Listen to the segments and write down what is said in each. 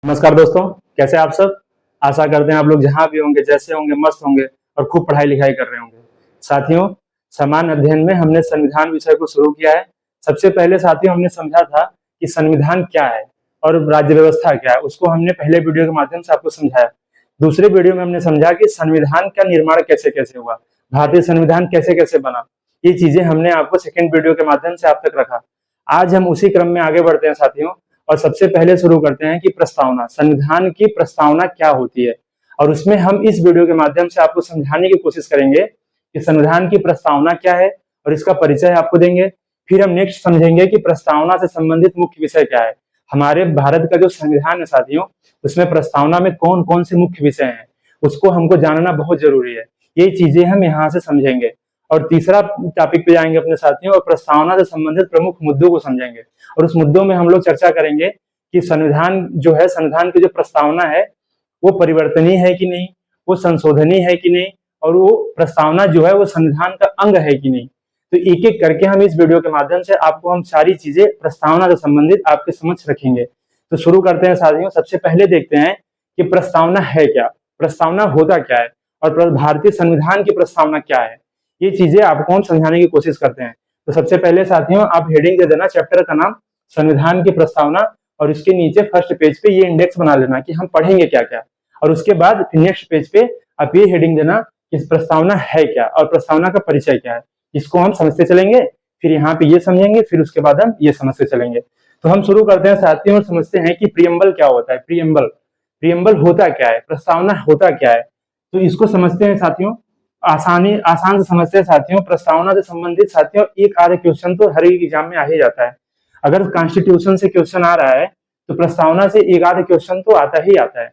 नमस्कार दोस्तों, कैसे आप सब। आशा करते हैं आप लोग जहां भी होंगे, जैसे होंगे, मस्त होंगे और खूब पढ़ाई लिखाई कर रहे होंगे। साथियों, सामान्य अध्ययन में हमने संविधान विषय को शुरू किया है। सबसे पहले साथियों हमने समझा था कि संविधान क्या है और राज्य व्यवस्था क्या है, उसको हमने पहले वीडियो के माध्यम से आपको समझाया। दूसरे वीडियो में हमने समझा कि संविधान का निर्माण कैसे कैसे हुआ, भारतीय संविधान कैसे कैसे बना। ये चीजें हमने आपको सेकेंड वीडियो के माध्यम से आप तक रखा। आज हम उसी क्रम में आगे बढ़ते हैं साथियों, और सबसे पहले शुरू करते हैं कि प्रस्तावना, संविधान की प्रस्तावना क्या होती है। और उसमें हम इस वीडियो के माध्यम से आपको समझाने की कोशिश करेंगे कि संविधान की प्रस्तावना क्या है और इसका परिचय आपको देंगे। फिर हम नेक्स्ट समझेंगे कि प्रस्तावना से संबंधित मुख्य विषय क्या है। हमारे भारत का जो संविधान है साथियों, उसमें प्रस्तावना में कौन कौन से मुख्य विषय हैं, उसको हमको जानना बहुत जरूरी है। ये चीजें हम यहाँ से समझेंगे। और तीसरा टॉपिक पे जाएंगे अपने साथियों, और प्रस्तावना से संबंधित प्रमुख मुद्दों को समझेंगे। और उस मुद्दों में हम लोग चर्चा करेंगे कि संविधान जो है, संविधान की जो प्रस्तावना है वो परिवर्तनीय है कि नहीं, वो संशोधनीय है कि नहीं, और वो प्रस्तावना जो है वो संविधान का अंग है कि नहीं। तो एक एक करके हम इस वीडियो के माध्यम से आपको हम सारी चीजें प्रस्तावना से संबंधित आपके समक्ष रखेंगे। तो शुरू करते हैं साथियों। सबसे पहले देखते हैं कि प्रस्तावना है क्या, प्रस्तावना होता क्या है, और भारतीय संविधान की प्रस्तावना क्या है। ये चीजें आपको हम समझाने की कोशिश करते हैं। तो सबसे पहले साथियों आप हेडिंग दे देना, चैप्टर का नाम संविधान की प्रस्तावना, और उसके नीचे फर्स्ट पेज पे ये इंडेक्स बना लेना कि हम पढ़ेंगे क्या क्या। और उसके बाद नेक्स्ट पेज पे आप ये हेडिंग देना कि प्रस्तावना है क्या और प्रस्तावना का परिचय क्या है। इसको हम समझते चलेंगे, फिर यहाँ पे ये समझेंगे, फिर उसके बाद हम ये समझते चलेंगे। तो हम शुरू करते हैं साथियों और समझते हैं कि प्रियम्बल क्या होता है। प्रियम्बल, प्रियम्बल होता क्या है, प्रस्तावना होता क्या है। तो इसको समझते हैं साथियों, आसान से समझते हैं साथियों। प्रस्तावना से संबंधित साथियों एक आधे क्वेश्चन तो हर एक एग्जाम में आ ही जाता है। अगर कॉन्स्टिट्यूशन से क्वेश्चन आ रहा है तो प्रस्तावना से एक आधे क्वेश्चन तो आता ही आता है।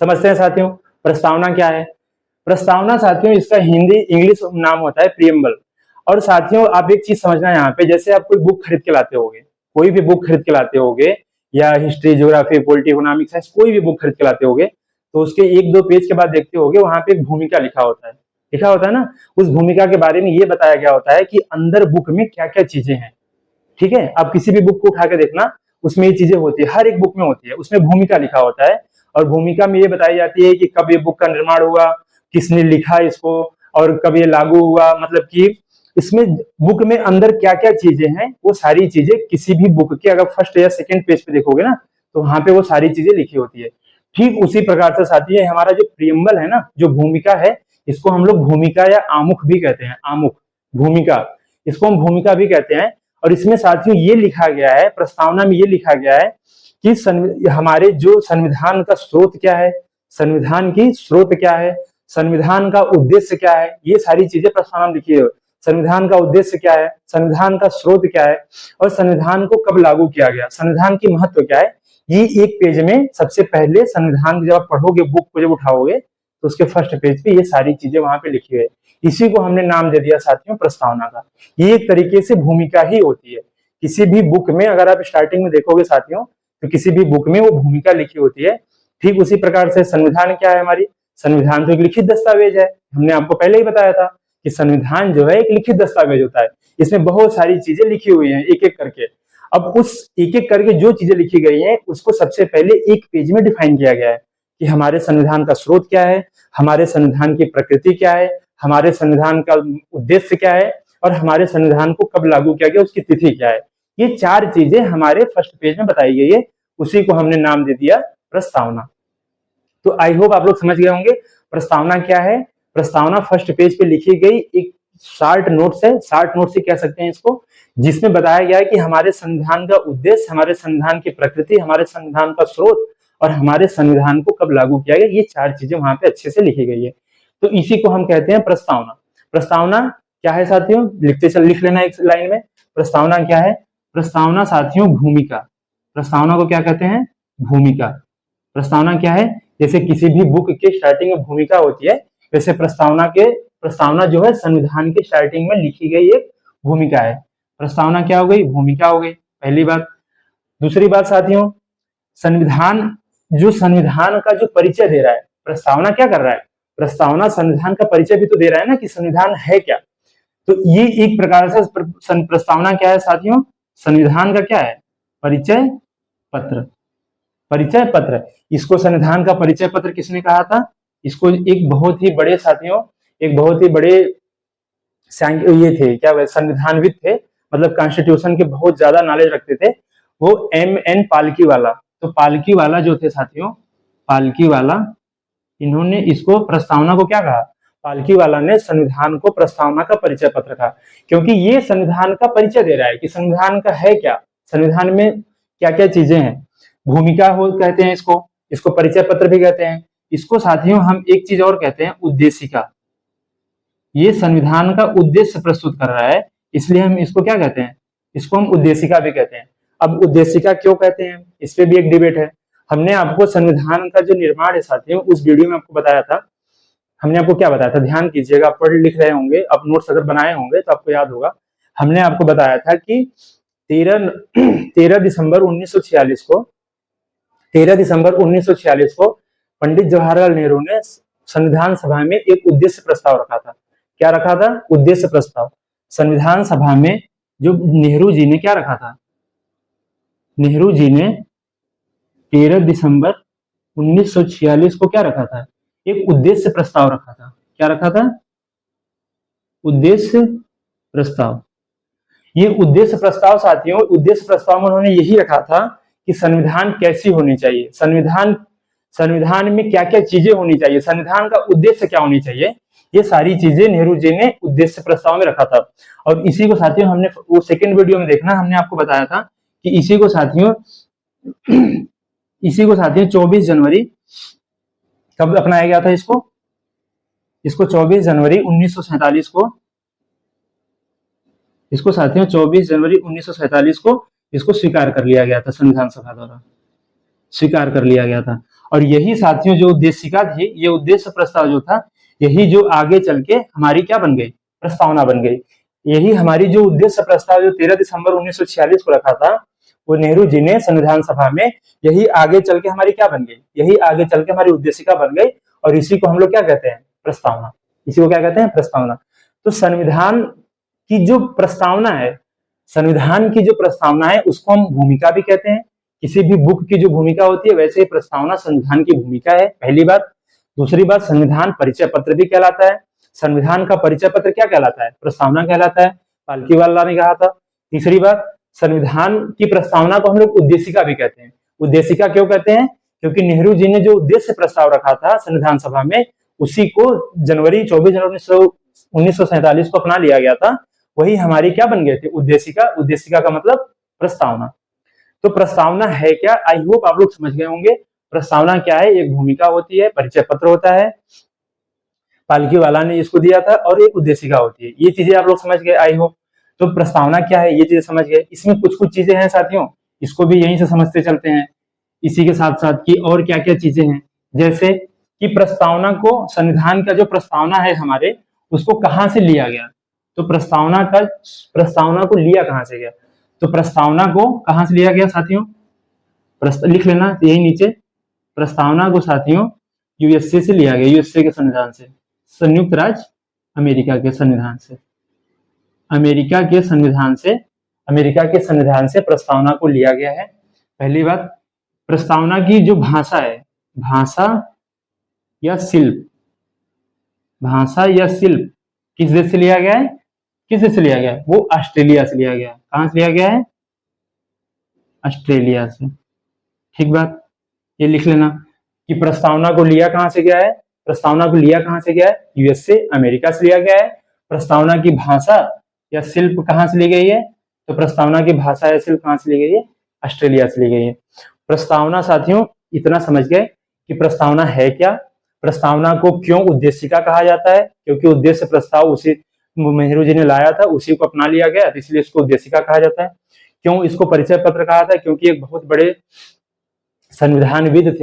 समझते हैं साथियों प्रस्तावना क्या है। प्रस्तावना साथियों इसका हिंदी इंग्लिश नाम होता है प्रियम्बल। और साथियों आप एक चीज समझना यहाँ पे, जैसे आप कोई बुक खरीद के लाते होगे, कोई भी बुक खरीद के लाते होगे, या history, geography, polity, economic science, कोई भी बुक खरीद के लाते होगे, तो उसके एक दो पेज के बाद देखते होगे वहां पे एक भूमिका लिखा होता है। लिखा होता है ना, उस भूमिका के बारे में ये बताया गया होता है कि अंदर बुक में क्या क्या चीजें हैं। ठीक है, आप किसी भी बुक को उठा के देखना, उसमें ये चीजें होती है, हर एक बुक में होती है, उसमें भूमिका लिखा होता है। और भूमिका में ये बताई जाती है कि कब ये बुक का निर्माण हुआ, किसने लिखा इसको, और कब ये लागू हुआ, मतलब कि इसमें बुक में अंदर क्या क्या चीजें हैं, वो सारी चीजें किसी भी बुक के अगर फर्स्ट या सेकंड पेज पे देखोगे ना, तो वहां पे वो सारी चीजें लिखी होती है। ठीक उसी प्रकार से साथी है हमारा जो प्रियम्बल है ना, जो भूमिका है, इसको हम लोग भूमिका या आमुख भी कहते हैं। आमुख, भूमिका, इसको हम भूमिका भी कहते हैं। और इसमें साथियों ये लिखा गया है, प्रस्तावना में ये लिखा गया है कि हमारे जो संविधान का स्रोत क्या है, संविधान की स्रोत क्या है, संविधान का उद्देश्य क्या है, ये सारी चीजें प्रस्तावना में लिखी है। संविधान का उद्देश्य क्या है, संविधान का स्रोत क्या है, और संविधान को कब लागू किया गया, संविधान की महत्व क्या है। ये एक पेज में सबसे पहले संविधान जब आप पढ़ोगे, बुक को जब उठाओगे, तो उसके फर्स्ट पेज पे ये सारी चीजें वहां पे लिखी है। इसी को हमने नाम दे दिया साथियों प्रस्तावना का। ये एक तरीके से भूमिका ही होती है। किसी भी बुक में अगर आप स्टार्टिंग में देखोगे साथियों, तो किसी भी बुक में वो भूमिका लिखी होती है। ठीक उसी प्रकार से संविधान क्या है हमारी, संविधान तो एक लिखित दस्तावेज है। हमने आपको पहले ही बताया था कि संविधान जो है एक लिखित दस्तावेज होता है। इसमें बहुत सारी चीजें लिखी हुई हैं एक एक करके। अब उस एक एक करके जो चीजें लिखी गई हैं उसको सबसे पहले एक पेज में डिफाइन किया गया है कि हमारे संविधान का स्रोत क्या है, हमारे संविधान की प्रकृति क्या है, हमारे संविधान का उद्देश्य क्या है, और हमारे संविधान को कब लागू किया गया, उसकी तिथि क्या है। ये चार चीजें हमारे फर्स्ट पेज में बताई गई है। उसी को हमने नाम दे दिया प्रस्तावना। तो आई होप आप लोग समझ गए होंगे प्रस्तावना क्या है। प्रस्तावना फर्स्ट पेज पे लिखी गई एक शार्ट नोट्स है, शार्ट नोट्स ही कह सकते हैं इसको, जिसमें बताया गया है कि हमारे संविधान का उद्देश्य, हमारे संविधान की प्रकृति, हमारे संविधान का स्रोत, और हमारे संविधान को कब लागू किया गया। ये चार चीजें वहां पे अच्छे से लिखी गई है। तो इसी को हम कहते हैं प्रस्तावना। प्रस्तावना क्या है साथियों, लिख लेना एक लाइन में। प्रस्तावना क्या है, प्रस्तावना साथियों भूमिका। प्रस्तावना को क्या कहते हैं, भूमिका। प्रस्तावना क्या है, जैसे किसी भी बुक के स्टार्टिंग में भूमिका होती है, वैसे प्रस्तावना जो है संविधान के स्टार्टिंग में लिखी गई एक भूमिका है। प्रस्तावना क्या हो गई, भूमिका हो गई, पहली बात। दूसरी बात साथियों, संविधान, जो संविधान का जो परिचय दे रहा है, प्रस्तावना क्या कर रहा है, प्रस्तावना संविधान का परिचय भी तो दे रहा है ना कि संविधान है क्या। तो ये एक प्रकार से प्रस्तावना क्या है साथियों, संविधान का क्या है, परिचय पत्र। परिचय पत्र, इसको संविधान का परिचय पत्र किसने कहा था? इसको एक बहुत ही बड़े साथियों, एक बहुत ही बड़े ये थे, क्या संविधानविद थे, मतलब कॉन्स्टिट्यूशन के बहुत ज्यादा नॉलेज रखते थे, वो M.N. पालकीवाला। तो पालकीवाला जो थे साथियों, पालकीवाला, इन्होंने इसको प्रस्तावना को क्या कहा? पालकीवाला ने संविधान को प्रस्तावना का परिचय पत्र कहा, क्योंकि ये संविधान का परिचय दे रहा है कि संविधान का है क्या, संविधान में क्या क्या चीजें हैं। भूमिका हो कहते हैं इसको, इसको परिचय पत्र भी कहते हैं। इसको साथियों हम एक चीज और कहते हैं, उद्देशिका। ये संविधान का उद्देश्य प्रस्तुत कर रहा है, इसलिए हम इसको क्या कहते हैं? इसको हम उद्देशिका भी कहते हैं। अब उद्देशिका क्यों कहते हैं, इस पे भी एक डिबेट है। हमने आपको संविधान का जो निर्माण है साथियों, उस वीडियो में आपको बताया था, हमने आपको क्या बताया था, ध्यान कीजिएगा, आप पढ़ लिख रहे होंगे, आप नोट्स अगर बनाए होंगे तो आपको याद होगा। हमने आपको बताया था कि 13 दिसंबर 1946 को 13 दिसंबर 1946 को पंडित जवाहरलाल नेहरू ने संविधान सभा में एक उद्देश्य प्रस्ताव रखा था। क्या रखा था? उद्देश्य प्रस्ताव। संविधान सभा में जो नेहरू जी ने क्या रखा था? नेहरू जी ने 13 दिसंबर 1946 को क्या रखा था? एक उद्देश्य प्रस्ताव रखा था। क्या रखा था? उद्देश्य प्रस्ताव। ये उद्देश्य प्रस्ताव साथियों, उद्देश्य प्रस्ताव में उन्होंने यही रखा था कि संविधान कैसी होनी चाहिए, संविधान में क्या क्या चीजें होनी चाहिए, संविधान का उद्देश्य क्या होनी चाहिए, ये सारी चीजें नेहरू जी ने उद्देश्य प्रस्ताव में रखा था। और इसी को साथियों हमने वो सेकंड वीडियो में देखना, हमने आपको बताया था कि इसी को साथियों 24 जनवरी कब अपनाया गया था? इसको 24 जनवरी 1947 को, इसको साथियों 24 जनवरी 1947 को इसको स्वीकार कर लिया गया था, संविधान सभा द्वारा स्वीकार कर लिया गया था। और यही साथियों जो उद्देशिका थी, ये उद्देश्य प्रस्ताव जो था, यही जो आगे चल के हमारी क्या बन गई? प्रस्तावना बन गई। यही हमारी जो उद्देश्य प्रस्ताव जो 13 दिसंबर 1946 को रखा था, वो नेहरू जी ने संविधान सभा में, यही आगे चल के हमारी क्या बन गई? यही आगे चल के हमारी उद्देशिका बन गई। और इसी को हम लोग क्या कहते हैं? प्रस्तावना। इसी को क्या कहते हैं? प्रस्तावना। तो संविधान की जो प्रस्तावना है, संविधान की जो प्रस्तावना है, उसको हम भूमिका भी कहते हैं। किसी भी बुक की जो भूमिका होती है, वैसे ही प्रस्तावना संविधान की भूमिका है, पहली बात। दूसरी बात, संविधान परिचय पत्र भी कहलाता है। संविधान का परिचय पत्र क्या कहलाता है? प्रस्तावना कहलाता है, पालकीवाला ने कहा था। तीसरी बात, संविधान की प्रस्तावना को हम लोग उद्देशिका भी कहते हैं। उद्देशिका क्यों कहते हैं? क्योंकि नेहरू जी ने जो उद्देश्य प्रस्ताव रखा था संविधान सभा में, उसी को 24 जनवरी 1947 को अपना लिया गया था। वही हमारी क्या बन गए थे? उद्देशिका। उद्देशिका का मतलब प्रस्तावना। तो प्रस्तावना है क्या? आई होप आप लोग समझ गए होंगे। प्रस्तावना क्या है? एक भूमिका होती है, परिचय पत्र होता है, पालकीवाला ने इसको दिया था, और एक उद्देशिका होती है। ये चीजें आप लोग समझ गए आई होप। तो प्रस्तावना क्या है, ये चीजें समझ गए। इसमें कुछ कुछ चीजें हैं साथियों, इसको भी यहीं से समझते चलते हैं। इसी के साथ साथ की और क्या क्या चीजें हैं, जैसे कि प्रस्तावना को, संविधान का जो प्रस्तावना है हमारे, उसको कहाँ से लिया गया? तो प्रस्तावना को लिया कहाँ से गया? तो प्रस्तावना को कहाँ से लिया गया साथियों? लिख लेना यही नीचे। प्रस्तावना को साथियों यूएसए से लिया गया, यूएसए के संविधान से, संयुक्त राज्य अमेरिका के संविधान से, अमेरिका के संविधान से प्रस्तावना को लिया गया है। पहली बात, प्रस्तावना की जो भाषा है, भाषा या शिल्प किस देश से लिया गया है? किस देश से लिया गया है? वो ऑस्ट्रेलिया से लिया गया है। कहां से लिया गया है? ऑस्ट्रेलिया से। ठीक बात, ये लिख लेना कि प्रस्तावना को लिया कहां से गया है? प्रस्तावना को लिया कहां से गया है? यूएसए, अमेरिका से लिया गया है। प्रस्तावना की भाषा या शिल्प कहां से ली गई है? तो प्रस्तावना की भाषा या शिल्प कहां से ली गई है? ऑस्ट्रेलिया से ली गई है। प्रस्तावना साथियों इतना समझ गए कि प्रस्तावना है क्या, प्रस्तावना को क्यों उद्देशिका कहा जाता है, क्योंकि उद्देश्य प्रस्ताव उसी नेहरू जी ने लाया था, उसी को अपना लिया गया, इसलिए इसको उद्देशिका कहा जाता है। क्यों इसको परिचय पत्र कहा था? क्योंकि एक बहुत बड़े संविधानविद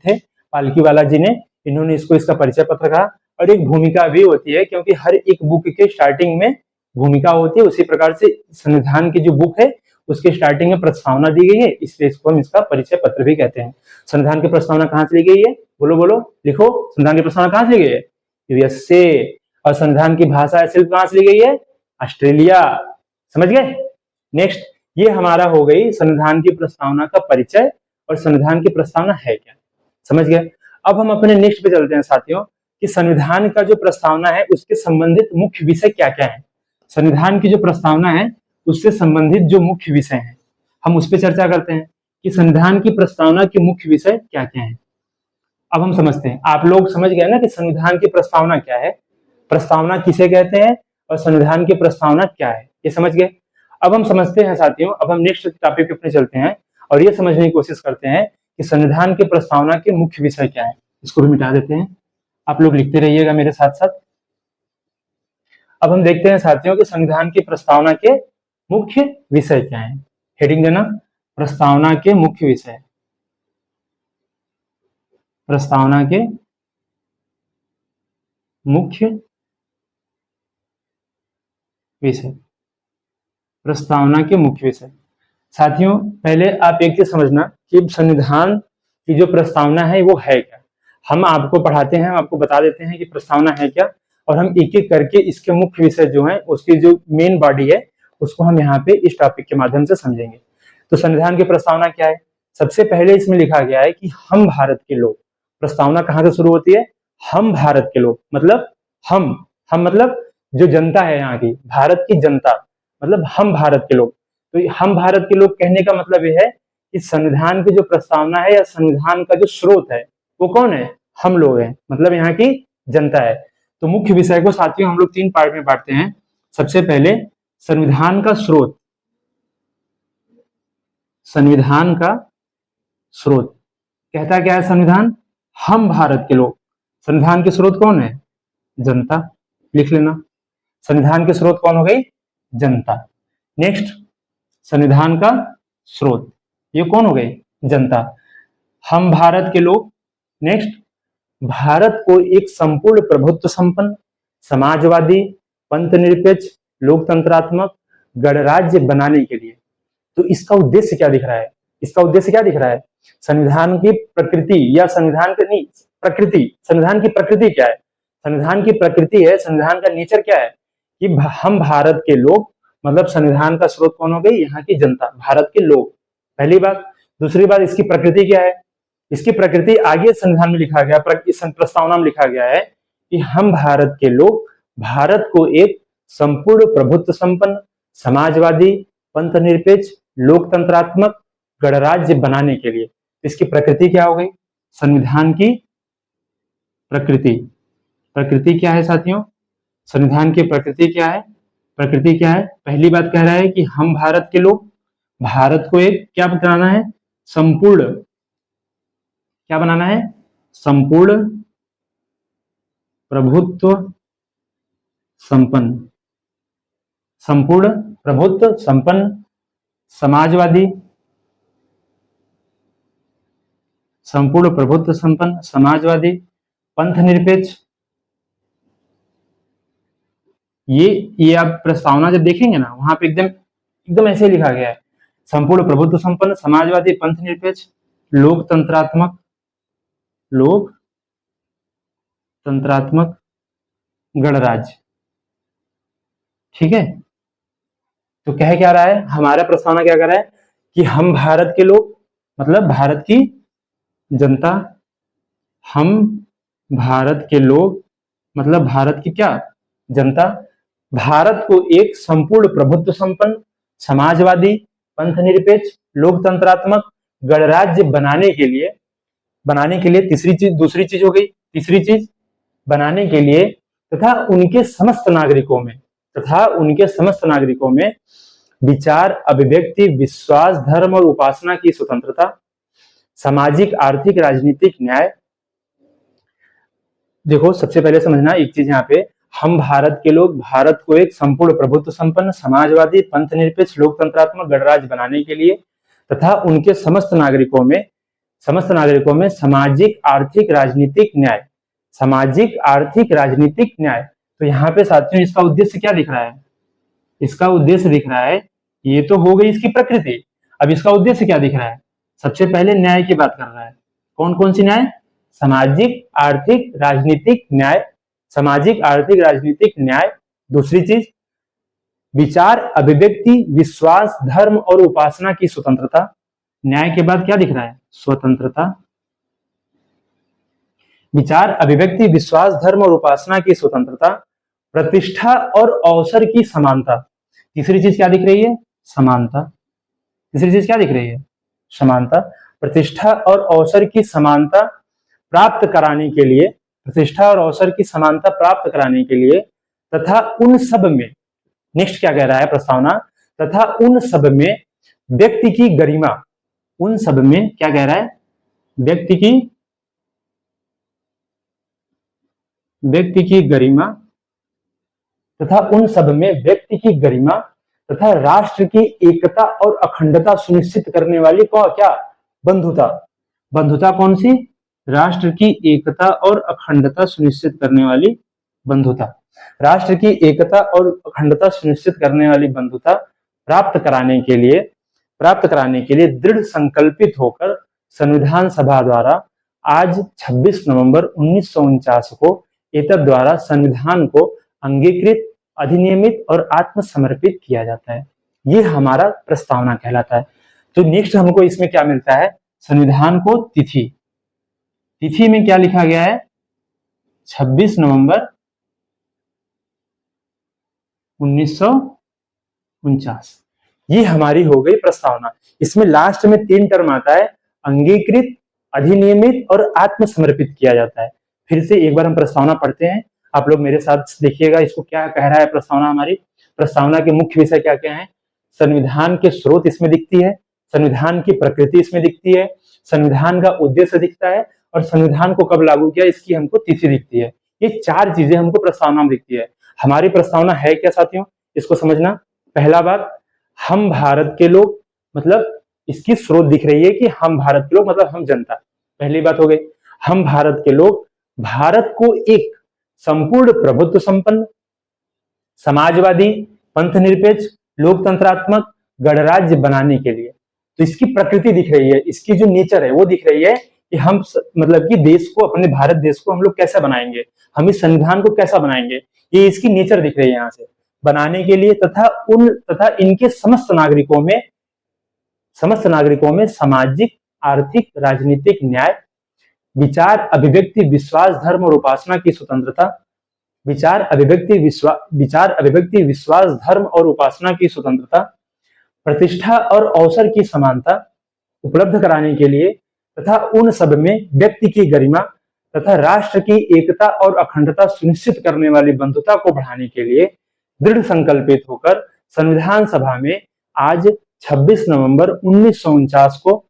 थे पालकीवाला जी ने, इन्होंने इसको इसका परिचय पत्र कहा। और एक भूमिका भी होती है, क्योंकि हर एक बुक के स्टार्टिंग में भूमिका होती है, उसी प्रकार से संविधान की जो बुक है उसके स्टार्टिंग में प्रस्तावना दी गई है, इसलिए इसको हम इसका परिचय पत्र भी कहते हैं। संविधान की प्रस्तावना कहां से ली गई है? बोलो, लिखो। संविधान की प्रस्तावना कहां से ली गई है? यूएसए। और संविधान की भाषा या शिल्प कहां से ली गई है? ऑस्ट्रेलिया। समझ गए? नेक्स्ट, ये हमारा हो गई संविधान की प्रस्तावना का परिचय और संविधान की प्रस्तावना है क्या। समझ गए। अब हम अपने नेक्स्ट पे चलते हैं साथियों कि संविधान का जो प्रस्तावना है उसके संबंधित मुख्य विषय क्या क्या है। संविधान की जो प्रस्तावना है उससे संबंधित जो मुख्य विषय है हम उस पर चर्चा करते हैं कि संविधान की प्रस्तावना के मुख्य विषय क्या क्या है। अब हम समझते हैं, आप लोग समझ गए ना कि संविधान की प्रस्तावना क्या है, प्रस्तावना किसे कहते हैं और संविधान की प्रस्तावना क्या है, ये समझ गए। अब हम समझते हैं साथियों, अब हम नेक्स्ट टॉपिक पे अपने चलते हैं और ये समझने की कोशिश करते हैं कि संविधान की प्रस्तावना के मुख्य विषय क्या है। इसको भी मिटा देते हैं, आप लोग लिखते रहिएगा मेरे साथ साथ। अब हम देखते हैं साथियों कि संविधान की प्रस्तावना के मुख्य विषय क्या है। हेडिंग देना, प्रस्तावना के मुख्य विषय। प्रस्तावना के मुख्य विषय। प्रस्तावना के मुख्य विषय। साथियों पहले आप एक चीज समझना कि संविधान की जो प्रस्तावना है वो है क्या। हम आपको पढ़ाते हैं, हम आपको बता देते हैं कि प्रस्तावना है क्या और हम एक एक करके इसके मुख्य विषय जो है उसकी जो मेन बॉडी है उसको हम यहाँ पे इस टॉपिक के माध्यम से समझेंगे। तो संविधान की प्रस्तावना क्या है। सबसे पहले इसमें लिखा गया है कि हम भारत के लोग। प्रस्तावना कहाँ से शुरू होती है, हम भारत के लोग, मतलब हम मतलब जो जनता है यहाँ की, भारत की जनता, मतलब हम भारत के लोग। तो हम भारत के लोग कहने का मतलब यह है कि संविधान की जो प्रस्तावना है या संविधान का जो स्रोत है वो कौन है, हम लोग हैं, मतलब यहाँ की जनता है। तो मुख्य विषय को साथियों हम लोग 3 पार्ट में बांटते हैं। सबसे पहले संविधान का स्रोत। संविधान का स्रोत कहता क्या है संविधान, हम भारत के लोग। संविधान के स्रोत कौन है, जनता, लिख लेना। संविधान के स्रोत कौन हो गई, जनता। नेक्स्ट संविधान का स्रोत, ये कौन हो गई, जनता, हम भारत के लोग। नेक्स्ट भारत को एक संपूर्ण प्रभुत्व संपन्न, समाजवादी, पंथ निरपेक्ष, लोकतंत्रात्मक गणराज्य बनाने के लिए। तो इसका उद्देश्य क्या दिख रहा है, इसका उद्देश्य क्या दिख रहा है, संविधान की प्रकृति या संविधान की नहीं प्रकृति, संविधान की प्रकृति क्या है, संविधान की प्रकृति है, संविधान का नेचर क्या है कि हम भारत के लोग, मतलब संविधान का स्रोत कौन हो गई, यहाँ की जनता, भारत के लोग, पहली बात। दूसरी बात इसकी प्रकृति क्या है, इसकी प्रकृति आगे संविधान में लिखा गया, प्रस्तावना में लिखा गया है कि हम भारत के लोग भारत को एक संपूर्ण प्रभुत्व संपन्न, समाजवादी, पंथ निरपेक्ष, लोकतंत्रात्मक गणराज्य बनाने के लिए। इसकी प्रकृति क्या हो गई, संविधान की प्रकृति। प्रकृति क्या है साथियों, संविधान की प्रकृति क्या है, प्रकृति क्या है, पहली बात कह रहा है कि हम भारत के लोग भारत को एक क्या बनाना है, संपूर्ण, क्या बनाना है, संपूर्ण प्रभुत्व संपन्न, संपूर्ण प्रभुत्व संपन्न, समाजवादी, संपूर्ण प्रभुत्व संपन्न समाजवादी, पंथ निरपेक्ष। ये आप प्रस्तावना जब देखेंगे ना वहां पे एकदम ऐसे लिखा गया है, संपूर्ण प्रभुत्व संपन्न, समाजवादी, पंथ निरपेक्ष, लोकतंत्रात्मक, लोकतंत्रात्मक गणराज्य। ठीक है, तो कह क्या रहा है, हमारा प्रस्तावना क्या कर रहा है कि हम भारत के लोग, मतलब भारत की जनता, हम भारत के लोग मतलब भारत की क्या, जनता, भारत को एक संपूर्ण प्रभुत्व संपन्न, समाजवादी, पंथ निरपेक्ष, लोकतंत्रात्मक गणराज्य बनाने के लिए तीसरी चीज, दूसरी चीज हो गई, तीसरी चीज बनाने के लिए तथा उनके समस्त नागरिकों में विचार, अभिव्यक्ति, विश्वास, धर्म और उपासना की स्वतंत्रता, सामाजिक, आर्थिक, राजनीतिक न्याय। देखो सबसे पहले समझना एक चीज, यहाँ पे हम भारत के लोग भारत को एक संपूर्ण प्रभुत्व संपन्न, समाजवादी, पंथ निरपेक्ष, लोकतंत्रात्मक गणराज्य बनाने के लिए तथा उनके समस्त नागरिकों में सामाजिक, आर्थिक, राजनीतिक न्याय, सामाजिक, आर्थिक, राजनीतिक न्याय। तो यहाँ पे साथियों इसका उद्देश्य क्या दिख रहा है, इसका उद्देश्य दिख रहा है, ये तो हो गई इसकी प्रकृति, अब इसका उद्देश्य क्या दिख रहा है, सबसे पहले न्याय की बात कर रहा है। कौन कौन सी न्याय, सामाजिक, आर्थिक, राजनीतिक न्याय, सामाजिक, आर्थिक, राजनीतिक न्याय। दूसरी चीज विचार, अभिव्यक्ति, विश्वास, धर्म और उपासना की स्वतंत्रता। न्याय के बाद क्या दिख रहा है, स्वतंत्रता, विचार, अभिव्यक्ति, विश्वास, धर्म और उपासना की स्वतंत्रता, प्रतिष्ठा और अवसर की समानता। तीसरी चीज क्या दिख रही है? समानता। तीसरी चीज क्या दिख रही है? समानता। प्रतिष्ठा और अवसर की समानता प्राप्त कराने के लिए, प्रतिष्ठा और अवसर की समानता प्राप्त कराने के लिए तथा उन सब में, नेक्स्ट क्या कह रहा है प्रस्तावना, तथा उन सब में व्यक्ति की गरिमा, उन सब में क्या कह रहा है? व्यक्ति की गरिमा तथा उन सब में व्यक्ति की गरिमा तथा राष्ट्र की एकता और अखंडता सुनिश्चित करने वाली क्या? बंधुता। बंधुता कौन सी? राष्ट्र की एकता और अखंडता सुनिश्चित करने वाली बंधुता। राष्ट्र की एकता और अखंडता सुनिश्चित करने वाली बंधुता प्राप्त कराने के लिए दृढ़ संकल्पित होकर संविधान सभा द्वारा आज 26 नवंबर 1949 को एतद द्वारा संविधान को अंगीकृत, अधिनियमित और आत्मसमर्पित किया जाता है। ये हमारा प्रस्तावना कहलाता है। तो नेक्स्ट हमको इसमें क्या मिलता है? संविधान को तिथि। तिथि में क्या लिखा गया है? 26 नवंबर 1949। ये हमारी हो गई प्रस्तावना। इसमें लास्ट में 3 टर्म आता है, अंगीकृत, अधिनियमित और आत्मसमर्पित किया जाता है। फिर से एक बार हम प्रस्तावना पढ़ते हैं, आप लोग मेरे साथ देखिएगा इसको क्या कह रहा है प्रस्तावना। हमारी प्रस्तावना के मुख्य विषय क्या क्या है? संविधान के स्रोत इसमें दिखती है, संविधान की प्रकृति इसमें दिखती है, संविधान का उद्देश्य दिखता है और संविधान को कब लागू किया इसकी हमको तिथि दिखती है। ये 4 चीजें हमको प्रस्तावना में दिखती है। हमारी प्रस्तावना है क्या साथियों? इसको समझना। पहला बात, हम भारत के लोग, मतलब इसकी स्रोत दिख रही है कि हम भारत के लोग मतलब हम जनता। पहली बात हो गई। हम भारत के लोग भारत को एक संपूर्ण प्रभुत्व संपन्न, समाजवादी, पंथ निरपेक्ष, लोकतंत्रात्मक गणराज्य बनाने के लिए, तो इसकी प्रकृति दिख रही है, इसकी जो नेचर है वो दिख रही है कि हम मतलब कि देश को, अपने भारत देश को हम लोग कैसे बनाएंगे, हम इस संविधान को कैसा बनाएंगे, ये इसकी नेचर दिख रही है यहाँ से बनाने के लिए। तथा इनके समस्त नागरिकों में सामाजिक, आर्थिक, राजनीतिक न्याय, विचार, अभिव्यक्ति, विश्वास, धर्म और उपासना की स्वतंत्रता, विचार, अभिव्यक्ति, विश्वास, धर्म और उपासना की स्वतंत्रता, प्रतिष्ठा और अवसर की समानता उपलब्ध कराने के लिए तथा उन सब में व्यक्ति की गरिमा तथा राष्ट्र की एकता और अखंडता सुनिश्चित करने वाली बंधुता को बढ़ाने के लिए दृढ़ संकल्पित होकर संविधान सभा में आज 26 नवंबर 1949 को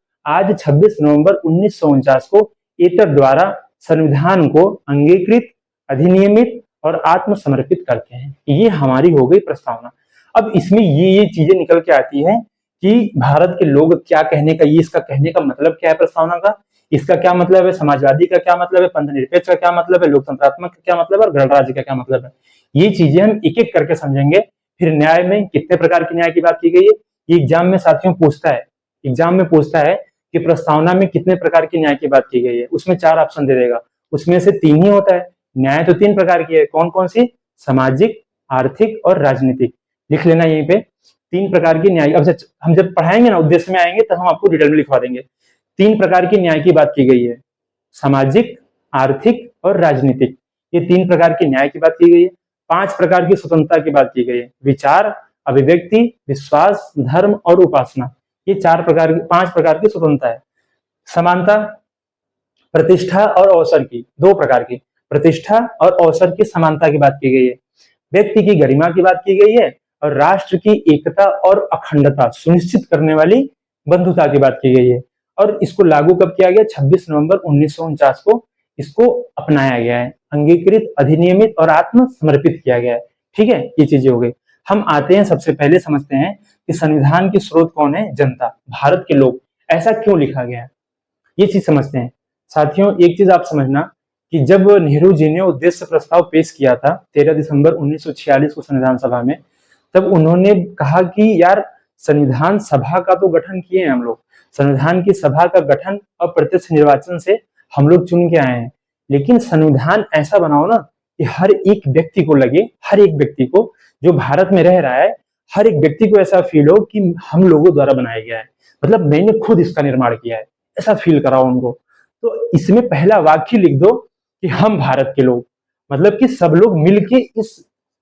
एतद द्वारा संविधान को अंगीकृत, अधिनियमित और आत्मसमर्पित करते हैं। ये हमारी हो गई प्रस्तावना। अब इसमें ये चीजें निकल के आती है कि भारत के लोग क्या कहने का, ये इसका कहने का मतलब क्या है प्रस्तावना का, इसका क्या मतलब है, समाजवादी का क्या मतलब है, पंथ निरपेक्ष का क्या मतलब है, लोकतंत्रात्मक का क्या मतलब है और गणराज्य का क्या मतलब है। ये चीजें हम एक एक करके समझेंगे। फिर न्याय में कितने प्रकार के न्याय की बात की गई है, ये एग्जाम में साथियों पूछता है। एग्जाम में पूछता है कि प्रस्तावना में कितने प्रकार की न्याय की बात की गई है, उसमें 4 ऑप्शन दे देगा, उसमें से 3 ही होता है। न्याय तो 3 प्रकार की है, कौन कौन सी? सामाजिक, आर्थिक और राजनीतिक। लिख लेना यहीं पे 3 प्रकार की न्याय। अब हम जब पढ़ाएंगे ना, उद्देश्य में आएंगे तो हम आपको डिटेल में लिखवा देंगे। 3 प्रकार की न्याय की बात की गई है, सामाजिक, आर्थिक और राजनीतिक। ये 3 प्रकार की न्याय की बात की गई है। 5 प्रकार की स्वतंत्रता की बात की गई है, विचार, अभिव्यक्ति, विश्वास, धर्म और उपासना। ये 5 प्रकार की स्वतंत्रता है। समानता, प्रतिष्ठा और अवसर की 2 प्रकार की, प्रतिष्ठा और अवसर की समानता की बात की गई है। व्यक्ति की गरिमा की बात की गई है और राष्ट्र की एकता और अखंडता सुनिश्चित करने वाली बंधुता की बात की गई है। और इसको लागू कब किया गया? 26 नवंबर 1949 को इसको अपनाया गया है, अंगीकृत, अधिनियमित और आत्म समर्पित किया गया है। ठीक है, ये चीजें हो गई। हम आते हैं, सबसे पहले समझते हैं कि संविधान के स्रोत कौन है? जनता, भारत के लोग। ऐसा क्यों लिखा गया है, ये चीज समझते हैं। साथियों एक चीज आप समझना कि जब नेहरू जी ने उद्देश्य प्रस्ताव पेश किया था 13 दिसंबर 1946 को संविधान सभा में, तब उन्होंने कहा कि यार संविधान सभा का तो गठन किए हैं हम लोग, संविधान की सभा का गठन अप्रत्यक्ष निर्वाचन से हम लोग चुन के आए हैं, लेकिन संविधान ऐसा बनाओ ना कि हर एक व्यक्ति को लगे, हर एक व्यक्ति को जो भारत में रह रहा है, हर एक व्यक्ति को ऐसा फील हो कि हम लोगों द्वारा बनाया गया है, मतलब मैंने खुद इसका निर्माण किया है। ऐसा फील कराओ उनको। तो इसमें पहला वाक्य लिख दो कि हम भारत के लोग, मतलब कि सब लोग मिलके इस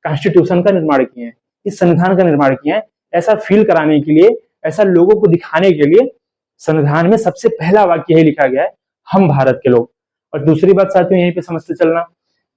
कॉन्स्टिट्यूशन का निर्माण किए हैं, इस संविधान का निर्माण किए हैं। ऐसा फील कराने के लिए, ऐसा लोगों को दिखाने के लिए संविधान में सबसे पहला वाक्य यही लिखा गया है, हम भारत के लोग। और दूसरी बात साथियों यहीं पे समझते चलना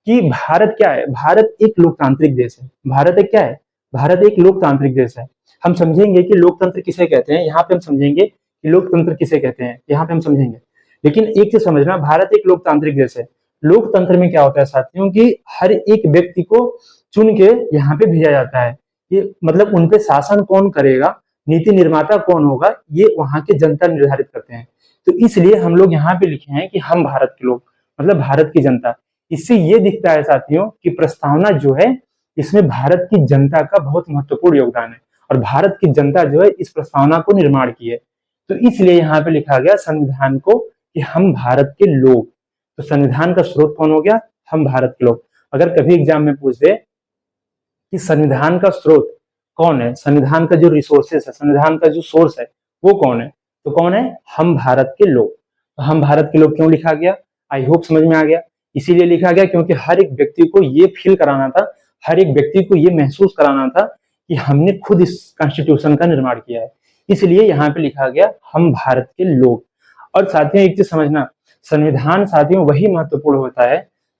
कि भारत क्या है, भारत एक लोकतांत्रिक देश है। भारत एक क्या है, भारत एक लोकतांत्रिक देश है। हम समझेंगे कि लोकतंत्र किसे कहते हैं, यहाँ पे हम समझेंगे कि लोकतंत्र किसे कहते हैं, यहाँ पे हम समझेंगे। लेकिन एक चीज समझना, भारत एक लोकतांत्रिक देश है। लोकतंत्र में क्या होता है साथियों कि हर एक व्यक्ति को चुन के यहाँ पे भेजा जाता है। ये मतलब उनपे शासन कौन करेगा, नीति निर्माता कौन होगा, ये वहां के जनता निर्धारित करते हैं। तो इसलिए हम लोग यहाँ पे लिखे हैं कि हम भारत के लोग, मतलब भारत की जनता। इससे ये दिखता है साथियों कि प्रस्तावना जो है इसमें भारत की जनता का बहुत महत्वपूर्ण योगदान है, और भारत की जनता जो है इस प्रस्तावना को निर्माण की है। तो इसलिए यहाँ पे लिखा गया संविधान को कि हम भारत के लोग। तो संविधान का स्रोत कौन हो गया, हम भारत के लोग। अगर कभी एग्जाम में पूछ दे कि संविधान का स्रोत कौन है, संविधान का जो रिसोर्सेस है, संविधान का जो सोर्स है वो कौन है, तो कौन है, हम भारत के लोग। तो हम भारत के लोग क्यों लिखा गया, आई होप समझ में आ गया। इसीलिए लिखा गया क्योंकि हर एक व्यक्ति को ये फील कराना था, हर एक व्यक्ति को ये महसूस कराना था कि हमने खुद इस कॉन्स्टिट्यूशन का निर्माण किया है। इसलिए यहाँ पे लिखा गया हम भारत के लोग। और साथियों एक चीज समझना, संविधान साथियों वही महत्वपूर्ण होता है,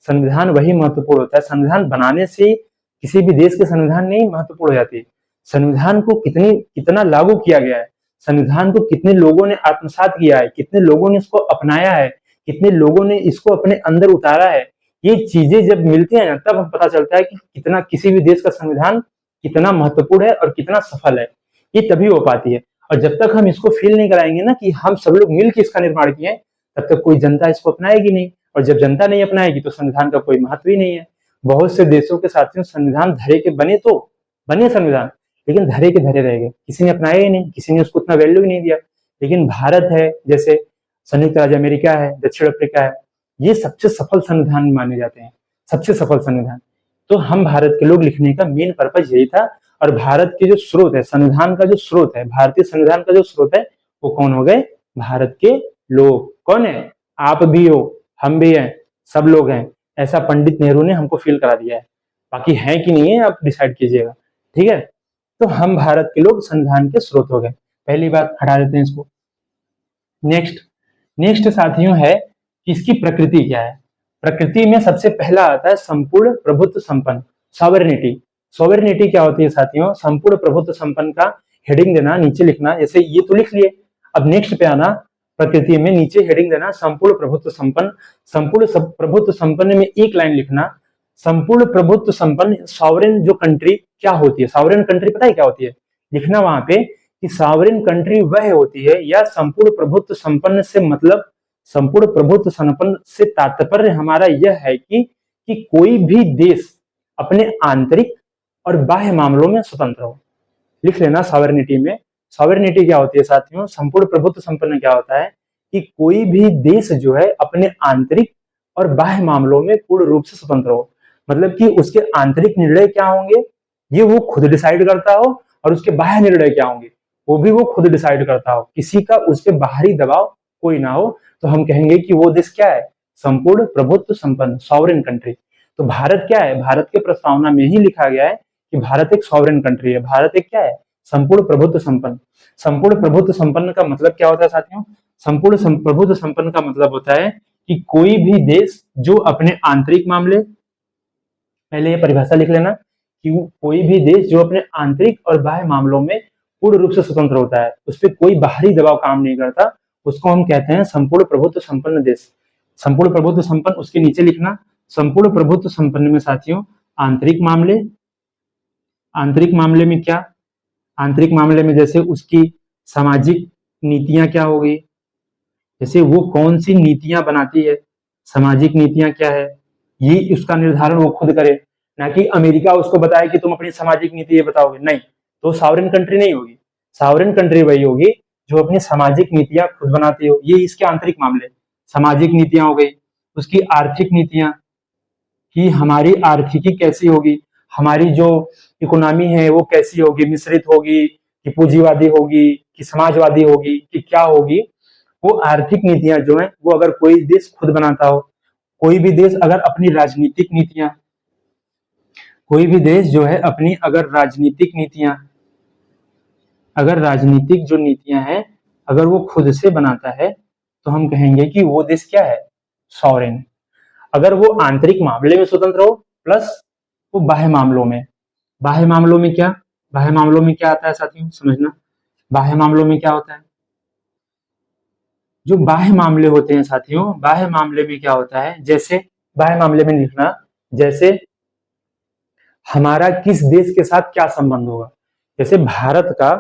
संविधान वही महत्वपूर्ण होता है, संविधान बनाने से किसी भी देश के संविधान नहीं महत्वपूर्ण हो जाती। संविधान को कितना लागू किया गया है, संविधान को कितने लोगों ने आत्मसात किया है, कितने लोगों ने इसको अपनाया है, कितने लोगों ने इसको अपने अंदर उतारा है, ये चीजें जब मिलती है ना तब हमें पता चलता है कि कितना किसी भी देश का संविधान कितना महत्वपूर्ण है और कितना सफल है। ये तभी हो पाती है। और जब तक हम इसको फील नहीं कराएंगे ना कि हम सब लोग मिलकर इसका निर्माण किए, तब तक कोई जनता इसको अपनाएगी नहीं, और जब जनता नहीं अपनाएगी तो संविधान का कोई महत्व ही नहीं है। बहुत से देशों के साथियों संविधान धरे के बने, तो बने संविधान, लेकिन धरे के धरे रह गए, किसी ने अपनाया ही नहीं, किसी ने उसको उतना वैल्यू ही नहीं दिया। लेकिन भारत है, जैसे संयुक्त राज्य अमेरिका है, दक्षिण अफ्रीका है, ये सबसे सफल संविधान माने जाते हैं, सबसे सफल संविधान। तो हम भारत के लोग लिखने का मेन पर्पज यही था। और भारत के जो स्रोत है, संविधान का जो स्रोत है, भारतीय संविधान का जो स्रोत है वो कौन हो गए, भारत के लोग। कौन है, आप भी हो, हम भी हैं, सब लोग हैं। ऐसा पंडित नेहरू ने हमको फील करा दिया है, बाकी है कि नहीं है आप डिसाइड कीजिएगा, ठीक है। तो हम भारत के लोग संविधान के स्रोत हो गए, पहली बात हटा देते हैं इसको। नेक्स्ट साथियों है कि इसकी प्रकृति क्या है। प्रकृति में सबसे पहला आता है संपूर्ण प्रभुत्व संपन्न, सॉवरेनिटी। सॉवरेनिटी क्या होती है साथियों, संपूर्ण प्रभुत्व संपन्न का हेडिंग देना, नीचे लिखना, जैसे ये तो लिख लिए, अब नेक्स्ट पे आना, प्रकृति में नीचे हेडिंग देना संपूर्ण प्रभुत्व संपन्न। संपूर्ण प्रभुत्व संपन्न में एक लाइन लिखना, संपूर्ण प्रभुत्व संपन्न सॉवरेन जो कंट्री क्या होती है, सॉवरेन कंट्री पता है क्या होती है, लिखना वहां पे कि सॉवरेन कंट्री वह होती है, या संपूर्ण प्रभुत्व संपन्न से मतलब, संपूर्ण प्रभुत्व संपन्न से तात्पर्य हमारा यह है कि कोई भी देश अपने आंतरिक और बाह्य मामलों में स्वतंत्र हो। लिख लेना सॉवरेनिटी में, सॉवरेनिटी क्या होती है साथियों, संपूर्ण प्रभुत्व संपन्न क्या होता है कि कोई भी देश जो है अपने आंतरिक और बाह्य मामलों में पूर्ण रूप से स्वतंत्र हो। मतलब कि उसके आंतरिक निर्णय क्या होंगे ये वो खुद डिसाइड करता हो, और उसके बाह्य निर्णय क्या होंगे वो भी वो खुद डिसाइड करता हो, किसी का उस पर बाहरी दबाव कोई ना हो। तो हम कहेंगे कि वो देश क्या है, संपूर्ण प्रभुत्व संपन्न, सॉवरेन कंट्री। तो भारत क्या है, भारत के प्रस्तावना में ही लिखा गया है कि भारत एक सॉवरेन कंट्री है, भारत एक क्या है, संपूर्ण प्रभुत्व संपन्न। संपूर्ण प्रभुत्व संपन्न का मतलब क्या होता है साथियों, संपूर्ण प्रभुत्व संपन्न का मतलब होता है कि कोई भी देश जो अपने आंतरिक मामले, पहले ये परिभाषा लिख लेना कि कोई भी देश जो अपने आंतरिक और बाह्य मामलों में पूर्ण रूप से स्वतंत्र होता है, उस पर कोई बाहरी दबाव काम नहीं करता, उसको हम कहते हैं संपूर्ण प्रभुत्व संपन्न देश। संपूर्ण प्रभुत्व संपन्न, उसके नीचे लिखना संपूर्ण प्रभुत्व संपन्न में साथियों आंतरिक मामले, आंतरिक मामले में क्या, आंतरिक मामले में जैसे उसकी सामाजिक नीतियां क्या हो गई, जैसे वो कौन सी नीतियां बनाती है, सामाजिक नीतियां क्या है, ये उसका निर्धारण वो खुद करे, ना कि अमेरिका उसको बताए कि तुम अपनी सामाजिक नीति ये बताओगे, नहीं, तो सॉवरेन कंट्री नहीं होगी। सॉवरेन कंट्री वही होगी जो अपनी सामाजिक नीतियां खुद बनाती हो। ये इसके आंतरिक मामले, सामाजिक नीतियां हो गई, उसकी आर्थिक नीतियां कि हमारी आर्थिकी कैसी होगी, हमारी जो इकोनॉमी है वो कैसी होगी, मिश्रित होगी कि पूंजीवादी होगी कि समाजवादी होगी कि क्या होगी, वो आर्थिक नीतियां जो है वो अगर कोई देश खुद बनाता हो, कोई भी देश अगर अपनी राजनीतिक नीतियां, कोई भी देश जो है अपनी अगर राजनीतिक नीतियां, अगर राजनीतिक जो नीतियां हैं अगर वो खुद से बनाता है तो हम कहेंगे कि वो देश क्या है, सॉवरेन। अगर वो आंतरिक मामले में स्वतंत्र हो प्लस वो बाह्य मामलों में, बाह्य मामलों में क्या, बाह्य मामलों में क्या आता है साथियों समझना, बाह्य मामलों में क्या होता है, जो बाह्य मामले होते हैं साथियों, बाह्य मामले में क्या होता है, जैसे बाह्य मामले में लिखना, जैसे हमारा किस देश के साथ क्या संबंध होगा, जैसे भारत का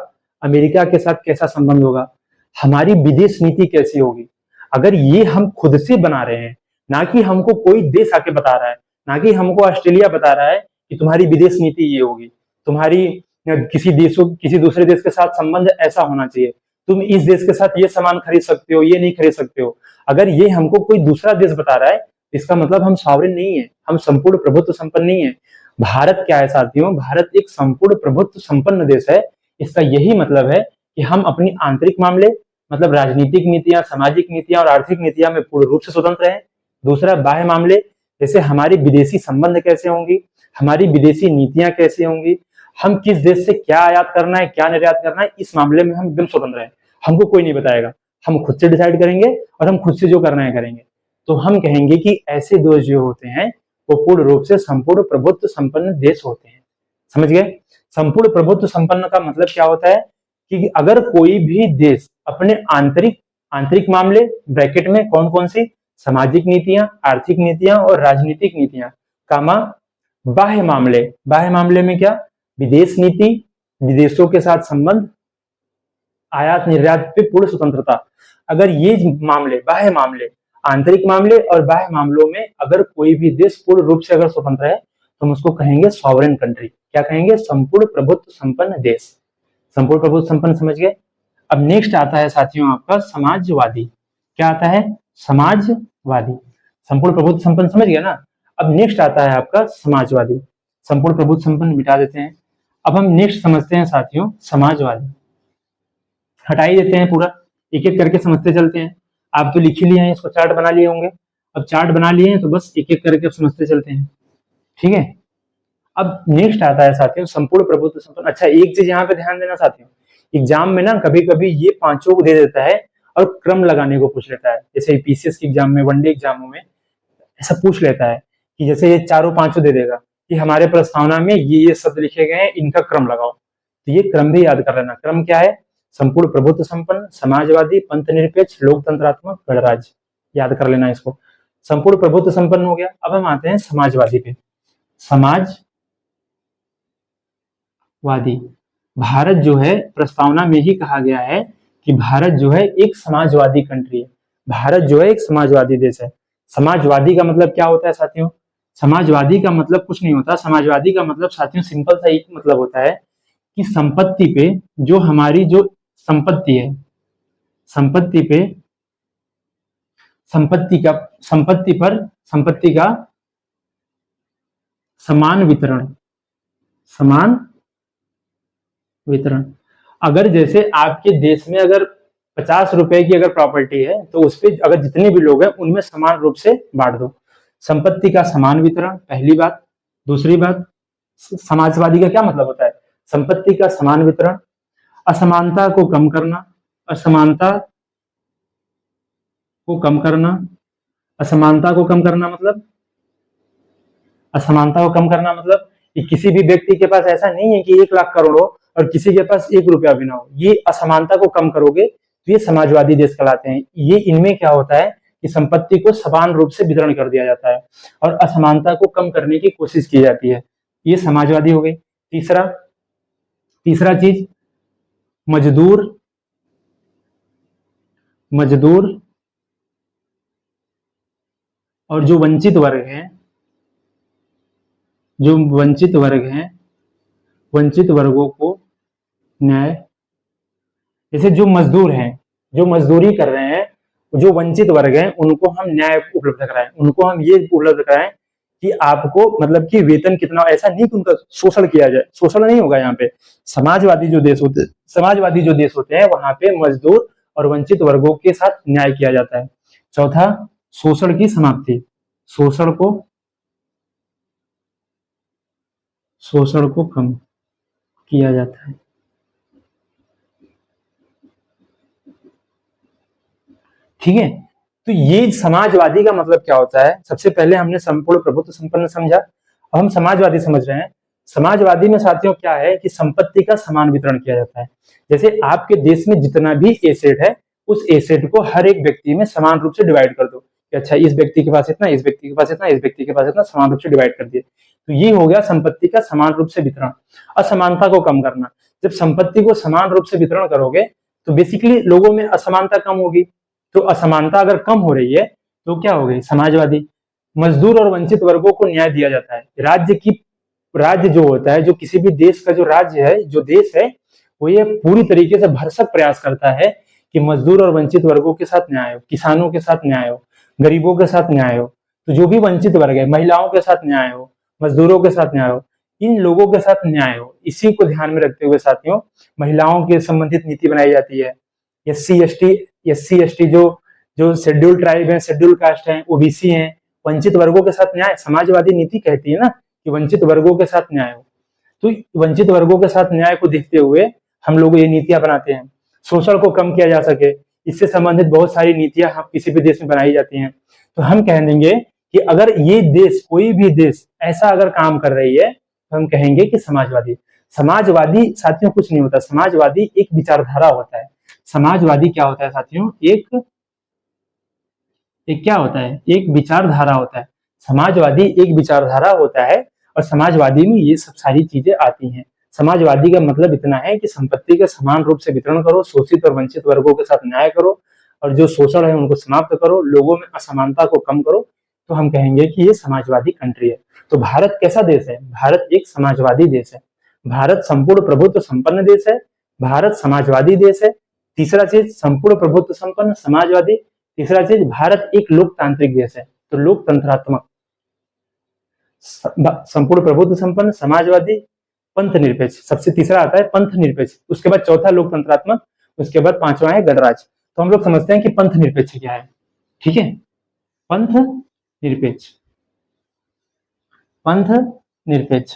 अमेरिका के साथ कैसा संबंध होगा, हमारी विदेश नीति कैसी होगी। अगर ये हम खुद से बना रहे हैं, ना कि हमको कोई देश आके बता रहा है, ना कि हमको ऑस्ट्रेलिया बता रहा है कि तुम्हारी विदेश नीति ये होगी, तुम्हारी किसी दूसरे देश के साथ संबंध ऐसा होना चाहिए, तुम इस देश के साथ ये सामान खरीद सकते हो, ये नहीं खरीद सकते हो। अगर ये हमको कोई दूसरा देश बता रहा है, इसका मतलब हम सॉवरेन नहीं है, हम संपूर्ण प्रभुत्व संपन्न नहीं है। भारत क्या है साथियों, भारत एक संपूर्ण प्रभुत्व संपन्न देश है। इसका यही मतलब है कि हम अपनी आंतरिक मामले मतलब राजनीतिक नीतियां, सामाजिक नीतियां और आर्थिक नीतियां में पूर्ण रूप से स्वतंत्र हैं। दूसरा, बाह्य मामले जैसे हमारी विदेशी संबंध कैसे होंगी, हमारी विदेशी नीतियां कैसे होंगी, हम किस देश से क्या आयात करना है, क्या निर्यात करना है, इस मामले में हम एकदम स्वतंत्र हैं, हमको कोई नहीं बताएगा, हम खुद से डिसाइड करेंगे और हम खुद से जो करना है करेंगे। तो हम कहेंगे कि ऐसे देश जो होते हैं वो पूर्ण रूप से संपूर्ण प्रभुत्व संपन्न देश होते हैं। समझ गए? संपूर्ण प्रभुत्व संपन्न का मतलब क्या होता है कि अगर कोई भी देश अपने आंतरिक मामले ब्रैकेट में कौन कौन सी, सामाजिक नीतियां, आर्थिक नीतियां और राजनीतिक नीतियां, कामा बाह्य मामले, बाह्य मामले में क्या, विदेश नीति, विदेशों के साथ संबंध, आयात निर्यात पे पूर्ण स्वतंत्रता। अगर ये मामले, बाह्य मामले, आंतरिक मामले और बाह्य मामलों में अगर कोई भी देश पूर्ण रूप से अगर स्वतंत्र है तो हम उसको कहेंगे सॉवरेन कंट्री। क्या कहेंगे? संपूर्ण प्रभुत्व संपन्न देश। संपूर्ण प्रभुत्व संपन्न, समझ गए? अब नेक्स्ट आता है साथियों आपका समाजवादी। क्या आता है? समाजवादी। संपूर्ण प्रभुत्व संपन्न समझ गया ना। अब नेक्स्ट आता है आपका समाजवादी। संपूर्ण प्रभुत्व संपन्न मिटा देते हैं। अब हम नेक्स्ट समझते हैं साथियों समाजवादी। हटा ही देते हैं पूरा, एक एक करके समझते चलते हैं। आप तो लिख ही लिए हैं, इसको चार्ट बना लिए होंगे। अब चार्ट बना लिए हैं तो बस एक एक करके समझते चलते हैं, ठीक है। अब नेक्स्ट आता है साथियों संपूर्ण प्रभुत्व संपन्न। अच्छा, एक चीज यहाँ पे ध्यान देना साथियों, एग्जाम में ना कभी कभी ये पांचों को दे देता है और क्रम लगाने को पूछ लेता है। जैसे पीसीएस के एग्जाम में, वनडे एग्जामों में ऐसा पूछ लेता है कि जैसे ये चारों पांचों दे देगा कि हमारे प्रस्तावना में ये शब्द लिखे गए हैं, इनका क्रम लगाओ। तो ये क्रम भी याद कर लेना। क्रम क्या है? संपूर्ण प्रभुत्व संपन्न, समाजवादी, पंथ निरपेक्ष, लोकतंत्रात्मक, गणराज्य। याद कर लेना इसको। संपूर्ण प्रभुत्व संपन्न हो गया। अब हम आते हैं समाजवादी पे। समाजवादी, भारत जो है प्रस्तावना में ही कहा गया है कि भारत जो है एक समाजवादी कंट्री है। भारत जो है एक समाजवादी देश है। समाजवादी का मतलब क्या होता है साथियों? समाजवादी का मतलब कुछ नहीं होता। समाजवादी का मतलब साथियों सिंपल सा एक मतलब होता है कि संपत्ति पे, जो हमारी जो संपत्ति है, संपत्ति पे, संपत्ति का समान वितरण, समान वितरण। अगर जैसे आपके देश में अगर 50 रुपए की अगर प्रॉपर्टी है तो उस पर अगर जितने भी लोग हैं उनमें समान रूप से बांट दो। संपत्ति का समान वितरण, पहली बात। दूसरी बात, समाजवादी का क्या मतलब होता है? संपत्ति का समान वितरण, असमानता को कम करना, असमानता को कम करना, असमानता को कम करना मतलब, असमानता को कम करना मतलब कि किसी भी व्यक्ति के पास ऐसा नहीं है कि 1 लाख करोड़ हो और किसी के पास 1 रुपया भी ना हो। ये असमानता को कम करोगे तो ये समाजवादी देश कहलाते हैं। ये इनमें क्या होता है कि संपत्ति को समान रूप से वितरण कर दिया जाता है और असमानता को कम करने की कोशिश की जाती है। ये समाजवादी हो गई। तीसरा चीज, मजदूर और जो वंचित वर्ग हैं, वंचित वर्गों को न्याय। जैसे जो मजदूर हैं, जो मजदूरी कर रहे हैं, जो वंचित वर्ग हैं, उनको हम न्याय उपलब्ध कराएं। उनको हम ये उपलब्ध कराएं कि आपको मतलब कि वेतन कितना, ऐसा नहीं कि उनका शोषण किया जाए। शोषण नहीं होगा यहाँ पे। समाजवादी जो देश होते हैं वहां पे मजदूर और वंचित वर्गों के साथ न्याय किया जाता है। चौथा, शोषण की समाप्ति, शोषण को कम किया जाता है। ठीक है, तो ये समाजवादी का मतलब क्या होता है? सबसे पहले हमने संपूर्ण प्रभुत्व संपन्न समझा, अब हम समाजवादी समझ रहे हैं। समाजवादी में साथियों क्या है कि संपत्ति का समान वितरण किया जाता है। जैसे आपके देश में जितना भी एसेट है, उस एसेट को हर एक व्यक्ति में समान रूप से डिवाइड कर दो कि अच्छा इस व्यक्ति के पास इतना, इस व्यक्ति के पास इतना, इस व्यक्ति के पास इतना, समान रूप से डिवाइड कर दिए। तो ये हो गया संपत्ति का समान रूप से वितरण। असमानता को कम करना, जब संपत्ति को समान रूप से वितरण करोगे तो बेसिकली लोगों में असमानता कम होगी। तो असमानता अगर कम हो रही है तो क्या हो गई? समाजवादी। मजदूर और वंचित वर्गों को न्याय दिया जाता है। राज्य जो होता है, जो किसी भी देश का जो राज्य है, जो देश है, वो ये पूरी तरीके से भरसक प्रयास करता है कि मजदूर और वंचित वर्गों के साथ न्याय हो, किसानों के साथ न्याय हो, गरीबों के साथ न्याय हो। तो जो भी वंचित वर्ग है, महिलाओं के साथ न्याय हो, मजदूरों के साथ न्याय हो, इन लोगों के साथ न्याय हो। इसी को ध्यान में रखते हुए साथियों महिलाओं के संबंधित नीति बनाई जाती है। एससी एसटी जो शेड्यूल ट्राइब है, शेड्यूल कास्ट है, ओबीसी है, वंचित वर्गों के साथ न्याय। समाजवादी नीति कहती है ना कि वंचित वर्गों के साथ न्याय हो। तो वंचित वर्गों के साथ न्याय को देखते हुए हम लोग ये नीतियां बनाते हैं। शोषण को कम किया जा सके, इससे संबंधित बहुत सारी नीतियां किसी भी देश में बनाई जाती हैं। तो हम कह देंगे कि अगर ये देश, कोई भी देश ऐसा अगर काम कर रही है तो हम कहेंगे कि समाजवादी। समाजवादी साथियों कुछ नहीं होता, समाजवादी एक विचारधारा होता है। समाजवादी क्या होता है साथियों? एक क्या होता है? एक विचारधारा होता है। समाजवादी एक विचारधारा होता है और समाजवादी में ये सब सारी चीजें आती हैं। समाजवादी का मतलब इतना है कि संपत्ति का समान रूप से वितरण करो, शोषित और वंचित वर्गों के साथ न्याय करो और जो शोषण है उनको समाप्त करो, लोगों में असमानता को कम करो। तो हम कहेंगे कि ये समाजवादी कंट्री है। तो भारत कैसा देश है? भारत एक समाजवादी देश है। भारत संपूर्ण प्रभुत्व संपन्न देश है। भारत समाजवादी देश है। तीसरा चीज, संपूर्ण प्रभुत्व संपन्न समाजवादी। तीसरा चीज, भारत एक लोकतांत्रिक देश है। तो लोकतंत्रात्मक, संपूर्ण प्रभुत्व संपन्न समाजवादी, पंथ निरपेक्ष। सबसे तीसरा आता है पंथ निरपेक्ष, उसके बाद चौथा लोकतंत्रात्मक, उसके बाद पांचवा है गणराज्य। तो हम लोग समझते हैं कि पंथ निरपेक्ष क्या है। ठीक है, पंथ निरपेक्ष, पंथ निरपेक्ष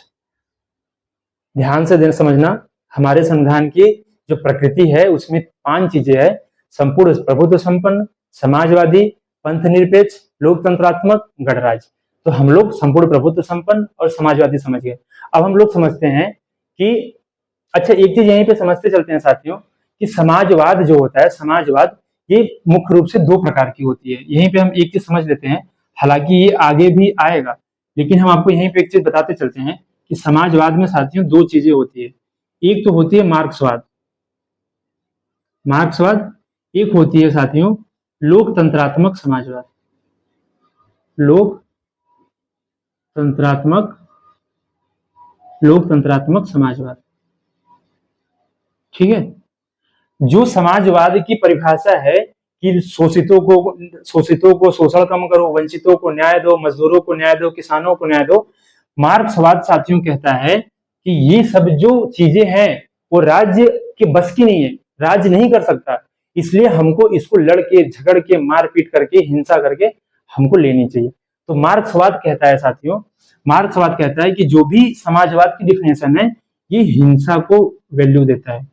ध्यान से समझना। हमारे संविधान की जो प्रकृति है उसमें 5 चीजें है: संपूर्ण प्रभुत्व संपन्न, समाजवादी, पंथ निरपेक्ष, लोकतंत्रात्मक, गणराज्य। तो हम लोग संपूर्ण प्रभुत्व संपन्न और समाजवादी समझ गए। अब हम लोग समझते हैं कि अच्छा एक चीज यहीं पे समझते चलते हैं साथियों कि समाजवाद जो होता है, समाजवाद ये मुख्य रूप से 2 प्रकार की होती है। यहीं पे हम एक चीज समझ लेते हैं, हालांकि ये आगे भी आएगा, लेकिन हम आपको यहीं पे एक चीज बताते चलते हैं कि समाजवाद में साथियों 2 चीजें होती है। एक तो होती है मार्क्सवाद, एक होती है साथियों लोकतंत्रात्मक समाजवाद, लोकतंत्रात्मक समाजवाद। ठीक है, जो समाजवाद की परिभाषा है कि शोषितों को शोषण कम करो, वंचितों को न्याय दो, मजदूरों को न्याय दो, किसानों को न्याय दो। मार्क्सवाद साथियों कहता है कि ये सब जो चीजें हैं वो राज्य के बस की नहीं है, राज्य नहीं कर सकता, इसलिए हमको इसको लड़के झगड़ के मारपीट करके हिंसा करके हमको लेनी चाहिए। तो मार्क्सवाद कहता है साथियों, मार्क्सवाद कहता है कि जो भी समाजवाद की डिफिनेशन है ये हिंसा को वैल्यू देता है,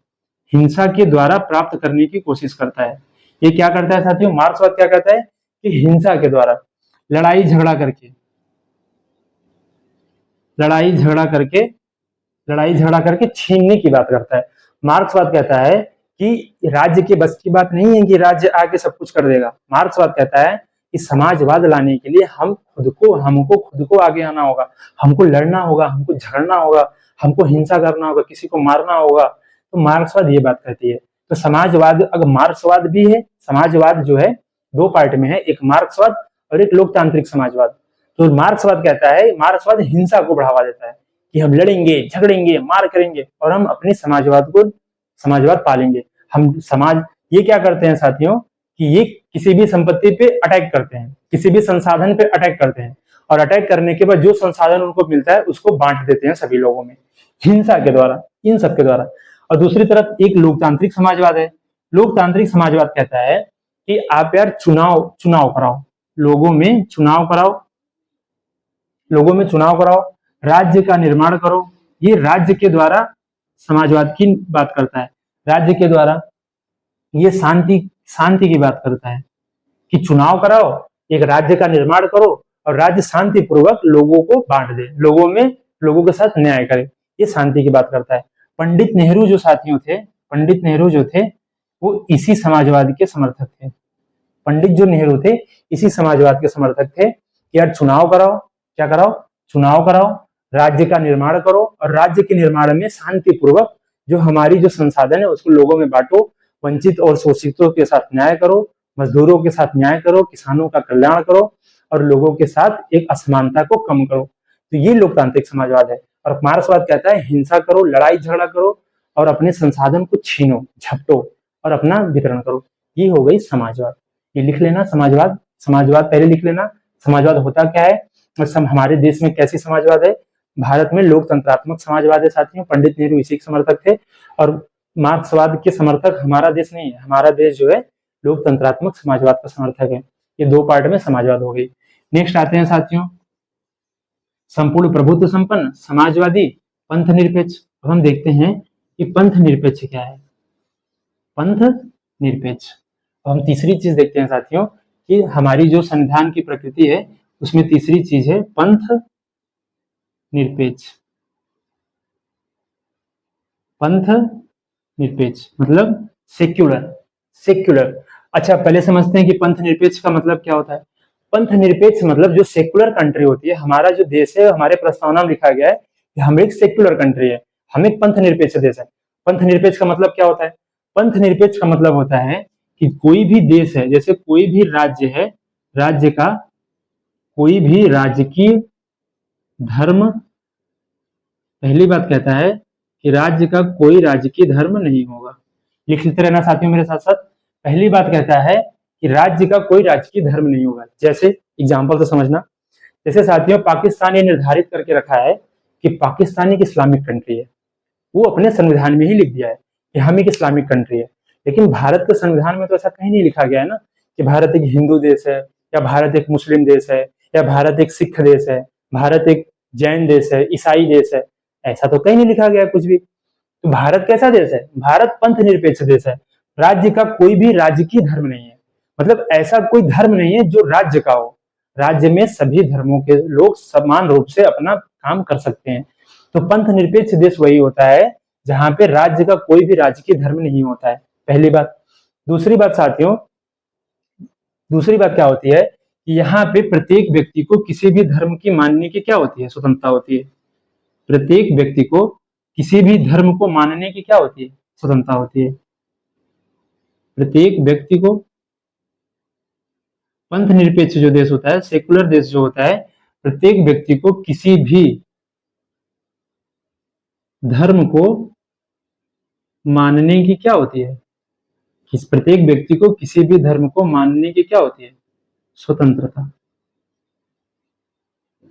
हिंसा के द्वारा प्राप्त करने की कोशिश करता है। ये क्या करता है साथियों? मार्क्सवाद क्या कहता है कि हिंसा के द्वारा, लड़ाई झगड़ा करके छीनने की बात करता है। मार्क्सवाद कहता है कि राज्य के बस की बात नहीं है कि राज्य आके सब कुछ कर देगा। मार्क्सवाद कहता है कि समाजवाद लाने के लिए हमको खुद को आगे आना होगा, हमको लड़ना होगा, हमको झगड़ना होगा, हमको हिंसा करना होगा, किसी को मारना होगा। तो मार्क्सवाद ये बात कहती है। तो समाजवाद, अगर मार्क्सवाद भी है, समाजवाद जो है 2 पार्ट में है, एक मार्क्सवाद और एक लोकतांत्रिक समाजवाद। तो मार्क्सवाद कहता है, मार्क्सवाद हिंसा को बढ़ावा देता है कि हम लड़ेंगे, झगड़ेंगे, मार करेंगे और हम अपने समाजवाद पालेंगे। हम समाज ये क्या करते हैं साथियों कि ये किसी भी संपत्ति पे अटैक करते हैं, किसी भी संसाधन पे अटैक करते हैं और अटैक करने के बाद जो संसाधन उनको मिलता है उसको बांट देते हैं सभी लोगों में, हिंसा के द्वारा, इन सब के द्वारा। और दूसरी तरफ एक लोकतांत्रिक समाजवाद है। लोकतांत्रिक समाजवाद कहता है कि आप यार चुनाव कराओ, लोगों में चुनाव कराओ, राज्य का निर्माण करो। ये राज्य के द्वारा समाजवाद की बात करता है, राज्य के द्वारा। ये शांति की बात करता है कि चुनाव कराओ, एक राज्य का निर्माण करो और राज्य शांतिपूर्वक लोगों को बांट दे, लोगों के साथ न्याय करे। ये शांति की बात करता है। पंडित नेहरू जो थे वो इसी समाजवाद के समर्थक थे। पंडित जो नेहरू थे इसी समाजवाद के समर्थक थे कि यार चुनाव कराओ, क्या कराओ, चुनाव कराओ, राज्य का निर्माण करो और राज्य के निर्माण में शांतिपूर्वक जो हमारी जो संसाधन है उसको लोगों में बांटो, वंचित और शोषितों के साथ न्याय करो, मजदूरों के साथ न्याय करो, किसानों का कल्याण करो और लोगों के साथ एक असमानता को कम करो। तो ये लोकतांत्रिक समाजवाद है। और मार्क्सवाद कहता है हिंसा करो, लड़ाई झगड़ा करो और अपने संसाधन को छीनो, झपटो और अपना वितरण करो। ये हो गई समाजवाद। ये लिख लेना, समाजवाद पहले लिख लेना। समाजवाद होता क्या है और हमारे देश में कैसी समाजवाद है। भारत में लोकतंत्रात्मक समाजवाद है साथियों। पंडित नेहरू इसी के समर्थक थे और मार्क्सवाद के समर्थक हमारा देश नहीं है। हमारा देश जो है लोकतंत्रात्मक समाजवाद का समर्थक है। ये दो पार्ट में समाजवाद हो गई। नेक्स्ट आते हैं साथियों, संपूर्ण प्रभुत्व संपन्न, समाजवादी, पंथ निरपेक्ष। अब हम देखते हैं कि पंथ निरपेक्ष क्या है। पंथ निरपेक्ष, हम तीसरी चीज देखते हैं साथियों कि हमारी जो संविधान की प्रकृति है उसमें तीसरी चीज है पंथ निरपेक्ष। पंथ निरपेक्ष मतलब सेक्युलर। अच्छा, पहले समझते हैं कि पंथ निरपेक्ष का मतलब क्या होता है। पंथ निरपेक्ष मतलब जो सेक्युलर कंट्री होती है, हमारा जो देश है, हमारे प्रस्तावना में लिखा गया है कि हम एक सेक्युलर कंट्री है, हम एक पंथ निरपेक्ष देश है। पंथ निरपेक्ष का मतलब क्या होता है। पंथ निरपेक्ष का मतलब होता है कि कोई भी देश है, जैसे कोई भी राज्य है, राज्य का कोई भी राजकीय धर्म, पहली बात कहता है कि राज्य का कोई राजकीय धर्म नहीं होगा। लिख लेते रहना साथियों मेरे साथ साथ। पहली बात कहता है कि राज्य का कोई राजकीय धर्म नहीं होगा। जैसे एग्जांपल तो समझना, जैसे साथियों पाकिस्तान ये निर्धारित करके रखा है कि पाकिस्तान एक इस्लामिक कंट्री है। वो अपने संविधान में ही लिख दिया है कि हम एक इस्लामिक कंट्री है। लेकिन भारत के संविधान में तो ऐसा कहीं नहीं लिखा गया है ना कि भारत एक हिंदू देश है या भारत एक मुस्लिम देश है या भारत एक सिख देश है, भारत एक जैन देश है, ईसाई देश है। ऐसा तो कहीं नहीं लिखा गया कुछ भी। तो भारत कैसा देश है। भारत पंथ निरपेक्ष देश है। राज्य का कोई भी राजकीय धर्म नहीं है, मतलब ऐसा कोई धर्म नहीं है जो राज्य का हो। राज्य में सभी धर्मों के लोग समान रूप से अपना काम कर सकते हैं। तो पंथ निरपेक्ष देश वही होता है जहां पे राज्य का कोई भी राजकीय धर्म नहीं होता है, पहली बात। दूसरी बात साथियों, दूसरी बात क्या होती है कि यहाँ पे प्रत्येक व्यक्ति को किसी भी धर्म की मानने की क्या होती है, स्वतंत्रता होती है। प्रत्येक व्यक्ति को किसी भी धर्म को मानने की क्या होती है, स्वतंत्रता होती है। प्रत्येक व्यक्ति को, पंथ निरपेक्ष जो देश होता है, सेकुलर देश जो होता है, प्रत्येक व्यक्ति को किसी भी धर्म को मानने की क्या होती है, प्रत्येक व्यक्ति को किसी भी धर्म को मानने की क्या होती है, स्वतंत्रता।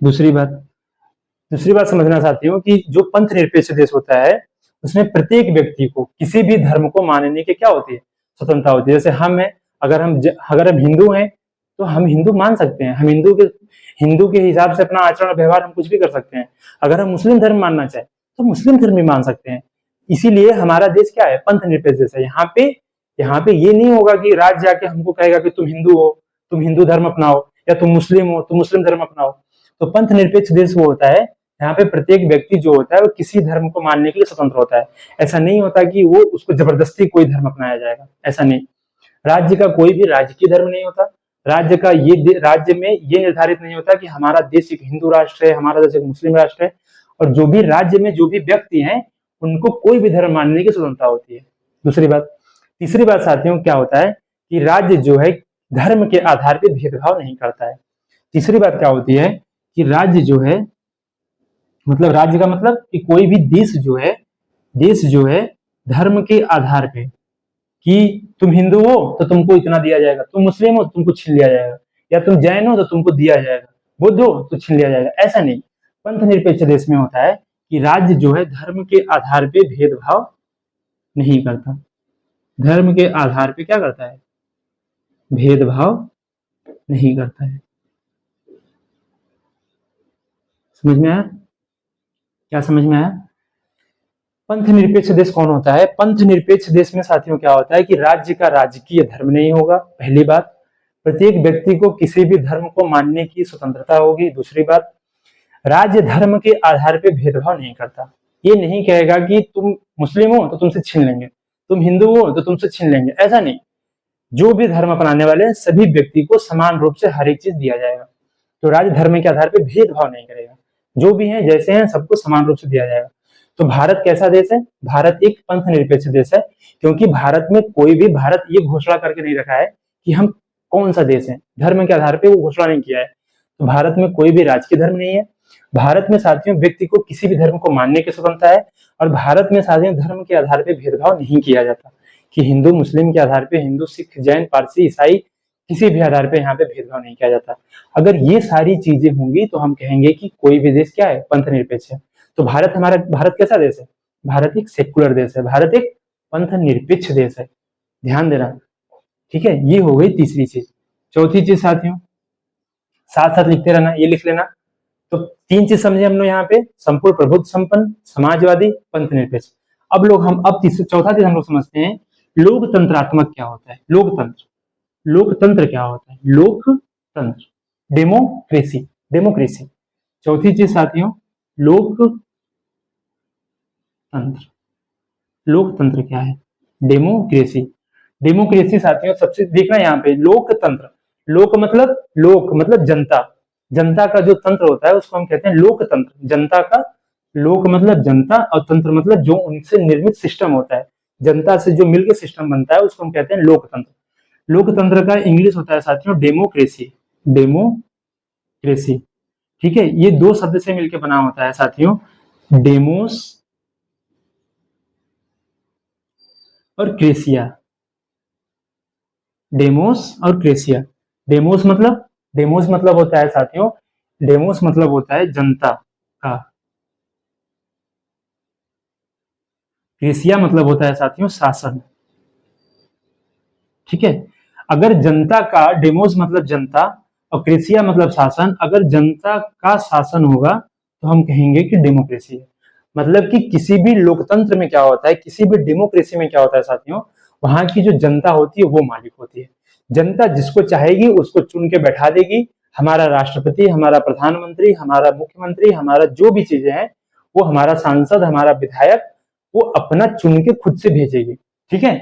दूसरी बात समझना चाहती हूँ कि जो पंथ निरपेक्ष देश होता है उसमें प्रत्येक व्यक्ति को किसी भी धर्म को मानने की क्या होती है, स्वतंत्रता होती है। जैसे हम हैं, अगर हम हिंदू हैं तो हम हिंदू मान सकते हैं, हम हिंदू के हिसाब से अपना आचरण व्यवहार हम कुछ भी कर सकते हैं। अगर हम मुस्लिम धर्म मानना चाहें तो मुस्लिम धर्म भी मान सकते हैं। इसीलिए हमारा देश क्या है, पंथ निरपेक्ष देश है। यहाँ पे ये नहीं होगा कि राज्य जाके हमको कहेगा कि तुम हिंदू हो, तुम हिंदू धर्म अपनाओ, या तुम मुस्लिम हो, तुम मुस्लिम धर्म अपनाओ। तो पंथ निरपेक्ष देश वो होता है यहाँ पे प्रत्येक व्यक्ति जो होता है वो किसी धर्म को मानने के लिए स्वतंत्र होता है। ऐसा नहीं होता कि वो उसको जबरदस्ती कोई धर्म अपनाया जाएगा, ऐसा नहीं। राज्य का कोई भी राजकीय धर्म नहीं होता। राज्य में ये निर्धारित नहीं होता कि हमारा देश एक हिंदू राष्ट्र है, हमारा देश एक मुस्लिम राष्ट्र है। और जो भी राज्य में जो भी व्यक्ति हैं उनको कोई भी धर्म मानने की स्वतंत्रता होती है। दूसरी बात। तीसरी बात साथियों क्या होता है कि राज्य जो है धर्म के आधार पर भेदभाव नहीं करता है। तीसरी बात क्या होती है कि राज्य जो है, मतलब राज्य का मतलब कि कोई भी देश जो है धर्म के आधार पे, कि तुम हिंदू हो तो तुमको इतना दिया जाएगा, तुम मुस्लिम हो तो तुमको छीन लिया जाएगा, या तुम जैन हो तो तुमको दिया जाएगा, बुद्ध हो तो छीन लिया जाएगा, ऐसा नहीं। पंथ निरपेक्ष देश में होता है कि राज्य जो है धर्म के आधार पे भेदभाव नहीं करता। धर्म के आधार पे क्या करता है, भेदभाव नहीं करता है। समझ में आया? क्या समझ में आया? पंथ निरपेक्ष देश कौन होता है? पंथ निरपेक्ष देश में साथियों क्या होता है कि राज्य का राजकीय धर्म नहीं होगा, पहली बात। प्रत्येक व्यक्ति को किसी भी धर्म को मानने की स्वतंत्रता होगी। दूसरी बात, राज्य धर्म के आधार पे भेदभाव नहीं करता। ये नहीं कहेगा कि तुम मुस्लिम हो तो तुमसे छीन लेंगे, तुम हिंदू हो तो तुमसे छीन लेंगे, ऐसा नहीं। जो भी धर्म अपनाने वाले हैं सभी व्यक्ति को समान रूप से हर एक चीज दिया जाएगा। तो राज्य धर्म के आधार पर भेदभाव नहीं करेगा, जो भी है जैसे हैं सबको समान रूप से दिया जाएगा। तो भारत कैसा देश है? भारत एक पंथ निरपेक्ष देश है, क्योंकि भारत में कोई भी, भारत ये घोषणा करके नहीं रखा है कि हम कौन सा देश है, धर्म के आधार पर वो घोषणा नहीं किया है। तो भारत में कोई भी राजकीय धर्म नहीं है। भारत में साथियों व्यक्ति को किसी भी धर्म को मानने की स्वतंत्रता है, और भारत में साथियों धर्म के आधार पर भेदभाव नहीं किया जाता कि हिंदू मुस्लिम के आधार पर, हिंदू सिख जैन पारसी ईसाई किसी भी आधार पर यहाँ पे भेदभाव नहीं किया जाता। अगर ये सारी चीजें होंगी तो हम कहेंगे कि कोई भी देश क्या है, पंथ निरपेक्ष है। तो भारत कैसा देश है? भारत एक सेक्युलर देश है, भारत एक पंथ निरपेक्ष देश है, ध्यान देना। ठीक है, ये हो गई तीसरी चीज। चौथी चीज साथियों, साथ साथ लिखते रहना, ये लिख लेना। तो तीन चीज समझे हम लोग यहाँ पे, संपूर्ण प्रभुत्व संपन्न, समाजवादी, पंथ निरपेक्ष। अब चौथा चीज हम लोग समझते हैं, लोकतंत्रात्मक क्या होता है। लोकतंत्र क्या होता है? लोकतंत्र, डेमोक्रेसी, डेमोक्रेसी। चौथी चीज साथियों, लोकतंत्र। लोकतंत्र क्या है? डेमोक्रेसी। डेमोक्रेसी साथियों सबसे देखना यहाँ पे, लोकतंत्र, लोक मतलब जनता, जनता का जो तंत्र होता है उसको हम कहते हैं लोकतंत्र। जनता का, लोक मतलब जनता, और तंत्र मतलब जो उनसे निर्मित सिस्टम होता है, जनता से जो मिलकर सिस्टम बनता है उसको हम कहते हैं लोकतंत्र। लोकतंत्र का इंग्लिश होता है साथियों डेमोक्रेसी, डेमोक्रेसी। ठीक है, ये दो शब्द से मिलकर बना होता है साथियों, डेमोस और क्रेसिया। डेमोस और क्रेसिया। डेमोस मतलब होता है साथियों, डेमोस मतलब होता है जनता का, क्रेसिया मतलब होता है साथियों शासन। ठीक है, अगर जनता का, डेमोस मतलब जनता और क्रेसिया मतलब शासन, अगर जनता का शासन होगा तो हम कहेंगे कि डेमोक्रेसी है। मतलब कि किसी भी लोकतंत्र में क्या होता है, किसी भी डेमोक्रेसी में क्या होता है साथियों, वहां की जो जनता होती है वो मालिक होती है। जनता जिसको चाहेगी उसको चुन के बैठा देगी। हमारा राष्ट्रपति, हमारा प्रधानमंत्री, हमारा मुख्यमंत्री, हमारा जो भी चीजें हैं, वो हमारा सांसद, हमारा विधायक, वो अपना चुन के खुद से भेजेगी। ठीक है,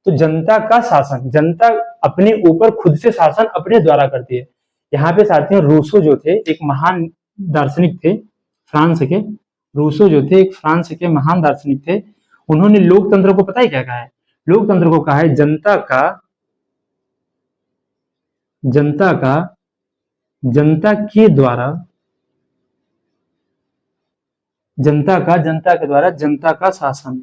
तो जनता का शासन, जनता अपने ऊपर खुद से शासन अपने द्वारा करती है। यहाँ पे साथियों रूसो जो थे, एक महान दार्शनिक थे फ्रांस के, रूसो जो थे एक फ्रांस के महान दार्शनिक थे। उन्होंने लोकतंत्र को पता है क्या कहा है? लोकतंत्र को कहा है जनता के द्वारा, जनता के द्वारा जनता का शासन।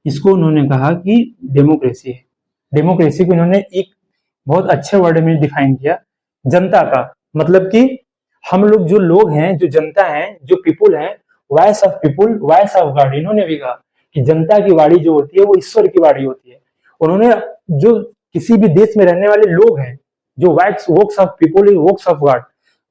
इसको उन्होंने कहा कि डेमोक्रेसी है। डेमोक्रेसी को इन्होंने एक बहुत अच्छे वर्ड में डिफाइन किया। जनता का मतलब कि हम लोग जो लोग हैं, जो जनता है, जो पीपुल है, voice of people, voice of God. इन्होंने भी कहा कि जनता की वाणी जो होती है वो ईश्वर की वाणी होती है। उन्होंने जो किसी भी देश में रहने वाले लोग हैं, जो voice of people is voice of God,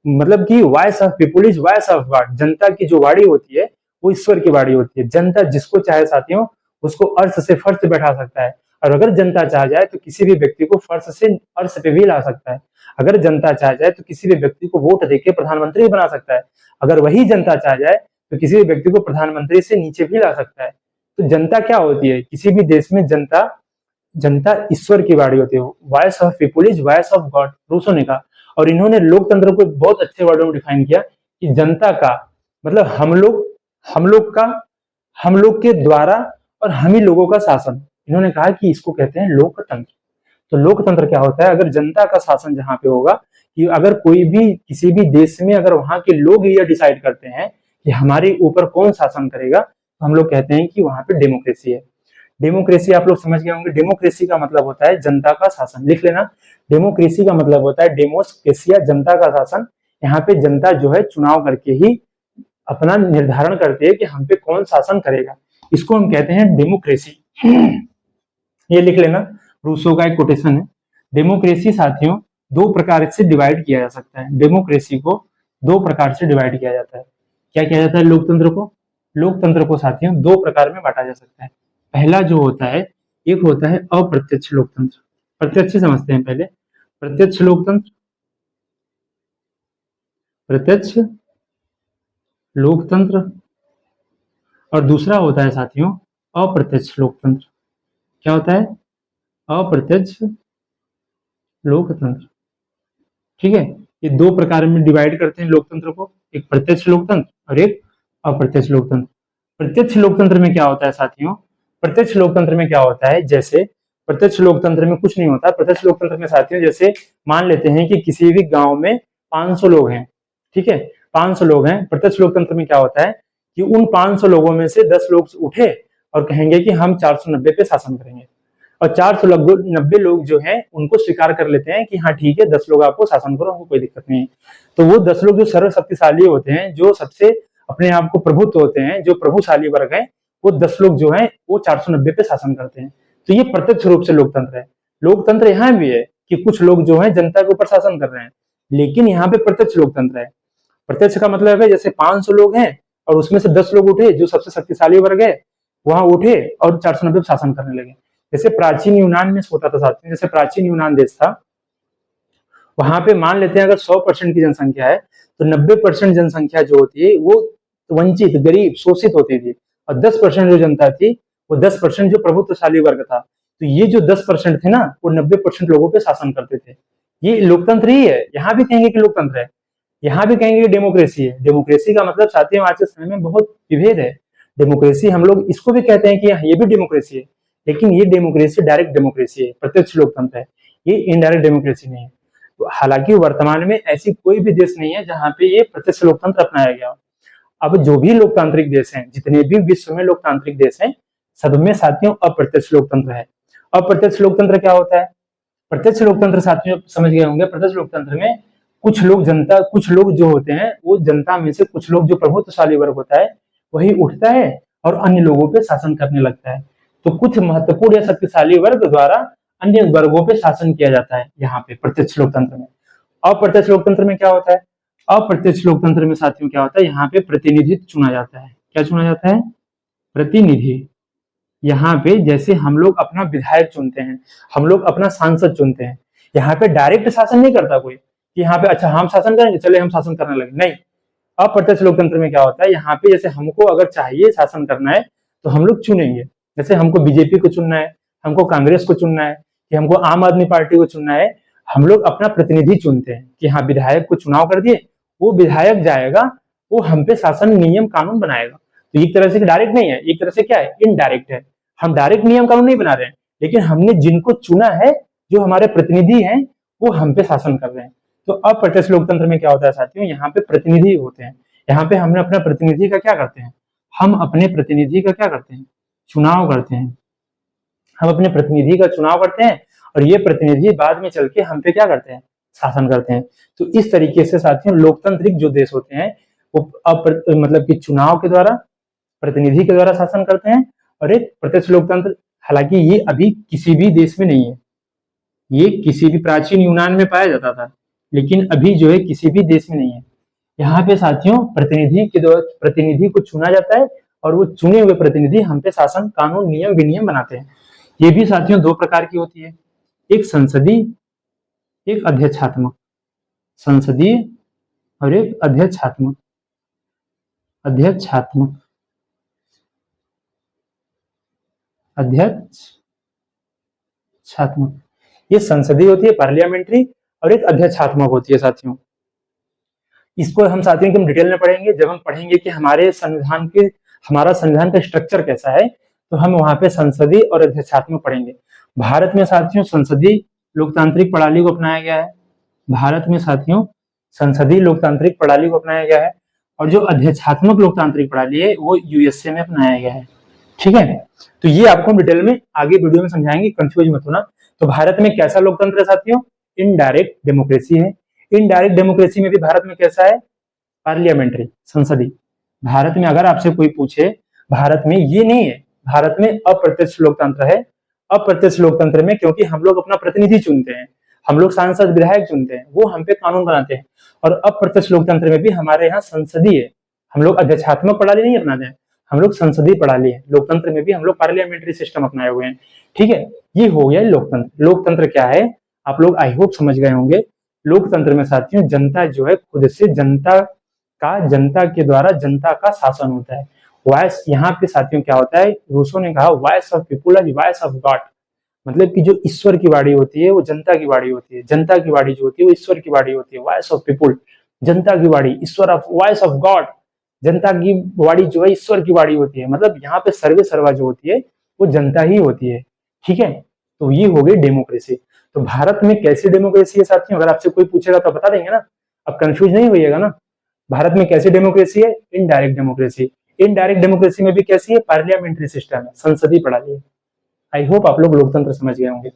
मतलब कि voice of people is voice of God. जनता की जो वाणी होती है वो ईश्वर की वाणी होती है। जनता जिसको चाहे साथियों उसको अर्श से फर्श बैठा सकता है, और अगर जनता चाह जाए तो किसी भी व्यक्ति को फर्श से अर्श पे भी ला सकता है। अगर जनता चाह जाए तो किसी भी व्यक्ति को वोट देके प्रधानमंत्री बना सकता है। अगर वही जनता चाह जाए तो किसी भी व्यक्ति को प्रधानमंत्री से नीचे भी ला सकता है। तो जनता क्या होती है किसी भी देश में? जनता ईश्वर की वाणी होती है। Voice of people is voice of God, Rousseau ने कहा। और इन्होंने लोकतंत्र को बहुत अच्छे वर्डों में डिफाइन किया कि जनता का मतलब हम लोग के द्वारा और हम ही लोगों का शासन। इन्होंने कहा कि इसको कहते हैं लोकतंत्र। तो लोकतंत्र क्या होता है? अगर जनता का शासन जहां पे होगा, कि अगर कोई भी किसी भी देश में अगर वहां के लोग ये डिसाइड करते हैं कि हमारे ऊपर कौन शासन करेगा, तो हम लोग कहते हैं कि वहां पे डेमोक्रेसी है। डेमोक्रेसी आप लोग समझ गए होंगे। डेमोक्रेसी का मतलब होता है जनता का शासन। लिख लेना, डेमोक्रेसी का मतलब होता है डेमोक्रेसिया, जनता का शासन। यहाँ पे जनता जो है चुनाव करके ही अपना निर्धारण करती है कि हम पे कौन शासन करेगा। इसको हम कहते हैं डेमोक्रेसी। ये लिख लेना, रूसो का एक कोटेशन है। डेमोक्रेसी साथियों दो प्रकार से डिवाइड किया जा सकता है। डेमोक्रेसी को दो प्रकार से डिवाइड किया जाता है। क्या किया जाता है लोकतंत्र को? लोकतंत्र को साथियों दो प्रकार में बांटा जा सकता है। पहला जो होता है, एक होता है अप्रत्यक्ष लोकतंत्र। प्रत्यक्ष समझते हैं पहले। प्रत्यक्ष लोकतंत्र, प्रत्यक्ष लोकतंत्र, और दूसरा होता है साथियों अप्रत्यक्ष लोकतंत्र। क्या होता है? अप्रत्यक्ष लोकतंत्र। ठीक है, ये दो प्रकार में डिवाइड करते हैं लोकतंत्र को, एक प्रत्यक्ष लोकतंत्र और एक अप्रत्यक्ष लोकतंत्र। प्रत्यक्ष लोकतंत्र में क्या होता है साथियों? प्रत्यक्ष लोकतंत्र में क्या होता है, जैसे प्रत्यक्ष लोकतंत्र में कुछ नहीं होता। प्रत्यक्ष लोकतंत्र में साथियों जैसे मान लेते हैं कि किसी भी गांव में 500 लोग हैं, ठीक है, 500 लोग हैं। प्रत्यक्ष लोकतंत्र में क्या होता है कि उन 500 लोगों में से 10 लोग उठे और कहेंगे कि हम 490 पे शासन करेंगे, और 490 लोग जो हैं उनको स्वीकार कर लेते हैं कि हाँ ठीक है 10 लोग आपको शासन करो, हमको कोई दिक्कत नहीं है। तो वो 10 लोग जो सर्वशक्तिशाली होते हैं, जो सबसे अपने आप को प्रभुत्व होते हैं, जो प्रभुशाली वर्ग है, वो 10 लोग जो हैं वो 490 पे शासन करते हैं। तो ये प्रत्यक्ष रूप से लोकतंत्र है। लोकतंत्र यहाँ भी है कि कुछ लोग जो है जनता के ऊपर शासन कर रहे हैं, लेकिन यहाँ पे प्रत्यक्ष लोकतंत्र है। प्रत्यक्ष का मतलब है जैसे 500 लोग हैं और उसमें से 10 लोग उठे, जो सबसे शक्तिशाली वर्ग है वहां उठे और 490 पे शासन करने लगे। जैसे प्राचीन यूनान में होता था साथियों, जैसे प्राचीन यूनान देश था, वहां पे मान लेते हैं अगर 100% की जनसंख्या है तो 90% जनसंख्या जो होती है वो वंचित, गरीब, शोषित होती थी, और 10% जो जनता थी वो 10% जो प्रभुत्वशाली वर्ग था। तो ये जो 10% थे ना, वो 90% लोगों पे शासन करते थे। ये लोकतंत्र ही है। यहाँ भी कहेंगे कि लोकतंत्र है, यहाँ भी कहेंगे कि डेमोक्रेसी है। डेमोक्रेसी का मतलब साथियों आज के समय में बहुत विभेद है। डेमोक्रेसी हम लोग इसको भी कहते हैं कि ये भी डेमोक्रेसी है, लेकिन ये डेमोक्रेसी डायरेक्ट डेमोक्रेसी है, प्रत्यक्ष लोकतंत्र है, ये इनडायरेक्ट डेमोक्रेसी नहीं है। तो हालांकि वर्तमान में ऐसी कोई भी देश नहीं है जहां पे ये प्रत्यक्ष लोकतंत्र अपनाया गया। अब जो भी लोकतांत्रिक देश हैं, जितने भी विश्व में लोकतांत्रिक देश हैं, सब में साथियों अप्रत्यक्ष लोकतंत्र है। अप्रत्यक्ष लोकतंत्र क्या होता है? प्रत्यक्ष लोकतंत्र साथियों समझ गए होंगे। प्रत्यक्ष लोकतंत्र में कुछ लोग जनता, कुछ लोग जो होते हैं वो जनता में से कुछ लोग, जो प्रभुत्वशाली वर्ग होता है वही उठता है और अन्य लोगों पे शासन करने लगता है। तो कुछ महत्वपूर्ण या शक्तिशाली वर्ग द्वारा अन्य वर्गों पे शासन किया जाता है यहाँ पे प्रत्यक्ष लोकतंत्र में। अप्रत्यक्ष लोकतंत्र में क्या होता है? अप्रत्यक्ष लोकतंत्र में साथियों क्या होता है, यहाँ पे प्रतिनिधि चुना जाता है। क्या चुना जाता है? प्रतिनिधि। यहाँ पे जैसे हम लोग अपना विधायक चुनते हैं, हम लोग अपना सांसद चुनते हैं, यहाँ पे डायरेक्ट शासन नहीं करता कोई कि यहाँ पे अच्छा हम शासन करेंगे, चले हम शासन करने लगे, नहीं। अप्रत्यक्ष लोकतंत्र में क्या होता है, यहाँ पे जैसे हमको अगर चाहिए शासन करना है तो हम लोग चुनेंगे। जैसे हमको बीजेपी को चुनना है, हमको कांग्रेस को चुनना है, कि हमको आम आदमी पार्टी को चुनना है, हम लोग अपना प्रतिनिधि चुनते हैं कि हाँ विधायक को चुनाव कर दिए, वो विधायक जाएगा, वो हम पे शासन, नियम, कानून बनाएगा। तो एक तरह से डायरेक्ट नहीं है, एक तरह से क्या है, इनडायरेक्ट है। हम डायरेक्ट नियम कानून नहीं बना रहे हैं, लेकिन हमने जिनको चुना है, जो हमारे प्रतिनिधि हैं, वो हम पे शासन कर रहे हैं। तो अप्रत्यक्ष लोकतंत्र में क्या होता है साथियों, यहाँ पे प्रतिनिधि होते हैं। यहाँ पे हमने अपना प्रतिनिधि का क्या करते हैं, हम अपने प्रतिनिधि का क्या करते हैं, चुनाव करते हैं। हम अपने प्रतिनिधि का चुनाव करते हैं और ये प्रतिनिधि बाद में चल के हम पे क्या करते हैं, शासन करते हैं। तो इस तरीके से साथियों लोकतांत्रिक जो देश होते हैं वो मतलब कि चुनाव के द्वारा, प्रतिनिधि के द्वारा शासन करते हैं। और एक प्रत्यक्ष लोकतंत्र, हालांकि ये अभी किसी भी देश में नहीं है, ये किसी भी प्राचीन यूनान में पाया जाता था, लेकिन अभी जो है किसी भी देश में नहीं है। यहाँ पे साथियों प्रतिनिधि के द्वारा, प्रतिनिधि को चुना जाता है और वो चुने हुए प्रतिनिधि हम पे शासन, कानून, नियम, विनियम बनाते हैं। ये भी साथियों दो प्रकार की होती है, एक संसदीय, एक अध्यक्षात्मक। संसदीय और एक अध्यक्षात्मक। अध्यक्षात्मक, अध्यक्षात्मक, ये संसदीय होती है, पार्लियामेंट्री, और एक अध्यक्षात्मक होती है साथियों। इसको हम साथियों एकदम डिटेल में पढ़ेंगे जब हम पढ़ेंगे कि हमारे संविधान के, हमारा संविधान का स्ट्रक्चर कैसा है, तो हम वहां पे संसदीय और अध्यक्षात्मक पढ़ेंगे। भारत में साथियों संसदीय लोकतांत्रिक प्रणाली को अपनाया गया है। भारत में साथियों संसदीय लोकतांत्रिक प्रणाली को अपनाया गया है, और जो अध्यक्षात्मक लोकतांत्रिक प्रणाली है वो यूएसए में अपनाया गया है। ठीक है, तो ये आपको हम डिटेल में आगे वीडियो में समझाएंगे, कंफ्यूज मत होना। तो भारत में कैसा लोकतंत्र है साथियों, इनडायरेक्ट डेमोक्रेसी है। इनडायरेक्ट डेमोक्रेसी में भी भारत में कैसा है, पार्लियामेंट्री, संसदीय। भारत में अगर आपसे कोई पूछे, भारत में ये नहीं है भारत में अप्रत्यक्ष लोकतंत्र है। अप्रत्यक्ष लोकतंत्र में क्योंकि हम लोग अपना प्रतिनिधि चुनते हैं, हम लोग सांसद विधायक चुनते हैं, वो हम पे कानून बनाते हैं। और अप्रत्यक्ष लोकतंत्र में भी हमारे यहाँ संसदीय, हम लोग अध्यक्षात्मक प्रणाली नहीं अपनाते हैं, हम लोग संसदीय प्रणाली है। लोकतंत्र में भी हम लोग पार्लियामेंट्री सिस्टम अपनाए हुए हैं। ठीक है, ये हो गया लोकतंत्र। लोकतंत्र क्या है आप लोग आई होप समझ गए होंगे। लोकतंत्र में साथियों जनता जो है खुद से जनता के द्वारा जनता का शासन होता है। वॉइस यहाँ पे साथियों क्या होता है, रूसो ने कहा voice of people and voice of God, मतलब कि जो ईश्वर की वाणी होती है वो जनता की वाणी होती है, जनता की वाणी जो होती है वो ईश्वर की वाणी होती है। वॉइस ऑफ पीपुल जनता की वाणी, ईश्वर ऑफ वॉइस ऑफ गॉड, जनता की वाणी जो है ईश्वर की वाणी होती है। मतलब यहाँ पे सर्वे सर्वा जो होती है वो जनता ही होती है। ठीक है, तो ये हो गई डेमोक्रेसी। तो भारत में कैसी डेमोक्रेसी है साथियों, अगर आपसे कोई पूछेगा तो बता देंगे ना, अब कंफ्यूज नहीं होइएगा ना। भारत में कैसी डेमोक्रेसी है, इनडायरेक्ट डेमोक्रेसी। इनडायरेक्ट डेमोक्रेसी में भी कैसी है, पार्लियामेंट्री सिस्टम है, संसदीय प्रणाली है। आई होप आप लोग लोकतंत्र समझ गए होंगे।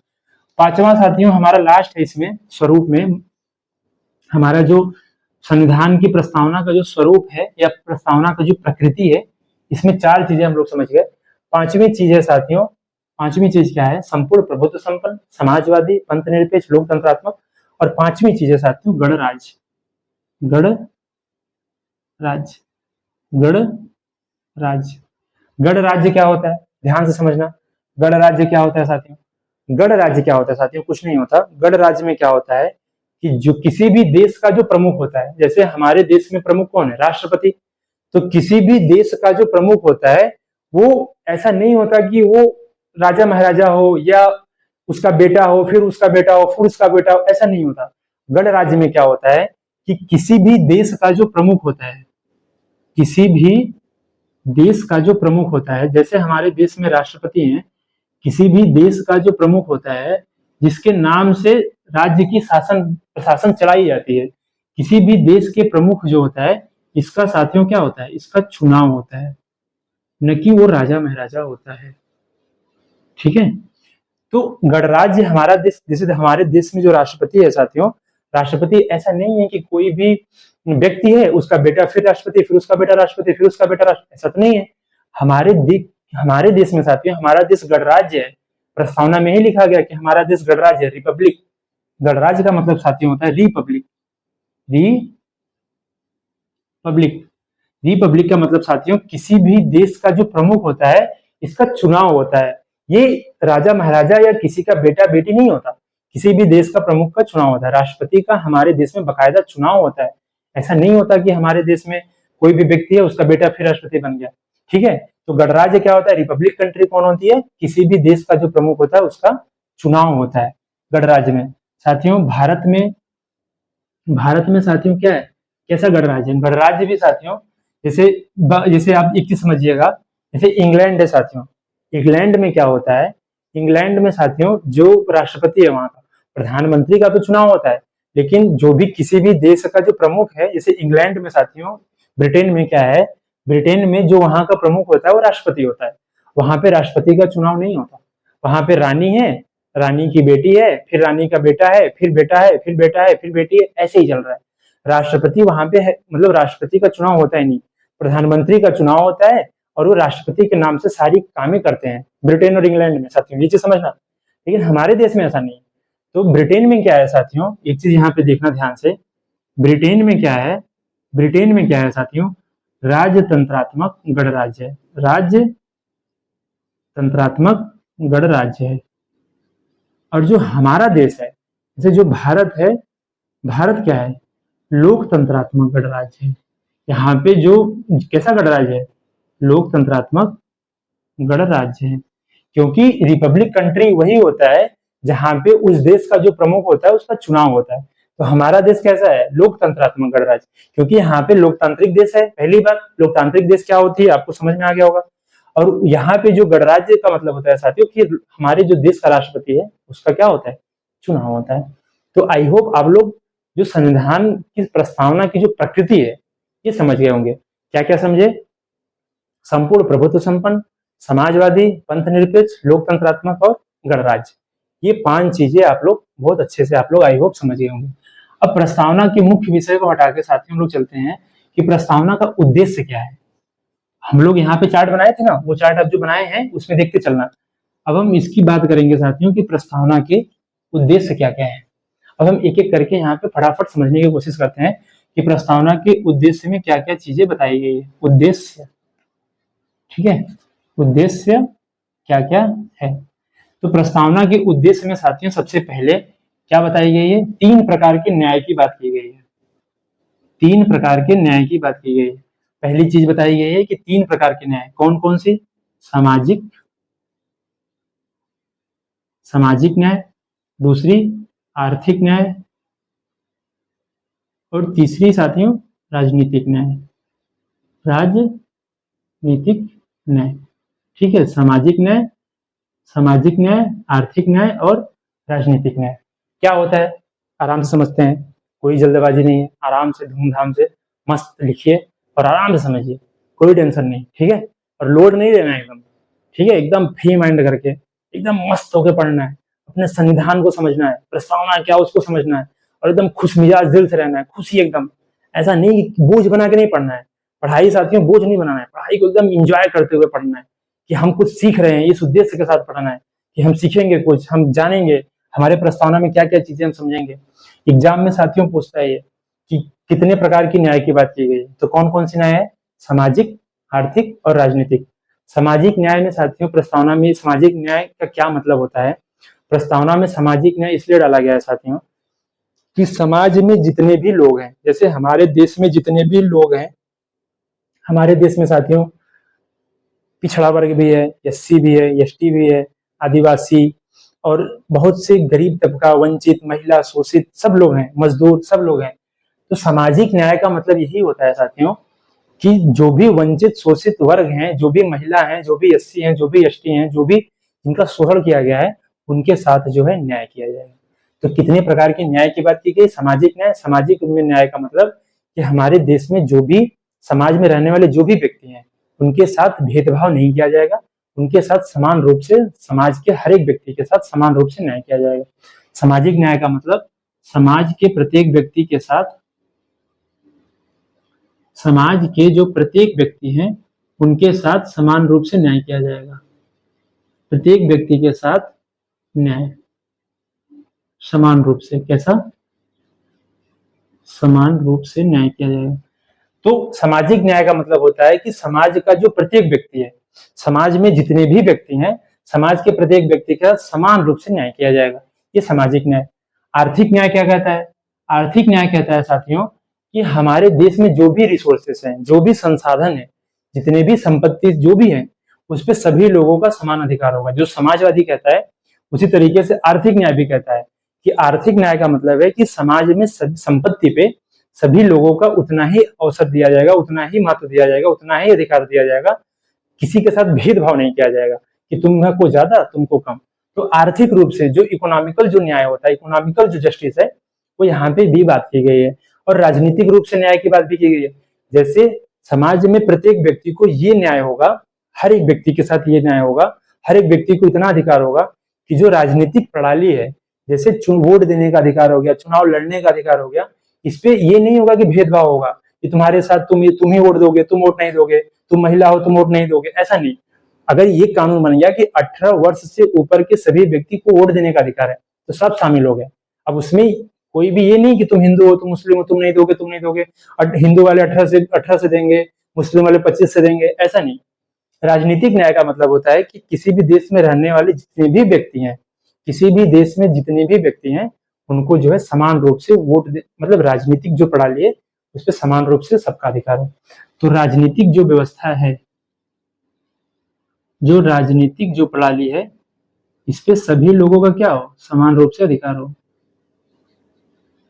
पांचवा साथियों हमारा लास्ट है इसमें स्वरूप में, हमारा जो संविधान की प्रस्तावना का जो स्वरूप है या प्रस्तावना का जो प्रकृति है, इसमें चार चीजें हम लोग समझ गए। पांचवी चीज है साथियों, पांचवी चीज क्या है, संपूर्ण प्रभुत्व संपन्न, समाजवादी, पंथ निरपेक्ष, लोकतंत्रात्मक। और पांचवी चीज है साथियों गणराज्य। गणराज्य, गणराज्य, गणराज्य क्या होता है, ध्यान से समझना। गणराज्य क्या होता है साथियों, गणराज्य क्या होता है साथियों, कुछ नहीं होता। गणराज्य में क्या होता है कि जो किसी भी देश का जो प्रमुख होता है, जैसे हमारे देश में प्रमुख कौन है, राष्ट्रपति। तो किसी भी देश का जो प्रमुख होता है वो ऐसा नहीं होता कि वो राजा महाराजा हो या उसका बेटा हो, फिर उसका बेटा हो, फिर उसका बेटा हो, ऐसा नहीं होता। गणराज्य में क्या होता है कि किसी भी देश का जो प्रमुख होता है, किसी भी देश का जो प्रमुख होता है, जैसे हमारे देश में राष्ट्रपति हैं, किसी भी देश का जो प्रमुख होता है जिसके नाम से राज्य की प्रशासन चलाई जाती है, किसी भी देश के प्रमुख जो होता है, इसका साथियों क्या होता है, इसका चुनाव होता है, न कि वो राजा महाराजा होता है। ठीक है, तो गणराज्य हमारा देश, जैसे हमारे देश में जो राष्ट्रपति है साथियों, राष्ट्रपति ऐसा नहीं है कि कोई भी व्यक्ति है उसका बेटा फिर राष्ट्रपति, फिर उसका बेटा राष्ट्रपति, फिर उसका बेटा राष्ट्रपति, ऐसा तो नहीं है। हमारे देश में साथियों, हमारा देश गणराज्य है। प्रस्तावना में ही लिखा गया कि हमारा देश गणराज्य है, रिपब्लिक। गणराज्य का मतलब साथियों होता है रिपब्लिक। रिपब्लिक, रिपब्लिक का मतलब साथियों किसी भी देश का जो प्रमुख होता है इसका चुनाव होता है। ये राजा महाराजा या किसी का बेटा बेटी नहीं होता, किसी भी देश का प्रमुख का चुनाव होता है। राष्ट्रपति का हमारे देश में बकायदा चुनाव होता है। ऐसा नहीं होता कि हमारे देश में कोई भी व्यक्ति है उसका बेटा फिर राष्ट्रपति बन गया। ठीक है, तो गणराज्य क्या होता है, रिपब्लिक कंट्री कौन होती है, किसी भी देश का जो प्रमुख होता है उसका चुनाव होता है गणराज्य में। साथियों भारत में साथियों क्या है, कैसा गणराज्य है, गणराज्य भी साथियों जैसे आप एक चीज समझिएगा, जैसे इंग्लैंड है साथियों, इंग्लैंड में क्या होता है, इंग्लैंड में साथियों जो राष्ट्रपति है वहां का, प्रधानमंत्री का तो चुनाव होता है, लेकिन जो भी किसी भी देश का जो प्रमुख है, जैसे इंग्लैंड में साथियों, ब्रिटेन में क्या है, ब्रिटेन में जो वहां का प्रमुख होता है वो राष्ट्रपति होता है। वहां पे राष्ट्रपति का चुनाव नहीं होता, वहां पे रानी है, रानी की बेटी है, फिर रानी का बेटा है, फिर बेटा है, फिर बेटा है, फिर बेटी है, ऐसे ही चल रहा है। राष्ट्रपति वहां पे है, मतलब राष्ट्रपति का चुनाव होता ही नहीं, प्रधानमंत्री का चुनाव होता है और वो राष्ट्रपति के नाम से सारी कामें करते हैं ब्रिटेन और इंग्लैंड में साथियों, ये चीज समझना। लेकिन हमारे देश में ऐसा नहीं है। तो ब्रिटेन में क्या है साथियों, एक चीज यहाँ पे देखना ध्यान से, ब्रिटेन में क्या है, ब्रिटेन में क्या है साथियों, राजतंत्रात्मक गणराज्य है, राजतंत्रात्मक गणराज्य है। और जो हमारा देश है, जैसे जो भारत है, भारत क्या है, लोकतंत्रात्मक गणराज्य है। यहाँ पे जो कैसा गणराज्य है, लोकतंत्रात्मक गणराज्य है, क्योंकि रिपब्लिक कंट्री वही होता है जहां पे उस देश का जो प्रमुख होता है उसका चुनाव होता है। तो हमारा देश कैसा है, लोकतंत्रात्मक गणराज्य, क्योंकि यहाँ पे लोकतांत्रिक देश है। पहली बात, लोकतांत्रिक देश क्या होती है आपको समझ में आ गया होगा। और यहाँ पे जो गणराज्य का मतलब होता है साथियों कि हमारे जो देश का राष्ट्रपति है उसका क्या होता है, चुनाव होता है। तो आई होप आप लोग जो संविधान की प्रस्तावना की जो प्रकृति है ये समझ गए होंगे। क्या क्या समझे, संपूर्ण प्रभुत्व संपन्न, समाजवादी, पंथ निरपेक्ष, लोकतंत्रात्मक और गणराज्य, ये 5 चीजें आप लोग बहुत अच्छे से आप लोग आई होप समझ गए होंगे। अब प्रस्तावना के मुख्य विषय को हटा के साथियों हम लोग चलते हैं कि प्रस्तावना का उद्देश्य क्या है। हम लोग यहाँ पे चार्ट बनाए थे ना, वो चार्ट अब जो बनाए हैं उसमें देखते चलना। अब हम इसकी बात करेंगे साथियों कि प्रस्तावना के उद्देश्य क्या क्या है। अब हम एक एक करके यहाँ पे फटाफट समझने की कोशिश करते हैं कि प्रस्तावना के उद्देश्य में क्या क्या चीजें बताई गई है। उद्देश्य, ठीक है, उद्देश्य क्या क्या है। तो प्रस्तावना के उद्देश्य में साथियों सबसे पहले क्या बताई गई है, 3 प्रकार के न्याय की बात की गई है। 3 प्रकार के न्याय की बात की गई है। पहली चीज बताई गई है कि 3 प्रकार के न्याय कौन कौन सी, सामाजिक, सामाजिक न्याय, दूसरी आर्थिक न्याय, और तीसरी साथियों राजनीतिक न्याय। राजनीतिक न्याय, ठीक है, सामाजिक न्याय, सामाजिक न्याय, आर्थिक न्याय और राजनीतिक न्याय। क्या होता है आराम से समझते हैं, कोई जल्दबाजी नहीं है, आराम से धूमधाम से मस्त लिखिए और आराम से समझिए, कोई टेंशन नहीं, ठीक है। और लोड नहीं लेना है एकदम, ठीक है, एकदम फ्री माइंड करके एकदम मस्त होकर पढ़ना है, अपने संविधान को समझना है, प्रस्तावना क्या उसको समझना है, और एकदम खुश मिजाज दिल से रहना है, खुशी एकदम। ऐसा नहीं कि बोझ बना के नहीं पढ़ना है। पढ़ाई साथियों बोझ नहीं बनाना है, पढ़ाई को एकदम इंजॉय करते हुए पढ़ना है कि हम कुछ सीख रहे हैं, इस उद्देश्य के साथ पढ़ना है कि हम सीखेंगे कुछ, हम जानेंगे हमारे प्रस्तावना में क्या क्या चीजें हम समझेंगे। एग्जाम में साथियों पूछता है ये कि कितने प्रकार की न्याय की बात की गई, तो कौन कौन सी न्याय है, सामाजिक, आर्थिक और राजनीतिक। सामाजिक न्याय में साथियों प्रस्तावना में सामाजिक न्याय का क्या मतलब होता है, प्रस्तावना में सामाजिक न्याय इसलिए डाला गया है साथियों कि समाज में जितने भी लोग हैं, जैसे हमारे देश में जितने भी लोग हैं, हमारे देश में साथियों पिछड़ा वर्ग भी है, एससी भी है, एसटी भी है, आदिवासी और बहुत से गरीब तबका, वंचित, महिला, शोषित सब लोग हैं, मजदूर सब लोग हैं। तो सामाजिक न्याय का मतलब यही होता है साथियों कि जो भी वंचित शोषित वर्ग हैं, जो भी महिला हैं, जो भी एससी हैं, जो भी एसटी हैं, जो भी जिनका शोषण किया गया है, उनके साथ जो है न्याय किया जाएगा। तो कितने प्रकार के न्याय की बात की गई, सामाजिक न्याय। सामाजिक में न्याय का मतलब कि हमारे देश में जो भी समाज में रहने वाले जो भी व्यक्ति हैं, उनके साथ भेदभाव नहीं किया जाएगा, उनके साथ समान रूप से समाज के हर एक व्यक्ति के साथ समान रूप से न्याय किया जाएगा। सामाजिक न्याय का मतलब समाज के प्रत्येक व्यक्ति के साथ, समाज के जो प्रत्येक व्यक्ति हैं उनके साथ समान रूप से न्याय किया जाएगा। प्रत्येक व्यक्ति के साथ न्याय समान रूप से, कैसा, समान रूप से न्याय किया जाएगा। तो सामाजिक न्याय का मतलब होता है कि समाज का जो प्रत्येक व्यक्ति है, समाज में जितने भी व्यक्ति हैं, समाज के प्रत्येक व्यक्ति का समान रूप से न्याय किया जाएगा, ये सामाजिक न्याय। आर्थिक न्याय क्या कहता है, आर्थिक न्याय कहता है साथियों कि हमारे देश में जो भी रिसोर्सेस हैं, जो भी संसाधन है, जितने भी संपत्ति जो भी है, उस पर सभी लोगों का समान अधिकार होगा। जो समाजवादी कहता है उसी तरीके से आर्थिक न्याय भी कहता है कि आर्थिक न्याय का मतलब है कि समाज में संपत्ति पे सभी लोगों का उतना ही अवसर दिया जाएगा, उतना ही महत्व दिया जाएगा, उतना ही अधिकार दिया जाएगा, किसी के साथ भेदभाव नहीं किया जाएगा कि तुमको ज्यादा तुमको कम। तो आर्थिक रूप से जो इकोनॉमिकल जो न्याय होता है, इकोनॉमिकल जो जस्टिस है, वो यहाँ पे भी बात की गई है। और राजनीतिक रूप से न्याय की बात भी की गई है, जैसे समाज में प्रत्येक व्यक्ति को ये न्याय होगा, हर एक व्यक्ति के साथ ये न्याय होगा, हर एक व्यक्ति को इतना अधिकार होगा कि जो राजनीतिक प्रणाली है, जैसे वोट देने का अधिकार हो गया, चुनाव लड़ने का अधिकार हो गया, इस पे ये नहीं होगा कि भेदभाव होगा कि तुम्हारे साथ तुम ही वोट दोगे, तुम वोट नहीं दोगे, तुम महिला हो तुम वोट नहीं दोगे, ऐसा नहीं। अगर ये कानून बन गया कि 18 वर्ष से ऊपर के सभी व्यक्ति को वोट देने का अधिकार है, तो सब शामिल हो गए। अब उसमें कोई भी ये नहीं कि तुम हिंदू हो, तुम मुस्लिम हो, तुम नहीं दोगे, तुम नहीं दोगे, हिंदू वाले 18 से देंगे, मुस्लिम वाले 25 से देंगे, ऐसा नहीं। राजनीतिक न्याय का मतलब होता है कि किसी भी देश में रहने वाले जितने भी व्यक्ति हैं, किसी भी देश में जितने भी व्यक्ति हैं, उनको जो है समान रूप से वोट मतलब राजनीतिक जो प्रणाली है उस पर समान रूप से सबका अधिकार हो। तो राजनीतिक जो व्यवस्था है, जो राजनीतिक जो प्रणाली है, इस पे सभी लोगों का क्या हो, समान रूप से अधिकार हो,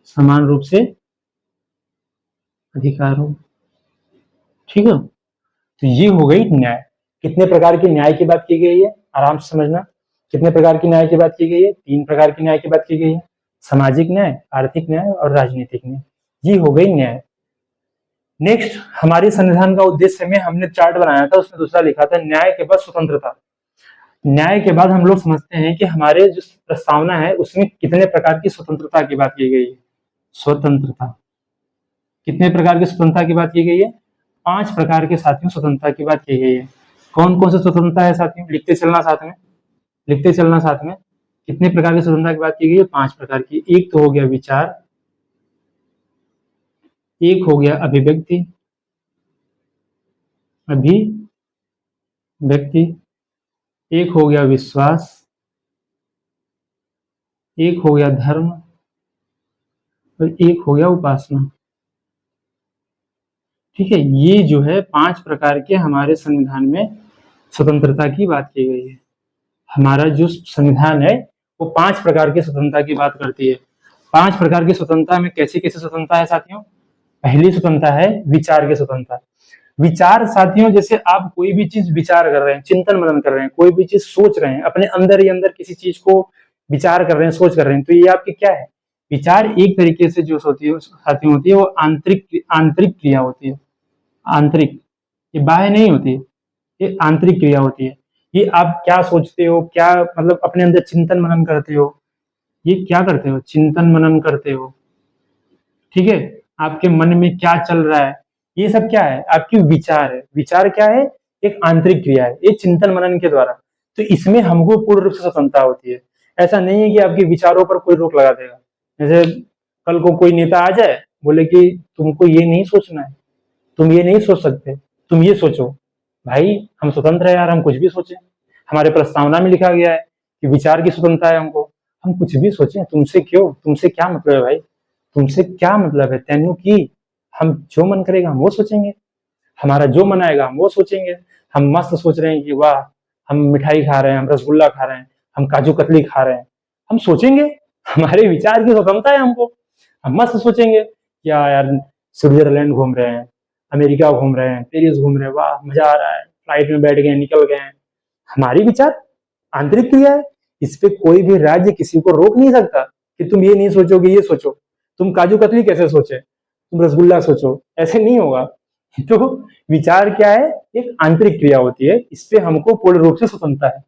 समान रूप से अधिकार हो, ठीक है। तो ये हो गई न्याय। कितने प्रकार के न्याय की बात की गई है, आराम से समझना। कितने प्रकार की न्याय की बात की गई है, 3 प्रकार की न्याय की बात की गई है, सामाजिक न्याय, आर्थिक न्याय और राजनीतिक न्याय। ये हो गई न्याय। नेक्स्ट, हमारे संविधान का उद्देश्य में हमने चार्ट बनाया था, उसमें दूसरा लिखा था न्याय के बाद स्वतंत्रता। न्याय के बाद हम लोग समझते हैं कि हमारे जो प्रस्तावना है उसमें कितने प्रकार की स्वतंत्रता की बात की गई है। स्वतंत्रता, कितने प्रकार की स्वतंत्रता की बात की गई है, 5 प्रकार के साथियों स्वतंत्रता की बात की गई है। कौन कौन सी स्वतंत्रता है साथियों? लिखते चलना साथ में, लिखते चलना साथ में। कितने प्रकार की स्वतंत्रता की बात की गई है? 5 प्रकार की। एक तो हो गया विचार, एक हो गया अभिव्यक्ति, एक हो गया विश्वास, एक हो गया धर्म और एक हो गया उपासना। ठीक है, ये जो है 5 प्रकार के हमारे संविधान में स्वतंत्रता की बात की गई है। हमारा जो संविधान है वो 5 प्रकार की स्वतंत्रता की बात करती है। 5 प्रकार की स्वतंत्रता में कैसी कैसी स्वतंत्रता है साथियों? पहली स्वतंत्रता है विचार की स्वतंत्रता। विचार साथियों, जैसे आप कोई भी चीज विचार कर रहे हैं, चिंतन मनन कर रहे हैं, कोई भी चीज सोच रहे हैं, अपने अंदर ही अंदर किसी चीज को विचार कर रहे हैं, सोच कर रहे हैं, तो ये आपकी क्या है? विचार एक तरीके से जो होती है साथियों, होती है वो आंतरिक आंतरिक क्रिया होती है। आंतरिक, ये बाह्य नहीं होती, ये आंतरिक क्रिया होती है। ये आप क्या सोचते हो, क्या मतलब अपने अंदर चिंतन मनन करते हो, ये क्या करते हो? चिंतन मनन करते हो। ठीक है, आपके मन में क्या चल रहा है, ये सब क्या है? आपकी विचार है। विचार क्या है? एक आंतरिक क्रिया है, ये चिंतन मनन के द्वारा। तो इसमें हमको पूर्ण रूप से स्वतंत्रता होती है। ऐसा नहीं है कि आपके विचारों पर कोई रोक लगा देगा। जैसे कल को कोई नेता आ जाए, बोले कि तुमको ये नहीं सोचना है, तुम ये नहीं सोच सकते, तुम ये सोचो। भाई हम स्वतंत्र है यार, हम कुछ भी सोचें। हमारे प्रस्तावना में लिखा गया है कि विचार की स्वतंत्रता है हमको, हम कुछ भी सोचें। तुमसे क्यों? तुमसे क्या मतलब है भाई? तुमसे क्या मतलब है? तेनू की हम जो मन करेगा हम वो सोचेंगे, हमारा जो मन आएगा हम वो सोचेंगे। हम मस्त सोच रहे हैं कि वाह, हम मिठाई खा रहे हैं, हम रसगुल्ला खा रहे हैं, हम काजू कतली खा रहे हैं, हम सोचेंगे। हमारे विचार की स्वतंत्रता है हमको, हम मस्त सोचेंगे क्या यार, स्विट्जरलैंड घूम रहे हैं, अमेरिका घूम रहे हैं, पेरिस घूम रहे हैं, वाह मजा आ रहा है, फ्लाइट में बैठ गए, निकल गए। हमारी विचार आंतरिक क्रिया है, इस पे कोई भी राज्य किसी को रोक नहीं सकता कि तुम ये नहीं सोचोगे, ये सोचो। तुम काजू कतली कैसे सोचे, तुम रसगुल्ला सोचो, ऐसे नहीं होगा। तो विचार क्या है? एक आंतरिक क्रिया होती है, इस पे हमको पूर्ण रूप से स्वतंत्रता है।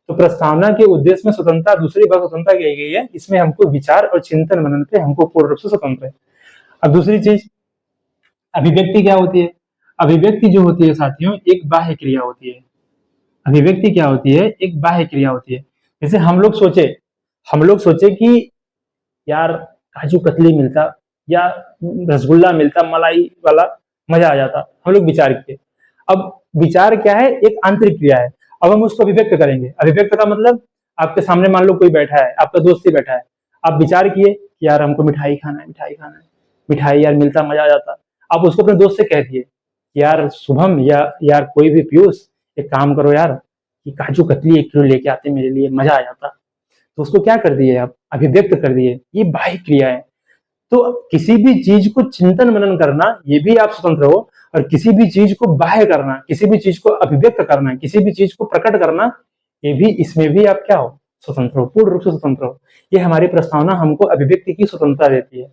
तो प्रस्तावना के उद्देश्य में स्वतंत्रता, दूसरी बात स्वतंत्रता कही गई है, इसमें हमको विचार और चिंतन मनन पे हमको पूर्ण रूप से स्वतंत्र है। अब दूसरी चीज, अभिव्यक्ति क्या होती है? अभिव्यक्ति जो होती है साथियों, एक बाह्य क्रिया होती है। अभिव्यक्ति क्या होती है? एक बाह्य क्रिया होती है। जैसे हम लोग सोचे कि यार काजू कतली मिलता या रसगुल्ला मिलता मलाई वाला, मजा आ जाता, हम लोग विचार किए। अब विचार क्या है? एक आंतरिक क्रिया है। अब हम उसको अभिव्यक्त करेंगे। अभिव्यक्त का मतलब, आपके सामने मान लो कोई बैठा है, आपका दोस्त ही बैठा है, आप विचार किए कि यार हमको मिठाई खाना है, मिठाई खाना है, मिठाई यार मिलता मजा आ जाता। आप उसको अपने दोस्त से कह दिए यार शुभम या यार कोई भी पीयूष, एक काम करो यार, कि काजू कतली 1 किलो लेके आते मेरे लिए, मजा आ जाता। तो उसको क्या कर दिए आप? अभिव्यक्त कर दिए। ये बाह्य क्रिया है। तो किसी भी चीज को चिंतन मनन करना, ये भी आप स्वतंत्र हो, और किसी भी चीज को बाह्य करना, किसी भी चीज को अभिव्यक्त करना, किसी भी चीज को प्रकट करना, ये भी, इसमें भी आप क्या हो? स्वतंत्र हो, पूर्ण रूप से स्वतंत्र हो। ये हमारी प्रस्तावना हमको अभिव्यक्ति की स्वतंत्रता देती है।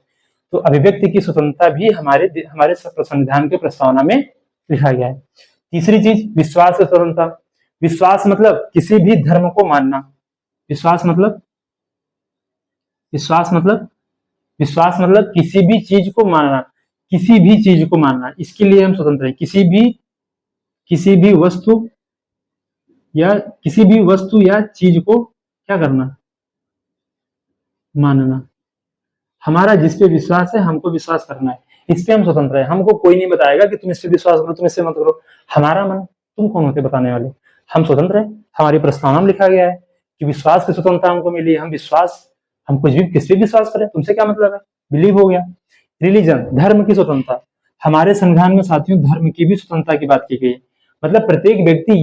तो अभिव्यक्ति की स्वतंत्रता भी हमारे हमारे संविधान के प्रस्तावना में लिखा गया है। तीसरी चीज, विश्वास की स्वतंत्रता। विश्वास मतलब किसी भी धर्म को मानना। विश्वास मतलब, विश्वास मतलब, विश्वास मतलब किसी भी चीज को मानना, किसी भी चीज को मानना, इसके लिए हम स्वतंत्र हैं। किसी भी वस्तु या किसी भी वस्तु या चीज को क्या करना? मानना। हमारा जिस पे विश्वास है हमको विश्वास करना है, इस पे हम स्वतंत्र है। हमको कोई नहीं बताएगा कि तुम इस पे विश्वास करो, तुम इससे मत करो। हमारा मन, तुम कौन होते बताने वाले? हम स्वतंत्र है। हमारी प्रस्तावना में लिखा गया है कि विश्वास की स्वतंत्रता हमको मिली है। हम विश्वास, हम कुछ भी किस पे विश्वास करें, तुमसे क्या मतलब है? बिलीव हो गया। रिलीजन, धर्म की स्वतंत्रता। हमारे संविधान में साथियों धर्म की भी स्वतंत्रता की बात की गई है। मतलब प्रत्येक व्यक्ति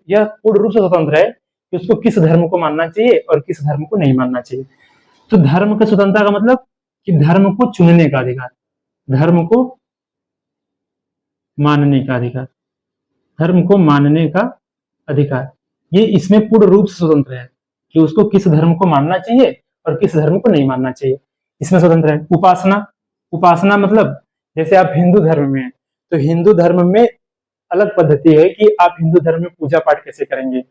यह पूर्ण रूप से स्वतंत्र है कि उसको किस धर्म को मानना चाहिए और किस धर्म को नहीं मानना चाहिए। तो धर्म की स्वतंत्रता का मतलब कि धर्म को चुनने का अधिकार, धर्म को मानने का अधिकार, धर्म को मानने का अधिकार, ये इसमें पूर्ण रूप से स्वतंत्र है कि उसको किस धर्म को मानना चाहिए और किस धर्म को नहीं मानना चाहिए, इसमें स्वतंत्र है। उपासना, उपासना मतलब जैसे आप हिंदू धर्म में हैं, तो हिंदू धर्म में अलग पद्धति है कि आप हिंदू धर्म में पूजा पाठ कैसे करेंगे।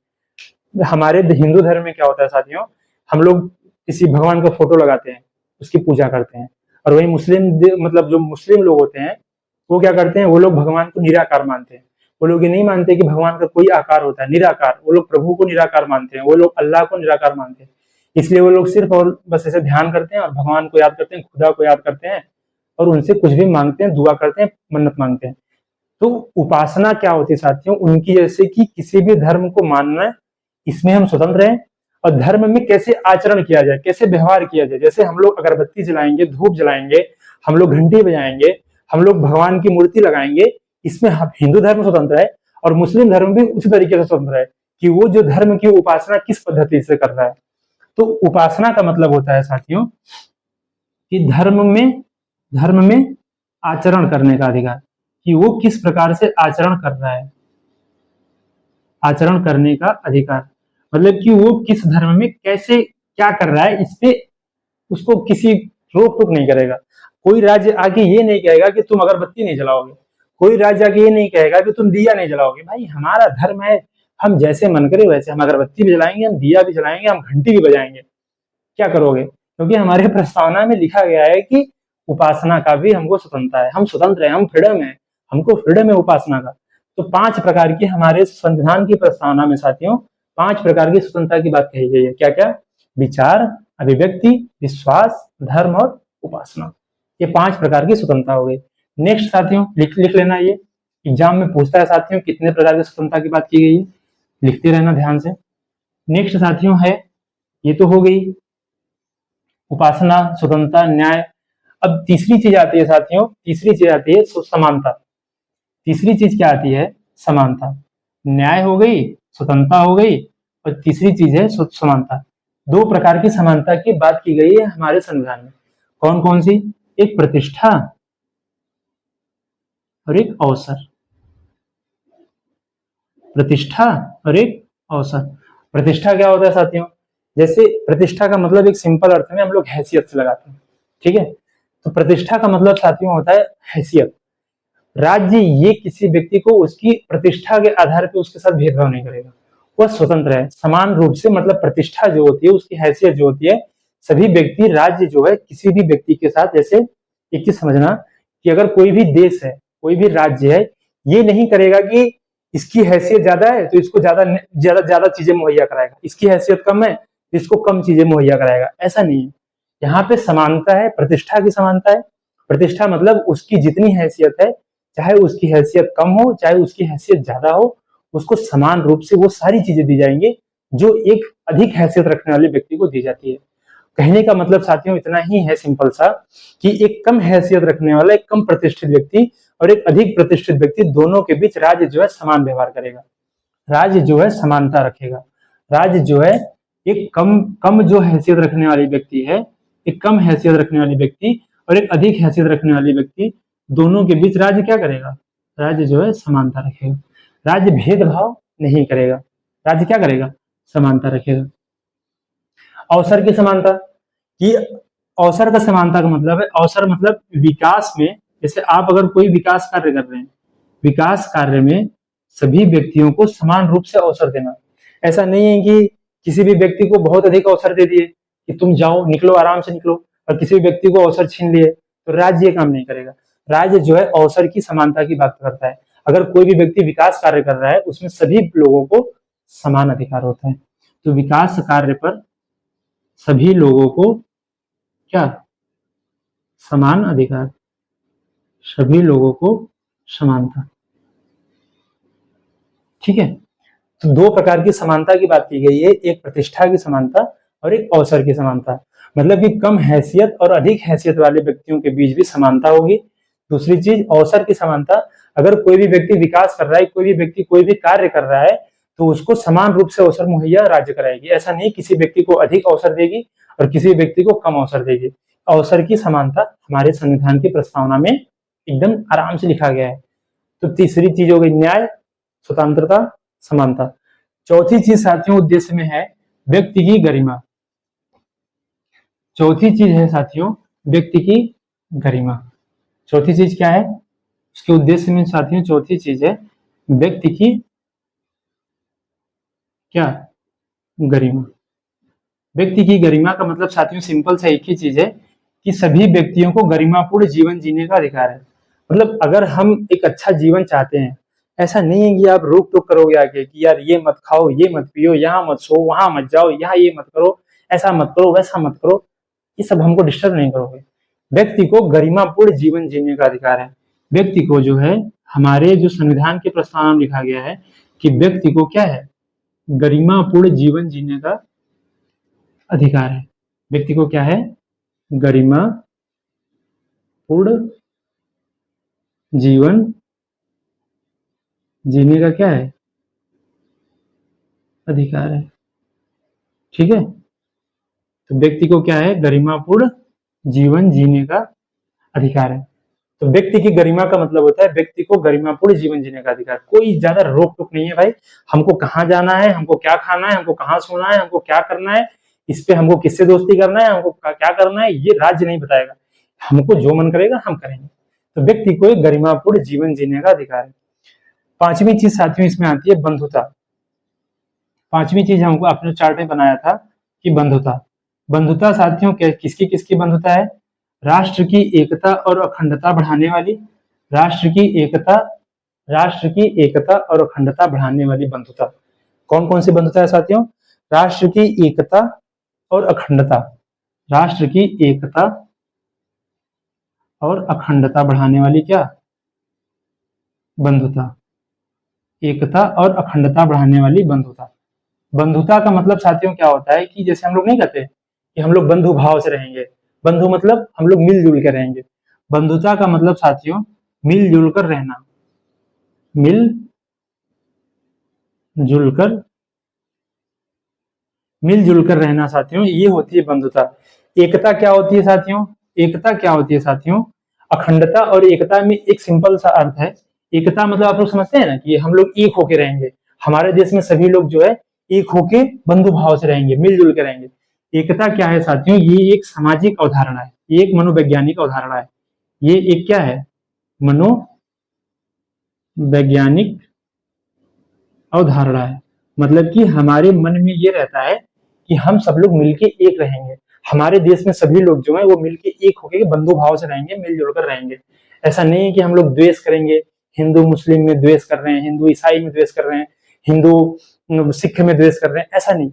हमारे हिंदू धर्म में क्या होता है साथियों, हम लोग किसी भगवान का फोटो लगाते हैं, उसकी पूजा करते हैं। और वही मुस्लिम, मतलब जो मुस्लिम लोग होते हैं, वो क्या करते हैं, वो लोग भगवान को निराकार मानते हैं। वो लोग ये नहीं मानते कि भगवान का कोई आकार होता है, निराकार। वो लोग प्रभु को निराकार मानते हैं, वो लोग अल्लाह को निराकार मानते हैं। इसलिए वो लोग सिर्फ और बस ऐसे ध्यान करते हैं और भगवान को याद करते हैं, खुदा को याद करते हैं और उनसे कुछ भी मांगते हैं, दुआ करते हैं, मन्नत मांगते हैं। तो उपासना क्या होती है साथियों, उनकी जैसे कि किसी भी धर्म को मानना, इसमें हम स्वतंत्र हैं। और धर्म में कैसे आचरण किया जाए, कैसे व्यवहार किया जाए, जैसे हम लोग अगरबत्ती जलाएंगे, धूप जलाएंगे, हम लोग घंटी बजाएंगे, हम लोग भगवान की मूर्ति लगाएंगे, इसमें हिंदू धर्म स्वतंत्र है और मुस्लिम धर्म भी उसी तरीके से स्वतंत्र है कि वो जो धर्म की उपासना किस पद्धति से कर रहा है। तो उपासना का मतलब होता है साथियों कि धर्म में आचरण करने का अधिकार, कि वो किस प्रकार से आचरण कर रहा है, आचरण करने का अधिकार मतलब कि वो किस धर्म में कैसे क्या कर रहा है, इस पे उसको किसी रोक टोक नहीं करेगा। कोई राज्य आके ये नहीं कहेगा कि तुम अगरबत्ती नहीं जलाओगे, कोई राज्य आके ये नहीं कहेगा कि तुम दिया नहीं जलाओगे। भाई हमारा धर्म है, हम जैसे मन करे वैसे, हम अगरबत्ती भी जलाएंगे, हम दिया भी जलाएंगे, हम घंटी भी बजाएंगे। क्या करोगे? क्योंकि हमारे प्रस्तावना में लिखा गया है कि उपासना का भी हमको स्वतंत्रता है, हम स्वतंत्र है, हम फ्रीडम है, हमको फ्रीडम है उपासना का। तो 5 प्रकार की हमारे संविधान की प्रस्तावना में साथियों 5 प्रकार की स्वतंत्रता की बात कही गई है। क्या क्या? विचार, अभिव्यक्ति, विश्वास, धर्म और उपासना। ये 5 प्रकार की स्वतंत्रता हो गई। नेक्स्ट साथियों लिख लेना, ये एग्जाम में पूछता है साथियों कितने प्रकार की स्वतंत्रता की बात की गई है, लिखते रहना ध्यान से। नेक्स्ट साथियों है, ये तो हो गई उपासना, स्वतंत्रता, न्याय। अब तीसरी चीज आती है साथियों, तीसरी चीज आती है समानता। तीसरी चीज क्या आती है? समानता। न्याय हो गई, स्वतंत्रता हो गई और तीसरी चीज है समानता। 2 प्रकार की समानता की बात की गई है हमारे संविधान में। कौन कौन सी? एक प्रतिष्ठा और एक अवसर। प्रतिष्ठा और एक अवसर। प्रतिष्ठा क्या होता है साथियों? जैसे प्रतिष्ठा का मतलब एक सिंपल अर्थ में हम लोग हैसियत से लगाते हैं, ठीक है? तो प्रतिष्ठा का मतलब साथियों होता है हैसियत। राज्य ये किसी व्यक्ति को उसकी प्रतिष्ठा के आधार पर उसके साथ भेदभाव नहीं करेगा, वह स्वतंत्र है समान रूप से। मतलब प्रतिष्ठा जो होती है, उसकी हैसियत जो होती है, सभी व्यक्ति, राज्य जो है किसी भी व्यक्ति के साथ, जैसे एक चीज समझना कि अगर कोई भी देश है, कोई भी राज्य है, ये नहीं करेगा कि इसकी हैसियत ज्यादा है तो इसको ज्यादा ज्यादा ज्यादा चीजें मुहैया कराएगा, इसकी हैसियत कम है तो इसको कम चीजें मुहैया कराएगा, ऐसा नहीं है। यहाँ पे समानता है, प्रतिष्ठा की समानता है। प्रतिष्ठा मतलब उसकी जितनी हैसियत है, चाहे उसकी हैसियत कम हो चाहे उसकी हैसियत ज्यादा हो, उसको समान रूप से वो सारी चीजें दी जाएंगी जो एक अधिक हैसियत रखने वाले व्यक्ति को दी जाती है। कहने का मतलब साथियों इतना ही है सिंपल सा, कि एक कम हैसियत रखने वाला, एक कम प्रतिष्ठित व्यक्ति और एक अधिक प्रतिष्ठित व्यक्ति, दोनों के बीच राज्य जो है समान व्यवहार करेगा, राज्य जो है समानता रखेगा। राज्य जो है एक कम जो हैसियत रखने वाली व्यक्ति है, एक कम हैसियत रखने वाली व्यक्ति और एक अधिक हैसियत रखने वाली व्यक्ति, दोनों के बीच राज्य क्या करेगा? राज्य जो है समानता रखेगा। राज्य भेदभाव नहीं करेगा, राज्य क्या करेगा? समानता रखेगा। अवसर की समानता, कि अवसर का समानता का मतलब है, अवसर मतलब विकास में, जैसे आप अगर कोई विकास कार्य कर रहे हैं, विकास कार्य में सभी व्यक्तियों को समान रूप से अवसर देना। ऐसा नहीं है कि किसी भी व्यक्ति को बहुत अधिक अवसर दे दिए कि तुम जाओ, निकलो, आराम से निकलो, और किसी भी व्यक्ति को अवसर छीन लिए, तो राज्य काम नहीं करेगा। राज्य जो है अवसर की समानता की बात करता है। अगर कोई भी व्यक्ति विकास कार्य कर रहा है, उसमें सभी लोगों को समान अधिकार होता है। तो विकास कार्य पर सभी लोगों को क्या? समान अधिकार, सभी लोगों को समानता, ठीक है? तो 2 प्रकार की समानता की बात की गई है, एक प्रतिष्ठा की समानता और एक अवसर की समानता। मतलब कि कम हैसियत और अधिक हैसियत वाले व्यक्तियों के बीच भी समानता होगी। दूसरी चीज अवसर की समानता, अगर कोई भी व्यक्ति विकास कर रहा है, कोई भी व्यक्ति कोई भी कार्य कर रहा है, तो उसको समान रूप से अवसर मुहैया राज्य कराएगी। ऐसा नहीं किसी व्यक्ति को अधिक अवसर देगी और किसी व्यक्ति को कम अवसर देगी। अवसर की समानता हमारे संविधान की प्रस्तावना में एकदम आराम से लिखा गया है। तो तीसरी चीज हो गई न्याय, स्वतंत्रता, समानता। चौथी चीज साथियों उद्देश्य में है व्यक्ति की गरिमा। चौथी चीज है साथियों व्यक्ति की गरिमा। चौथी चीज क्या है? उसके उद्देश्य में साथियों चौथी चीज है व्यक्ति की क्या? गरिमा। व्यक्ति की गरिमा का मतलब साथियों सिंपल सा एक ही चीज है कि सभी व्यक्तियों को गरिमापूर्ण जीवन जीने का अधिकार है। मतलब अगर हम एक अच्छा जीवन चाहते हैं, ऐसा नहीं है कि आप रोक टोक करोगे आके कि यार ये मत खाओ, ये मत पियो, यहाँ मत सो, वहां मत जाओ, यहाँ ये मत करो, ऐसा मत करो, वैसा मत करो, ये सब हमको डिस्टर्ब नहीं करोगे। व्यक्ति को गरिमापूर्ण जीवन जीने का अधिकार है। व्यक्ति को जो है, हमारे जो संविधान के प्रस्तावना में लिखा गया है कि व्यक्ति को क्या है, गरिमापूर्ण जीवन जीने का अधिकार है। व्यक्ति को क्या है, गरिमापूर्ण जीवन जीने का क्या है, अधिकार है। ठीक है, तो व्यक्ति को क्या है, गरिमापूर्ण जीवन जीने का अधिकार है। तो व्यक्ति की गरिमा का मतलब होता है व्यक्ति को गरिमापूर्ण जीवन जीने का अधिकार। कोई ज्यादा रोक टोक नहीं है भाई, हमको कहाँ जाना है, हमको क्या खाना है, हमको कहाँ सोना है, हमको क्या करना है, इस पे हमको किससे दोस्ती करना है, हमको क्या करना है, ये राज्य नहीं बताएगा। हमको जो मन करेगा हम करेंगे। तो व्यक्ति को एक गरिमापूर्ण जीवन जीने का अधिकार है। पांचवी चीज साथियों इसमें आती है बंधुता। पांचवी चीज हमको आपने चार्ट में बनाया था कि बंधुता। बंधुता साथियों किसकी किसकी बंधुता है, राष्ट्र की एकता और अखंडता बढ़ाने वाली, राष्ट्र की एकता, राष्ट्र की एकता और अखंडता बढ़ाने वाली बंधुता। कौन कौन सी बंधुता है साथियों, राष्ट्र की एकता और अखंडता, राष्ट्र की एकता और अखंडता बढ़ाने वाली क्या, बंधुता, एकता और अखंडता बढ़ाने वाली बंधुता। बंधुता का मतलब साथियों क्या होता है कि जैसे हम लोग नहीं कहते कि हम लोग बंधु भाव से रहेंगे, बंधु मतलब हम लोग मिलजुल कर रहेंगे। बंधुता का मतलब साथियों मिलजुल कर रहना, मिलजुल कर रहना साथियों, ये होती है बंधुता। एकता क्या होती है साथियों, एकता क्या होती है साथियों, अखंडता और एकता में एक सिंपल सा अर्थ है। एकता मतलब आप लोग समझते हैं ना कि हम लोग एक होके रहेंगे, हमारे देश में सभी लोग जो है एक होके बंधु भाव से रहेंगे, मिलजुल के रहेंगे। एकता क्या है साथियों, ये एक सामाजिक अवधारणा है, ये एक मनोवैज्ञानिक अवधारणा है, ये एक क्या है, मनोवैज्ञानिक अवधारणा है। मतलब कि हमारे मन में ये रहता है कि हम सब लोग मिलके एक रहेंगे, हमारे देश में सभी लोग जो है वो मिलके एक होकर बंधु भाव से रहेंगे, मिलजुल कर रहेंगे। ऐसा नहीं है कि हम लोग द्वेष करेंगे, हिंदू मुस्लिम में द्वेष कर रहे हैं, हिंदू ईसाई में द्वेष कर रहे हैं, हिंदू सिख में द्वेष कर रहे हैं, ऐसा नहीं।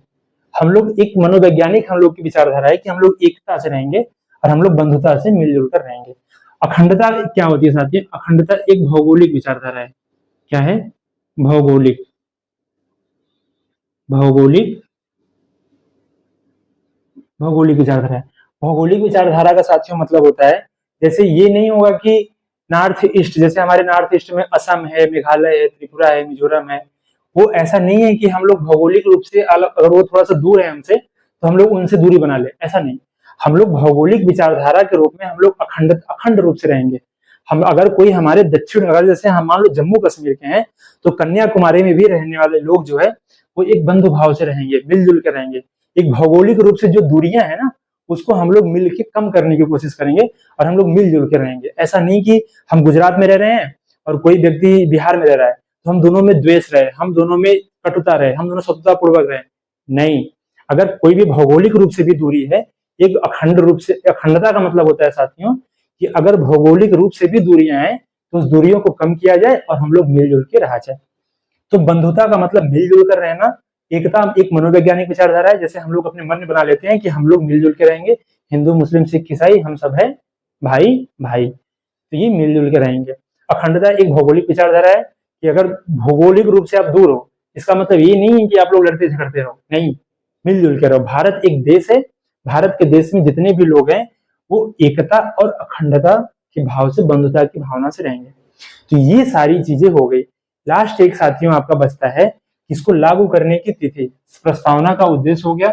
हम लोग एक मनोवैज्ञानिक हम लोग की विचारधारा है कि हम लोग एकता से रहेंगे और हम लोग बंधुता से मिलजुल कर रहेंगे। अखंडता क्या होती है साथियों, अखंडता एक भौगोलिक विचारधारा है। क्या है, भौगोलिक, भौगोलिक, भौगोलिक विचारधारा है। भौगोलिक विचारधारा का साथियों मतलब होता है, जैसे ये नहीं होगा कि नॉर्थ ईस्ट, जैसे हमारे नॉर्थ ईस्ट में असम है, मेघालय है, त्रिपुरा है, मिजोरम है, वो ऐसा नहीं है कि हम लोग भौगोलिक रूप से अलग, अगर वो थोड़ा सा दूर है हमसे तो हम लोग उनसे दूरी बना ले, ऐसा नहीं। हम लोग भौगोलिक विचारधारा के रूप में हम लोग अखंड रूप से रहेंगे। हम अगर कोई हमारे दक्षिण, अगर जैसे हम मान लो जम्मू कश्मीर के हैं तो कन्याकुमारी में भी रहने वाले लोग जो है वो एक बंधु भाव से रहेंगे, मिलजुल कर रहेंगे। एक भौगोलिक रूप से जो दूरियां है ना उसको हम लोग मिलकर कम करने की कोशिश करेंगे और हम लोग मिलजुल के रहेंगे। ऐसा नहीं कि हम गुजरात में रह रहे हैं और कोई व्यक्ति बिहार में रह रहा है तो हम दोनों में द्वेष रहे, हम दोनों में कटुता रहे, हम दोनों शत्रुता पूर्वक रहे, नहीं। अगर कोई भी भौगोलिक रूप से भी दूरी है, एक अखंड रूप से, अखंडता का मतलब होता है साथियों कि अगर भौगोलिक रूप से भी दूरियां हैं तो उस दूरियों को कम किया जाए और हम लोग मिलजुल के रहा जाए। तो बंधुता का मतलब मिलजुल कर रहना। एकता एक मनोवैज्ञानिक विचारधारा है, जैसे हम लोग अपने मन में बना लेते हैं कि हम लोग मिलजुल के रहेंगे, हिंदू मुस्लिम सिख ईसाई हम सब है भाई भाई, तो ये मिलजुल के रहेंगे। अखंडता एक भौगोलिक विचारधारा है कि अगर भौगोलिक रूप से आप दूर हो, इसका मतलब ये नहीं है कि आप लोग लड़ते झगड़ते रहो, नहीं, मिलजुल के रहो। भारत एक देश है, भारत के देश में जितने भी लोग हैं वो एकता और अखंडता के भाव से, बंधुता की भावना से रहेंगे। तो ये सारी चीजें हो गई। लास्ट एक साथियों आपका बचता है इसको लागू करने की तिथि। प्रस्तावना का उद्देश्य हो गया।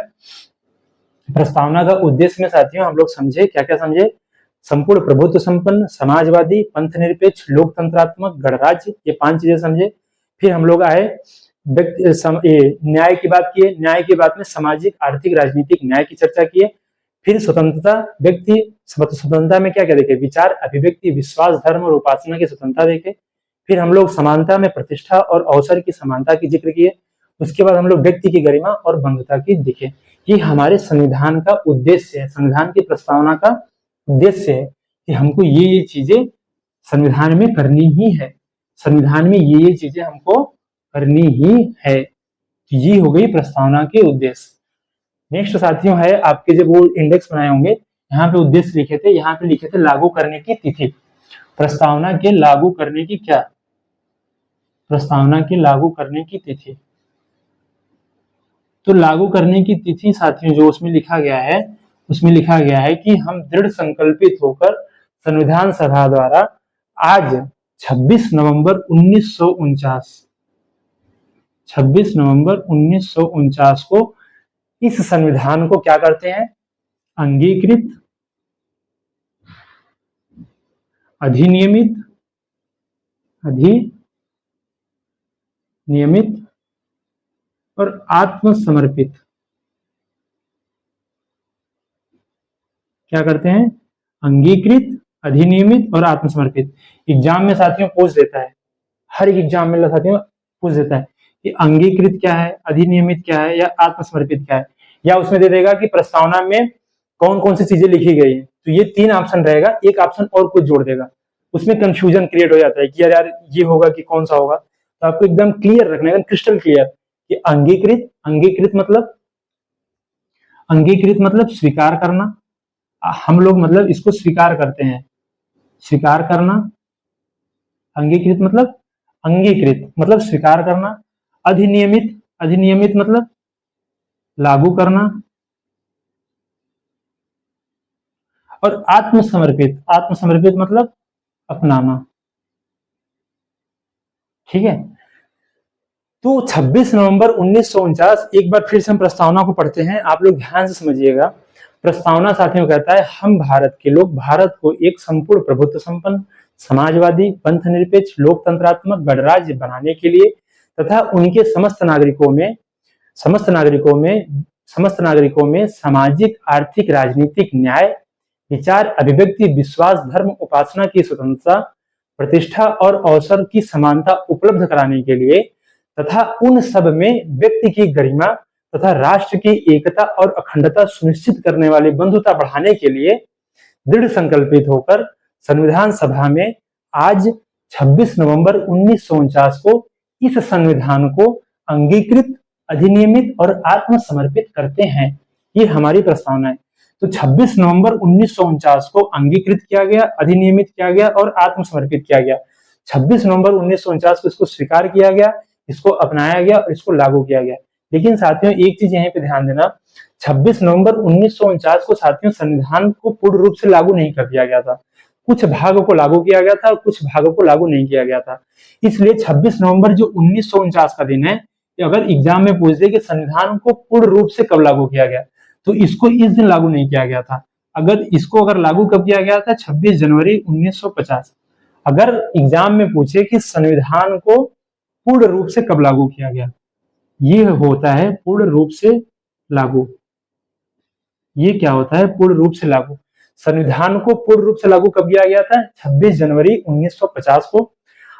प्रस्तावना का उद्देश्य में साथियों हम लोग समझे, क्या क्या समझे, संपूर्ण प्रभुत्व संपन्न, समाजवादी, पंथ निरपेक्ष, लोकतंत्रात्मक, गणराज्य, ये 5 चीजें समझे। फिर हम लोग आए न्याय की बात किए, न्याय की बात में सामाजिक आर्थिक राजनीतिक न्याय की चर्चा किए। फिर स्वतंत्रता, व्यक्ति स्वतंत्रता में क्या क्या देखे, विचार अभिव्यक्ति विश्वास धर्म और उपासना की स्वतंत्रता देखे। फिर हम लोग समानता में प्रतिष्ठा और अवसर की समानता की जिक्र किए। उसके बाद हम लोग व्यक्ति की गरिमा और बंधुता की दिखे। ये हमारे संविधान का उद्देश्य है, संविधान की प्रस्तावना का उद्देश्य है कि हमको ये चीजें संविधान में करनी ही है, संविधान में ये चीजें हमको करनी ही है। ये हो गई प्रस्तावना के उद्देश्य। नेक्स्ट साथियों है आपके जब वो इंडेक्स बनाए होंगे, यहाँ पे उद्देश्य लिखे थे, यहाँ पे लिखे थे लागू करने की तिथि। प्रस्तावना के लागू करने की क्या, प्रस्तावना के लागू करने की तिथि। तो लागू करने की तिथि साथियों जो उसमें लिखा गया है, उसमें लिखा गया है कि हम दृढ़ संकल्पित होकर संविधान सभा द्वारा आज 26 नवंबर 1949 26 नवंबर 1949 को इस संविधान को क्या करते हैं, अंगीकृत, अधिनियमित और आत्मसमर्पित। क्या करते हैं, अंगीकृत, अधिनियमित और आत्मसमर्पित। एग्जाम में साथियों पूछ देता है, हर एक एग्जाम में साथियों पूछ देता है कि अंगीकृत क्या है, अधिनियमित क्या है या आत्मसमर्पित क्या है, या उसमें दे देगा कि प्रस्तावना में कौन कौन सी चीजें लिखी गई है। तो ये 3 ऑप्शन रहेगा, एक ऑप्शन और कुछ जोड़ देगा, उसमें कंफ्यूजन क्रिएट हो जाता है कि यार ये होगा कि कौन सा होगा। तो आपको एकदम क्लियर रखना है, क्रिस्टल क्लियर कि अंगीकृत, अंगीकृत मतलब स्वीकार करना, हम लोग मतलब इसको स्वीकार करते हैं, स्वीकार करना। अंगीकृत मतलब स्वीकार करना। अधिनियमित मतलब लागू करना। और आत्मसमर्पित मतलब अपनाना। ठीक है, तो 26 नवंबर 1949, एक बार फिर से हम प्रस्तावना को पढ़ते हैं, आप लोग ध्यान से समझिएगा। प्रस्तावना साथियों कहता है, हम भारत के लोग भारत को एक संपूर्ण प्रभुत्व संपन्न, समाजवादी, पंथ निरपेक्ष, लोकतंत्रात्मक गणराज्य बनाने के लिए तथा उनके समस्त नागरिकों में सामाजिक, आर्थिक, राजनीतिक न्याय, विचार, अभिव्यक्ति, विश्वास, धर्म, उपासना की स्वतंत्रता, प्रतिष्ठा और अवसर की समानता उपलब्ध कराने के लिए तथा उन सब में व्यक्ति की गरिमा तथा राष्ट्र की एकता और अखंडता सुनिश्चित करने वाली बंधुता बढ़ाने के लिए दृढ़ संकल्पित होकर संविधान सभा में आज 26 नवंबर 1949 को इस संविधान को अंगीकृत, अधिनियमित और आत्मसमर्पित करते हैं। ये हमारी प्रस्तावना है। तो 26 नवंबर 1949 को अंगीकृत किया गया, अधिनियमित किया गया और आत्मसमर्पित किया गया। 26 नवंबर 1949 को इसको स्वीकार किया गया, इसको अपनाया गया और इसको लागू किया गया। लेकिन साथियों एक चीज यहीं पे ध्यान देना, 26 नवंबर 1949 को साथियों संविधान को पूर्ण रूप से लागू नहीं कर दिया गया था, कुछ भागों को लागू किया गया था और कुछ भागों को लागू नहीं किया गया था। इसलिए 26 नवंबर जो 1949 का दिन है, अगर एग्जाम में पूछ दे कि संविधान को पूर्ण रूप से कब लागू किया गया, तो इसको इस दिन लागू नहीं किया गया था। अगर लागू कब किया गया था, 26 जनवरी 1950। अगर एग्जाम में पूछे कि संविधान को पूर्ण रूप से कब लागू किया गया, ये होता है पूर्ण रूप से लागू। ये क्या होता है, पूर्ण रूप से लागू। संविधान को पूर्ण रूप से लागू कब किया गया था, 26 जनवरी 1950 को।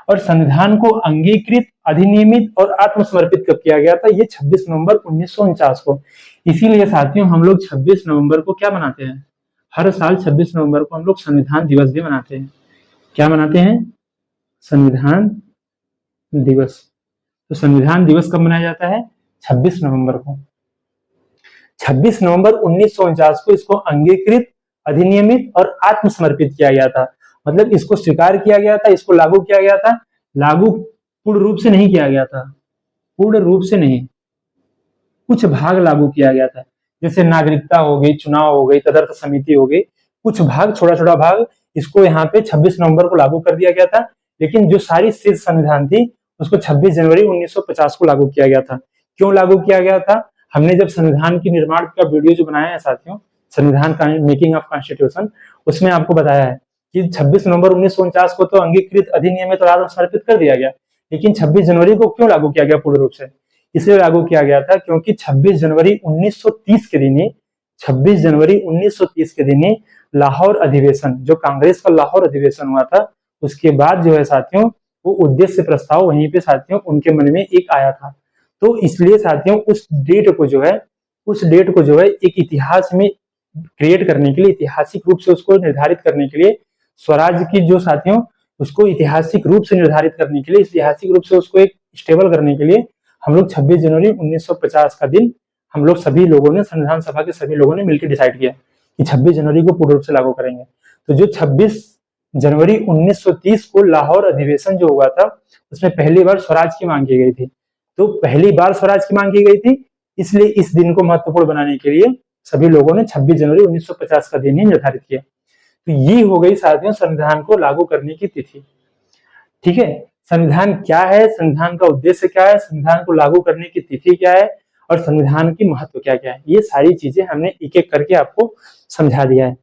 और संविधान को अंगीकृत, अधिनियमित और आत्मसमर्पित कब किया गया था, ये 26 नवंबर 1949 को। इसीलिए साथियों हम लोग 26 नवंबर को क्या मनाते हैं, हर साल 26 नवंबर को हम लोग संविधान दिवस भी मनाते हैं। क्या मनाते हैं, संविधान दिवस। तो संविधान दिवस कब मनाया जाता है, 26 नवंबर को। 26 नवंबर 1949 को इसको अंगीकृत, अधिनियमित और आत्मसमर्पित किया गया था। मतलब इसको स्वीकार किया गया था, इसको लागू किया गया था। लागू पूर्ण रूप से नहीं किया गया था, पूर्ण रूप से नहीं, कुछ भाग लागू किया गया था। जैसे नागरिकता हो गई, चुनाव हो गई, तदर्थ समिति हो गई, कुछ भाग, छोटा छोटा भाग, इसको यहाँ पे 26 नवंबर को लागू कर दिया गया था। लेकिन जो सारी शेष संविधान थी उसको 26 जनवरी 1950 को लागू किया गया था। क्यों लागू किया गया था, हमने जब संविधान की निर्माण का वीडियो जो बनाया है साथियों, संविधान का मेकिंग ऑफ कॉन्स्टिट्यूशन, उसमें आपको बताया है कि 26 नवंबर 1949 को तो अंगीकृत, अधिनियमित और आत्मसमर्पित कर दिया गया, लेकिन 26 जनवरी को क्यों लागू किया गया पूर्ण रूप से, इसलिए लागू किया गया था क्योंकि 26 जनवरी 1930 के दिन ही 26 जनवरी 1930 के दिन ही लाहौर अधिवेशन, जो कांग्रेस का लाहौर अधिवेशन हुआ था, उसके बाद जो है साथियों वो उद्देश्य प्रस्ताव वहीं पे साथियों उनके मन में एक आया था। तो इसलिए साथियों उस डेट को जो है एक इतिहास में क्रिएट करने के लिए, ऐतिहासिक रूप से उसको निर्धारित करने के लिए स्वराज की जो साथियों उसको ऐतिहासिक रूप से निर्धारित करने के लिए, ऐतिहासिक रूप से उसको एक स्टेबल करने के लिए हम लोग 26 जनवरी 1950 का दिन हम लोग सभी लोगों ने, संविधान सभा के सभी लोगों ने मिलकर डिसाइड किया कि 26 जनवरी को पूर्ण रूप से लागू करेंगे। तो जो 26 जनवरी 1930 को लाहौर अधिवेशन जो हुआ था, उसमें पहली बार स्वराज की मांग की गई थी। तो पहली बार स्वराज की मांग की गई थी, इसलिए इस दिन को महत्वपूर्ण बनाने के लिए सभी लोगों ने 26 जनवरी 1950 का दिन ही निर्धारित किया। तो ये हो गई साथियों संविधान को लागू करने की तिथि। ठीक है, संविधान क्या है, संविधान का उद्देश्य क्या है, संविधान को लागू करने की तिथि क्या है और संविधान की महत्व क्या क्या है, ये सारी चीजें हमने एक एक करके आपको समझा दिया है।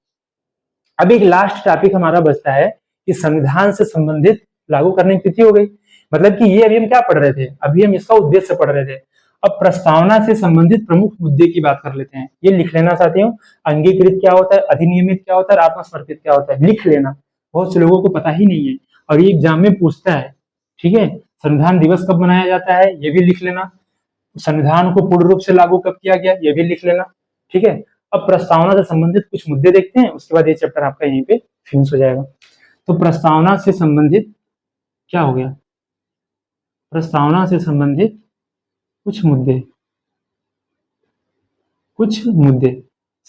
अब एक लास्ट टॉपिक हमारा बचता है कि संविधान से संबंधित लागू करने की तिथि हो गई, मतलब कि ये अभी हम क्या पढ़ रहे थे, अभी हम इसका उद्देश्य पढ़ रहे थे। अब प्रस्तावना से संबंधित प्रमुख मुद्दे की बात कर लेते हैं। ये लिख लेना साथियों, अंगीकृत क्या होता है, अधिनियमित क्या होता है, आत्मसमर्पित क्या होता है, लिख लेना। बहुत से लोगों को पता ही नहीं है और ये एग्जाम में पूछता है। ठीक है, संविधान दिवस कब मनाया जाता है, ये भी लिख लेना। संविधान को पूर्ण रूप से लागू कब किया गया, ये भी लिख लेना। ठीक है, अब प्रस्तावना से संबंधित कुछ मुद्दे देखते हैं, उसके बाद ये चैप्टर आपका यहीं पे फिनिश हो जाएगा। तो प्रस्तावना से संबंधित क्या हो गया, प्रस्तावना से संबंधित कुछ मुद्दे।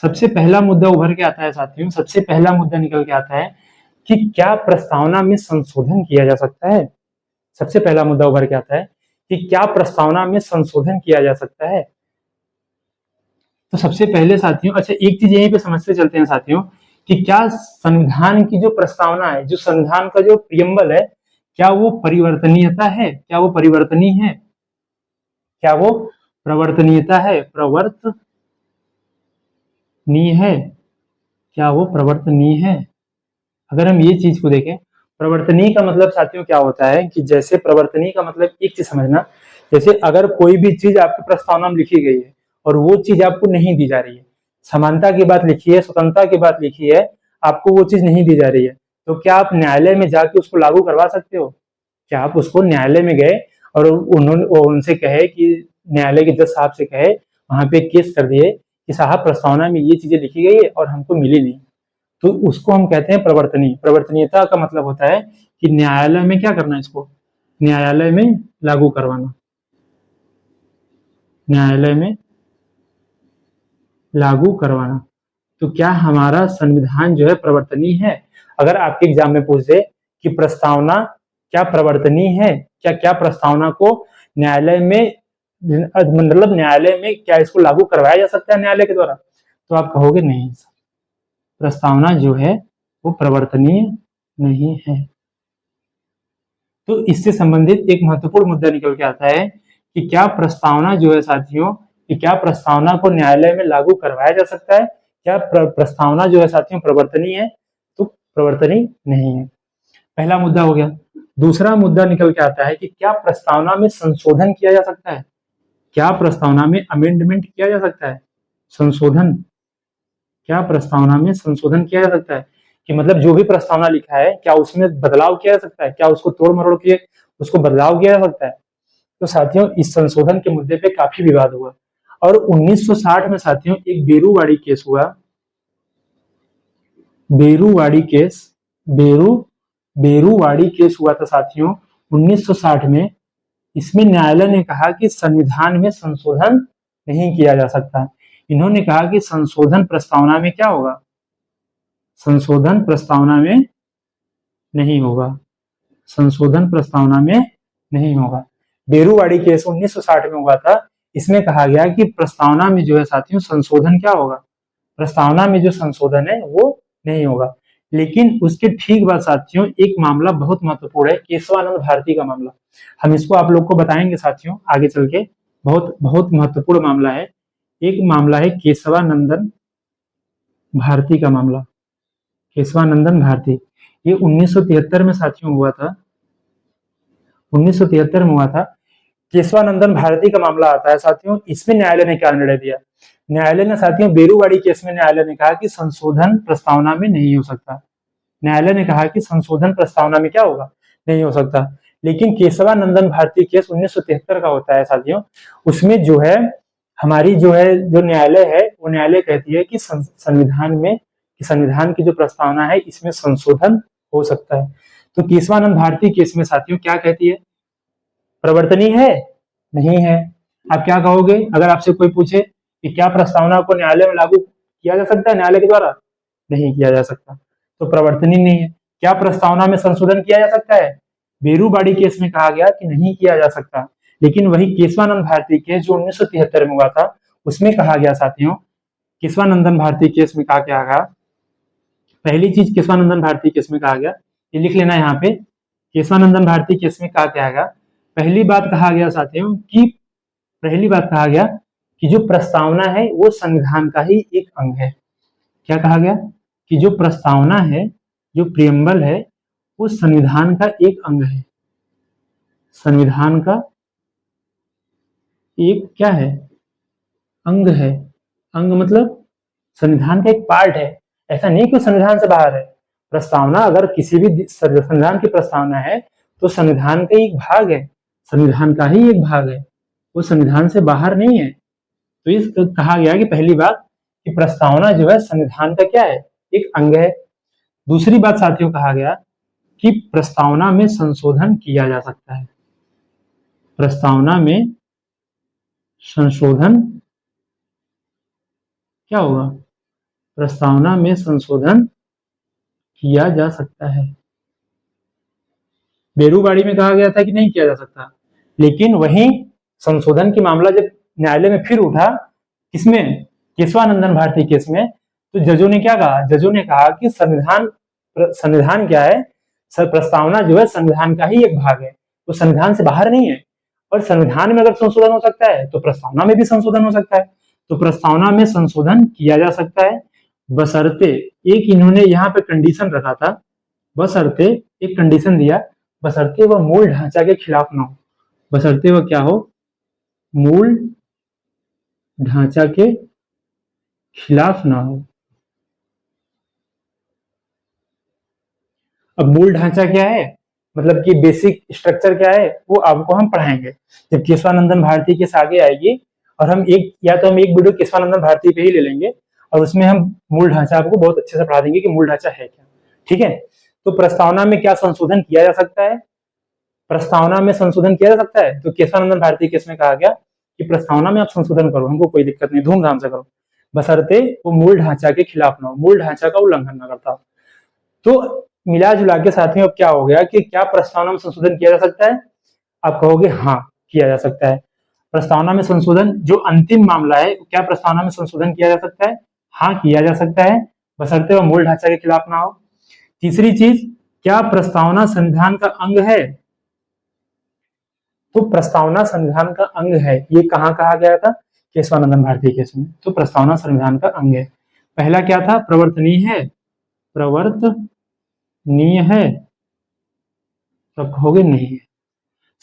सबसे पहला मुद्दा उभर के आता है साथियों, सबसे पहला मुद्दा निकल के आता है कि क्या प्रस्तावना में संशोधन किया जा सकता है। सबसे पहला मुद्दा उभर के आता है कि क्या प्रस्तावना में संशोधन किया जा सकता है। तो सबसे पहले साथियों, अच्छा एक चीज यहीं पे समझते चलते हैं साथियों कि क्या संविधान की जो प्रस्तावना है, जो संविधान का जो प्रियम्बल है, क्या वो परिवर्तनीयता है, क्या वो परिवर्तनीय है, क्या वो प्रवर्तनीयता है, प्रवर्तनीय है, क्या वो प्रवर्तनीय है। अगर हम ये चीज को देखें, प्रवर्तनीय का मतलब साथियों क्या होता है कि जैसे प्रवर्तनीय का मतलब एक चीज समझना, जैसे अगर कोई भी चीज आपकी प्रस्तावना में लिखी गई है और वो चीज आपको नहीं दी जा रही है, समानता की बात लिखी है, स्वतंत्रता की बात लिखी है, आपको वो चीज नहीं दी जा रही है, तो क्या आप न्यायालय में जाके उसको लागू करवा सकते हो। क्या आप उसको न्यायालय में गए और उन्होंने उनसे कहे कि न्यायालय के जज साहब से कहे, वहां पे केस कर दिए कि साहब प्रस्तावना में ये चीजें लिखी गई है और हमको मिली नहीं, तो उसको हम कहते हैं प्रवर्तनीय। प्रवर्तनीयता का मतलब होता है कि न्यायालय में क्या करना, इसको न्यायालय में लागू करवाना, न्यायालय में लागू करवाना। तो क्या हमारा संविधान जो है प्रवर्तनीय है। अगर आपके एग्जाम में पूछ दे कि प्रस्तावना क्या प्रवर्तनीय है, क्या क्या प्रस्तावना को न्यायालय में, मतलब न्यायालय में क्या इसको लागू करवाया जा सकता है न्यायालय के द्वारा, तो आप कहोगे नहीं, प्रस्तावना जो है वो प्रवर्तनीय नहीं है। तो इससे संबंधित एक महत्वपूर्ण मुद्दा निकल के आता है कि क्या प्रस्तावना जो है साथियों, कि क्या प्रस्तावना को न्यायालय में लागू करवाया जा सकता है, क्या प्रस्तावना जो है साथियों प्रवर्तनीय है, तो प्रवर्तनीय नहीं है। पहला मुद्दा हो गया। दूसरा मुद्दा निकल के आता है कि क्या प्रस्तावना में संशोधन किया जा सकता है, क्या प्रस्तावना में अमेंडमेंट किया जा सकता है, संशोधन, क्या प्रस्तावना में संशोधन किया जा सकता है, कि मतलब जो भी प्रस्तावना लिखा है क्या उसमें बदलाव किया जा सकता है, क्या उसको तोड़ मरोड़ के उसको बदलाव किया जा सकता है। तो साथियों इस संशोधन के मुद्दे पे काफी विवाद हुआ और 1960 में साथियों एक बेरूवाड़ी केस हुआ, बेरूवाड़ी केस हुआ था साथियों 1960 में। इसमें न्यायालय ने कहा कि संविधान में संशोधन नहीं किया जा सकता। इन्होंने कहा कि संशोधन प्रस्तावना में क्या होगा, संशोधन प्रस्तावना में नहीं होगा, संशोधन प्रस्तावना में नहीं होगा। बेरूवाड़ी केस 1960 में हुआ था। इसमें कहा गया कि प्रस्तावना में जो है साथियों संशोधन क्या होगा, प्रस्तावना में जो संशोधन है वो नहीं होगा। लेकिन उसके ठीक बाद साथियों एक मामला बहुत महत्वपूर्ण है, केशवानंद भारती का मामला। हम इसको आप लोग को बताएंगे साथियों आगे चल के, बहुत बहुत महत्वपूर्ण मामला है। एक मामला है केशवानंदन भारती का मामला, केशवानंदन भारती। ये 1973 में साथियों हुआ था, 1973 में हुआ था। केशवानंदन भारती का मामला आता है साथियों। इसमें न्यायालय ने क्या निर्णय दिया, न्यायालय ने साथियों बेरूवाड़ी केस में न्यायालय ने कहा कि संशोधन प्रस्तावना में नहीं हो सकता। न्यायालय ने कहा कि संशोधन प्रस्तावना में क्या होगा, नहीं हो सकता। लेकिन केशवानंदन भारती केस 1973 का होता है साथियों। उसमें जो है हमारी जो है जो न्यायालय है वो न्यायालय कहती है कि संविधान में, कि संविधान की जो प्रस्तावना है इसमें संशोधन हो सकता है। तो केशवानंद भारती केस में साथियों क्या कहती है, प्रवर्तनीय है, नहीं है। आप क्या कहोगे अगर आपसे कोई पूछे कि क्या प्रस्तावना को न्यायालय में लागू किया जा सकता है न्यायालय के द्वारा, नहीं किया जा सकता, तो प्रवर्तनीय नहीं है। क्या प्रस्तावना में संशोधन किया जा सकता है, बेरूबाड़ी केस में कहा गया कि नहीं किया जा सकता, लेकिन वही केशवानंद भारती केस जो 1973 में हुआ था उसमें कहा गया साथियों, केशवानंदन भारती केस में कहा गया, पहली चीज केशवानंदन भारती केस में कहा गया, ये लिख लेना यहाँ पे, केशवानंदन भारती केस में कहा गया, पहली बात कहा गया साथियों कि पहली बात कहा गया कि जो प्रस्तावना है वो संविधान का ही एक अंग है। क्या कहा गया कि जो प्रस्तावना है, जो प्रियम्बल है, वो संविधान का एक अंग है, संविधान का एक क्या है, अंग है। अंग मतलब संविधान का एक पार्ट है, ऐसा नहीं कि संविधान से बाहर है। प्रस्तावना अगर किसी भी संविधान की प्रस्तावना है तो संविधान का एक भाग है, संविधान का ही एक भाग है, वो संविधान से बाहर नहीं है। तो इस कहा गया कि पहली बात कि प्रस्तावना जो है संविधान का क्या है, एक अंग है। दूसरी बात साथियों कहा गया कि प्रस्तावना में संशोधन किया जा सकता है, प्रस्तावना में संशोधन क्या होगा, प्रस्तावना में संशोधन किया जा सकता है। बेरूबाड़ी में कहा गया था कि नहीं किया जा सकता, लेकिन वही संशोधन की मामला जब न्यायालय में फिर उठा, किसमें, केशवानंदन भारती केस में, तो जजों ने क्या कहा, जजों ने कहा कि संविधान क्या है, प्रस्तावना जो है संविधान का ही एक भाग है, वो संविधान से बाहर नहीं है, और संविधान में अगर संशोधन हो सकता है तो प्रस्तावना में भी संशोधन हो सकता है। तो प्रस्तावना में संशोधन किया जा सकता है, बशर्ते एक इन्होंने यहाँ पे कंडीशन रखा था, बशर्ते एक कंडीशन दिया, बशर्ते वह मूल ढांचा के खिलाफ ना हो, बशर्ते वह क्या हो, मूल ढांचा के खिलाफ ना हो। अब मूल ढांचा क्या है, मतलब कि बेसिक स्ट्रक्चर क्या है, वो आपको हम पढ़ाएंगे जब केशवानंदन भारती के आगे आएगी, और हम एक या तो हम एक वीडियो केशवानंदन भारती पे ही ले लेंगे और उसमें हम मूल ढांचा आपको बहुत अच्छे से पढ़ा देंगे कि मूल ढांचा है क्या। ठीक है, तो प्रस्तावना में क्या संशोधन किया जा सकता है, प्रस्तावना में संशोधन किया जा सकता है, तो केशवानंदन भारती केस में कहा गया कि प्रस्तावना में आप संशोधन करो, हमको कोई दिक्कत नहीं, धूमधाम से करो, बशर्ते वो मूल ढांचा के खिलाफ ना हो, मूल ढांचा का उल्लंघन न करता हो। तो मिला जुला के साथियों अब क्या हो गया कि क्या प्रस्तावना में संशोधन किया जा सकता है, आप कहोगे हाँ किया जा सकता है। प्रस्तावना में संशोधन जो अंतिम मामला है, क्या प्रस्तावना में संशोधन किया जा सकता है, हाँ किया जा सकता है, बशर्ते वह मूल ढांचा के खिलाफ ना हो। तीसरी चीज, क्या प्रस्तावना संविधान का अंग है, तो प्रस्तावना संविधान का अंग है, ये कहाँ कहा गया था, केशवानंदन भारती केस में, तो प्रस्तावना संविधान का अंग है। पहला क्या था, प्रवर्तनीय है, प्रवर्तनीय है, तो कहोगे नहीं है।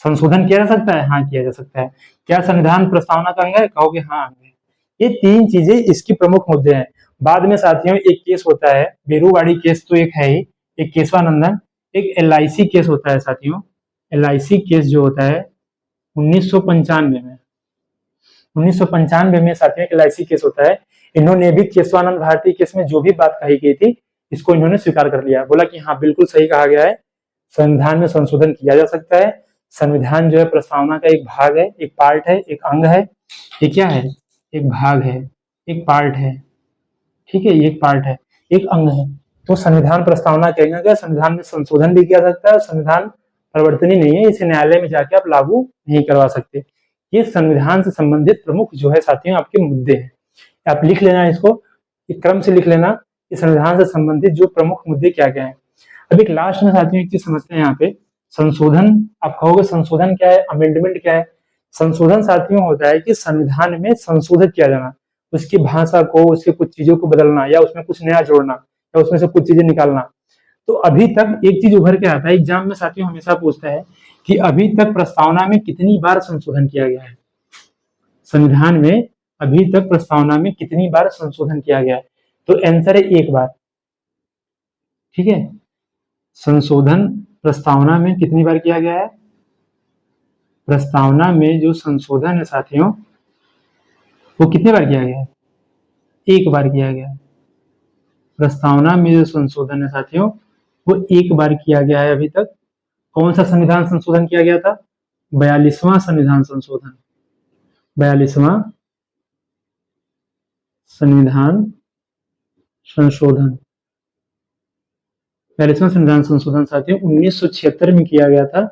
संशोधन किया जा सकता है, हाँ किया जा सकता है। क्या संविधान प्रस्तावना का अंग है, कहोगे हाँ अंग है। ये तीन चीजें इसकी प्रमुख मुद्दे हैं। बाद में साथियों एक केस होता है, बेरूवाड़ी केस तो एक है ही, एक केशवानंदन, एक LIC केस होता है साथियों। LIC केस जो होता है 1995 में, 1995 में साथियों एक LIC केस होता है। इन्होंने भी केशवानंद भारती केस में जो भी बात कही गई थी इसको इन्होंने स्वीकार कर लिया, बोला कि हाँ बिल्कुल सही कहा गया है, संविधान में संशोधन किया जा सकता है, संविधान जो है प्रस्तावना का एक भाग है, एक पार्ट है, एक अंग है, ये क्या है, एक भाग है, एक पार्ट है, ठीक है, एक पार्ट है, एक अंग है। तो संविधान प्रस्तावना कहेंगे क्या, संविधान में संशोधन भी किया सकता है, संविधान परिवर्तनीय नहीं है, इसे न्यायालय में जाके आप लागू नहीं करवा सकते। ये संविधान से संबंधित प्रमुख जो है साथियों आपके मुद्दे हैं, आप लिख लेना इसको, एक क्रम से लिख लेना कि संविधान से संबंधित जो प्रमुख मुद्दे क्या क्या है। अब एक लास्ट में साथियों एक चीज समझते हैं यहाँ पे, संशोधन, आप कहोगे संशोधन क्या है, अमेंडमेंट क्या है। संशोधन साथियों होता है कि संविधान में संशोधित किया जाना, उसकी भाषा को, उसके कुछ चीजों को बदलना, या उसमें कुछ नया जोड़ना, या उसमें से कुछ चीजें निकालना। तो अभी तक एक चीज उभर के आता है एग्जाम में साथियों, हमेशा पूछता है कि अभी तक प्रस्तावना में कितनी बार संशोधन किया गया है, संविधान में अभी तक प्रस्तावना में कितनी बार संशोधन किया गया है, तो आंसर है एक बार। ठीक है, संशोधन प्रस्तावना में कितनी बार किया गया है, प्रस्तावना में जो संशोधन है साथियों वो कितनी बार किया गया है, एक बार किया गया है। प्रस्तावना में जो संशोधन है साथियों वो एक बार किया गया है अभी तक। कौन सा संविधान संशोधन किया गया था? 42वां संविधान संशोधन। 42वां संविधान संशोधन 42वां संविधान संशोधन साथियों 1976 में किया गया था।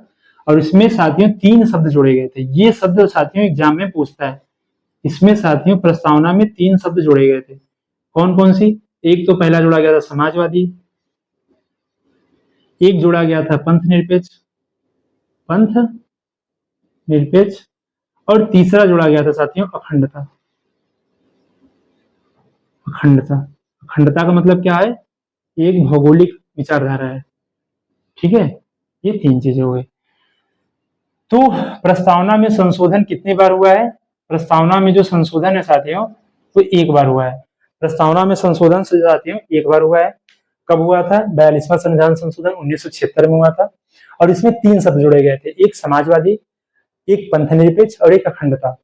और इसमें साथियों 3 शब्द जोड़े गए थे। ये शब्द साथियों एग्जाम में पूछता है। इसमें साथियों प्रस्तावना में 3 शब्द जोड़े गए थे। कौन कौन सी? एक तो पहला जोड़ा गया था समाजवादी, एक जोड़ा गया था पंथ निरपेक्ष, और तीसरा जोड़ा गया था साथियों अखंडता। अखंडता का मतलब क्या है? एक भौगोलिक विचारधारा है। ठीक है, ये 3 चीजें हो गई। तो प्रस्तावना में संशोधन कितनी बार हुआ है? प्रस्तावना में जो संशोधन है साथियों वो एक बार हुआ है। प्रस्तावना में संशोधन साथियों एक बार हुआ है। कब हुआ था? 42वां संविधान संशोधन 1976 में हुआ था। और इसमें 3 शब्द जोड़े गए थे, एक समाजवादी, एक पंथनिरपेक्ष और एक अखंडता।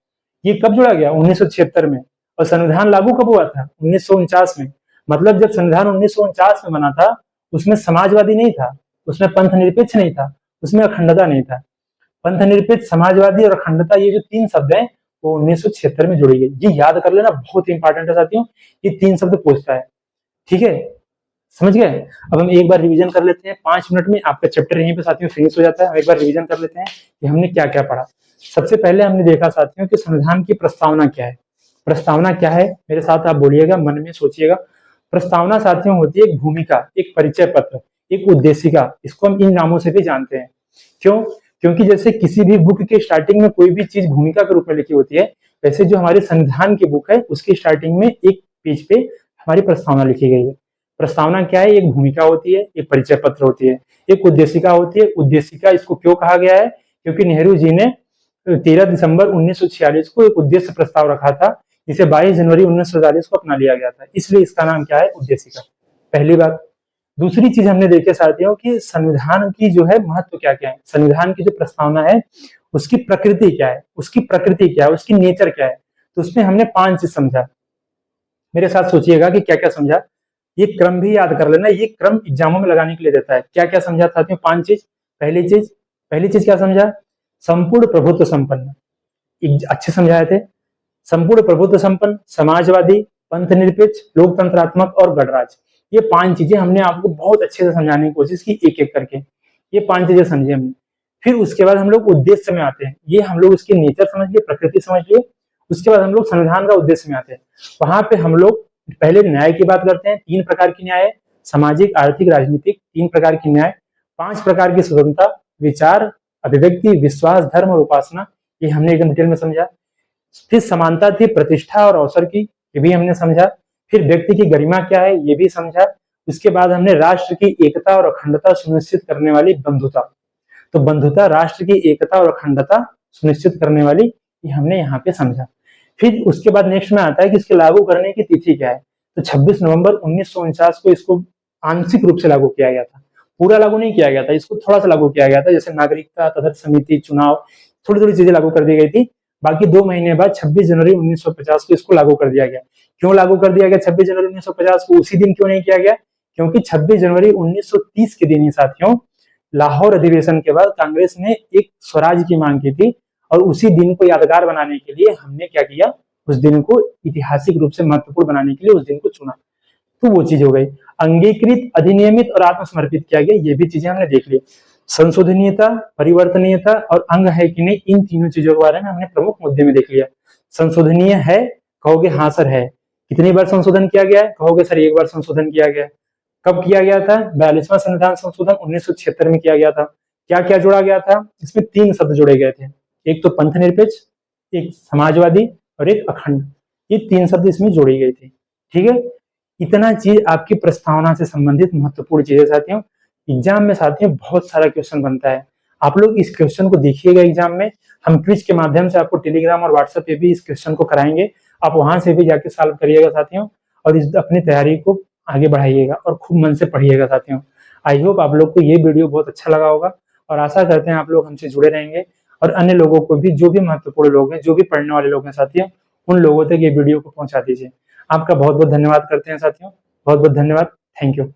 ये कब जोड़ा गया? 1976 में। और संविधान लागू कब हुआ था? 1949 में। मतलब जब संविधान 1949 में बना था उसमें समाजवादी नहीं था, उसमें पंथनिरपेक्ष नहीं था, उसमें अखंडता नहीं था। पंथनिरपेक्ष, समाजवादी और अखंडता ये जो 3 शब्द हैं वो 1976 में जोड़ी गई। ये याद कर लेना, बहुत इंपॉर्टेंट है साथियों। ये 3 शब्द पूछता है। ठीक है, समझ गए? अब हम एक बार रिवीजन कर लेते हैं 5 मिनट में। आपका चैप्टर यहीं पे साथियों फिनिश हो जाता है। हम एक बार रिवीजन कर लेते हैं कि हमने क्या क्या पढ़ा। सबसे पहले हमने देखा साथियों कि संविधान की प्रस्तावना क्या है। प्रस्तावना क्या है? मेरे साथ आप बोलिएगा, मन में सोचिएगा। प्रस्तावना साथियों होती है एक भूमिका, एक परिचय पत्र, एक उद्देशिका। इसको हम इन नामों से भी जानते हैं। क्यों? क्योंकि जैसे किसी भी बुक के स्टार्टिंग में कोई भी चीज भूमिका के रूप में लिखी होती है, वैसे जो हमारे संविधान की बुक है उसकी स्टार्टिंग में एक पेज पे हमारी प्रस्तावना लिखी गई है। प्रस्तावना क्या है? एक भूमिका होती है, एक परिचय पत्र होती है, एक उद्देशिका होती है। उद्देशिका इसको क्यों कहा गया है? क्योंकि नेहरू जी ने 13 दिसंबर 1946 को एक उद्देश्य प्रस्ताव रखा था, जिसे 22 जनवरी 1947 को अपना लिया गया था, इसलिए इसका नाम क्या है? उद्देशिका। पहली बात। दूसरी चीज हमने देखे साथियों कि संविधान की जो है महत्व क्या क्या है। संविधान की जो प्रस्तावना है उसकी प्रकृति क्या है, उसकी नेचर क्या है। तो उसमें हमने 5 चीज समझा। मेरे साथ सोचिएगा कि क्या क्या समझा। ये क्रम भी याद कर लेना, ये क्रम एग्जामों में लगाने के लिए देता है। क्या क्या समझा साथियों? 5 चीज। पहली चीज क्या समझा? संपूर्ण प्रभुत्व संपन्न। अच्छे समझाए थे। संपूर्ण प्रभुत्व संपन्न, समाजवादी, पंथ निरपेक्ष, लोकतंत्रात्मक और गणराज्य। ये 5 चीजें हमने आपको बहुत अच्छे से समझाने की कोशिश की, एक एक करके। ये 5 चीजें समझी हमने। फिर उसके बाद हम लोग उद्देश्य में आते हैं। ये हम लोग उसकी नेचर समझ लिए, प्रकृति समझ लिए। उसके बाद हम लोग संविधान का उद्देश्य में आते हैं। वहां पे हम लोग पहले न्याय की बात करते हैं। 3 प्रकार की न्याय है, सामाजिक, आर्थिक, राजनीतिक। 3 प्रकार की न्याय, 5 प्रकार की स्वतंत्रता, विचार, अभिव्यक्ति, विश्वास, धर्म और उपासना। ये हमने एकदम डिटेल में समझा। फिर समानता थी प्रतिष्ठा और अवसर की, ये भी हमने समझा। फिर व्यक्ति की गरिमा क्या है, ये भी समझा। उसके बाद हमने राष्ट्र की एकता और अखंडता सुनिश्चित करने वाली बंधुता। तो बंधुता, राष्ट्र की एकता और अखंडता सुनिश्चित करने वाली, ये हमने यहाँ पे समझा। फिर उसके बाद नेक्स्ट में आता है कि इसके लागू करने की तिथि क्या है। तो 26 नवंबर 1949 को इसको आंशिक रूप से लागू किया गया था। पूरा लागू नहीं किया गया था, इसको थोड़ा सा लागू किया गया था। जैसे नागरिकता, तदर्थ समिति, चुनाव, थोड़ी थोड़ी चीजें लागू कर दी गई थी। बाकी 2 महीने बाद 26 जनवरी 1950 को इसको लागू कर दिया गया। क्यों लागू कर दिया गया 26 जनवरी 1950 को? उसी दिन क्यों नहीं किया गया? क्योंकि 26 जनवरी 1930 के दिन ही साथियों लाहौर अधिवेशन के बाद कांग्रेस ने एक स्वराज की मांग की थी, और उसी दिन को यादगार बनाने के लिए हमने क्या किया, उस दिन को ऐतिहासिक रूप से महत्वपूर्ण बनाने के लिए उस दिन को चुना। तो वो चीज हो गई। अंगीकृत, अधिनियमित और आत्मसमर्पित किया गया, ये भी चीजें हमने देख ली। संशोधनीयता, परिवर्तनीयता और अंग है कि नहीं, इन तीनों चीजों के बारे में हमने प्रमुख मुद्दे में देख लिया। संशोधनीय है कहोगे? हाँ सर है। कितनी बार संशोधन किया गया है? कहोगे सर 1 बार संशोधन किया गया। कब किया गया था? 42वां संविधान संशोधन 1976 में किया गया था। क्या क्या जोड़ा गया था? इसमें 3 शब्द जोड़े गए थे, एक तो पंथ निरपेक्ष, एक समाजवादी और एक अखंड। ये 3 शब्द इसमें जोड़ी गई थी। ठीक है, इतना चीज आपकी प्रस्तावना से संबंधित महत्वपूर्ण चीजें साथियों। एग्जाम में साथियों बहुत सारा क्वेश्चन बनता है। आप लोग इस क्वेश्चन को देखिएगा एग्जाम में। हम क्विज के माध्यम से आपको टेलीग्राम और व्हाट्सएप पे भी इस क्वेश्चन को कराएंगे। आप वहां से भी जाके सॉल्व करिएगा साथियों, और इस अपनी तैयारी को आगे बढ़ाइएगा और खूब मन से पढ़िएगा साथियों। आई होप आप लोग को ये वीडियो बहुत अच्छा लगा होगा, और आशा करते हैं आप लोग हमसे जुड़े रहेंगे, और अन्य लोगों को भी, जो भी महत्वपूर्ण लोग हैं, जो भी पढ़ने वाले लोग हैं साथियों, उन लोगों तक ये वीडियो को पहुंचा दीजिए। आपका बहुत बहुत धन्यवाद करते हैं साथियों। बहुत बहुत धन्यवाद। Thank you.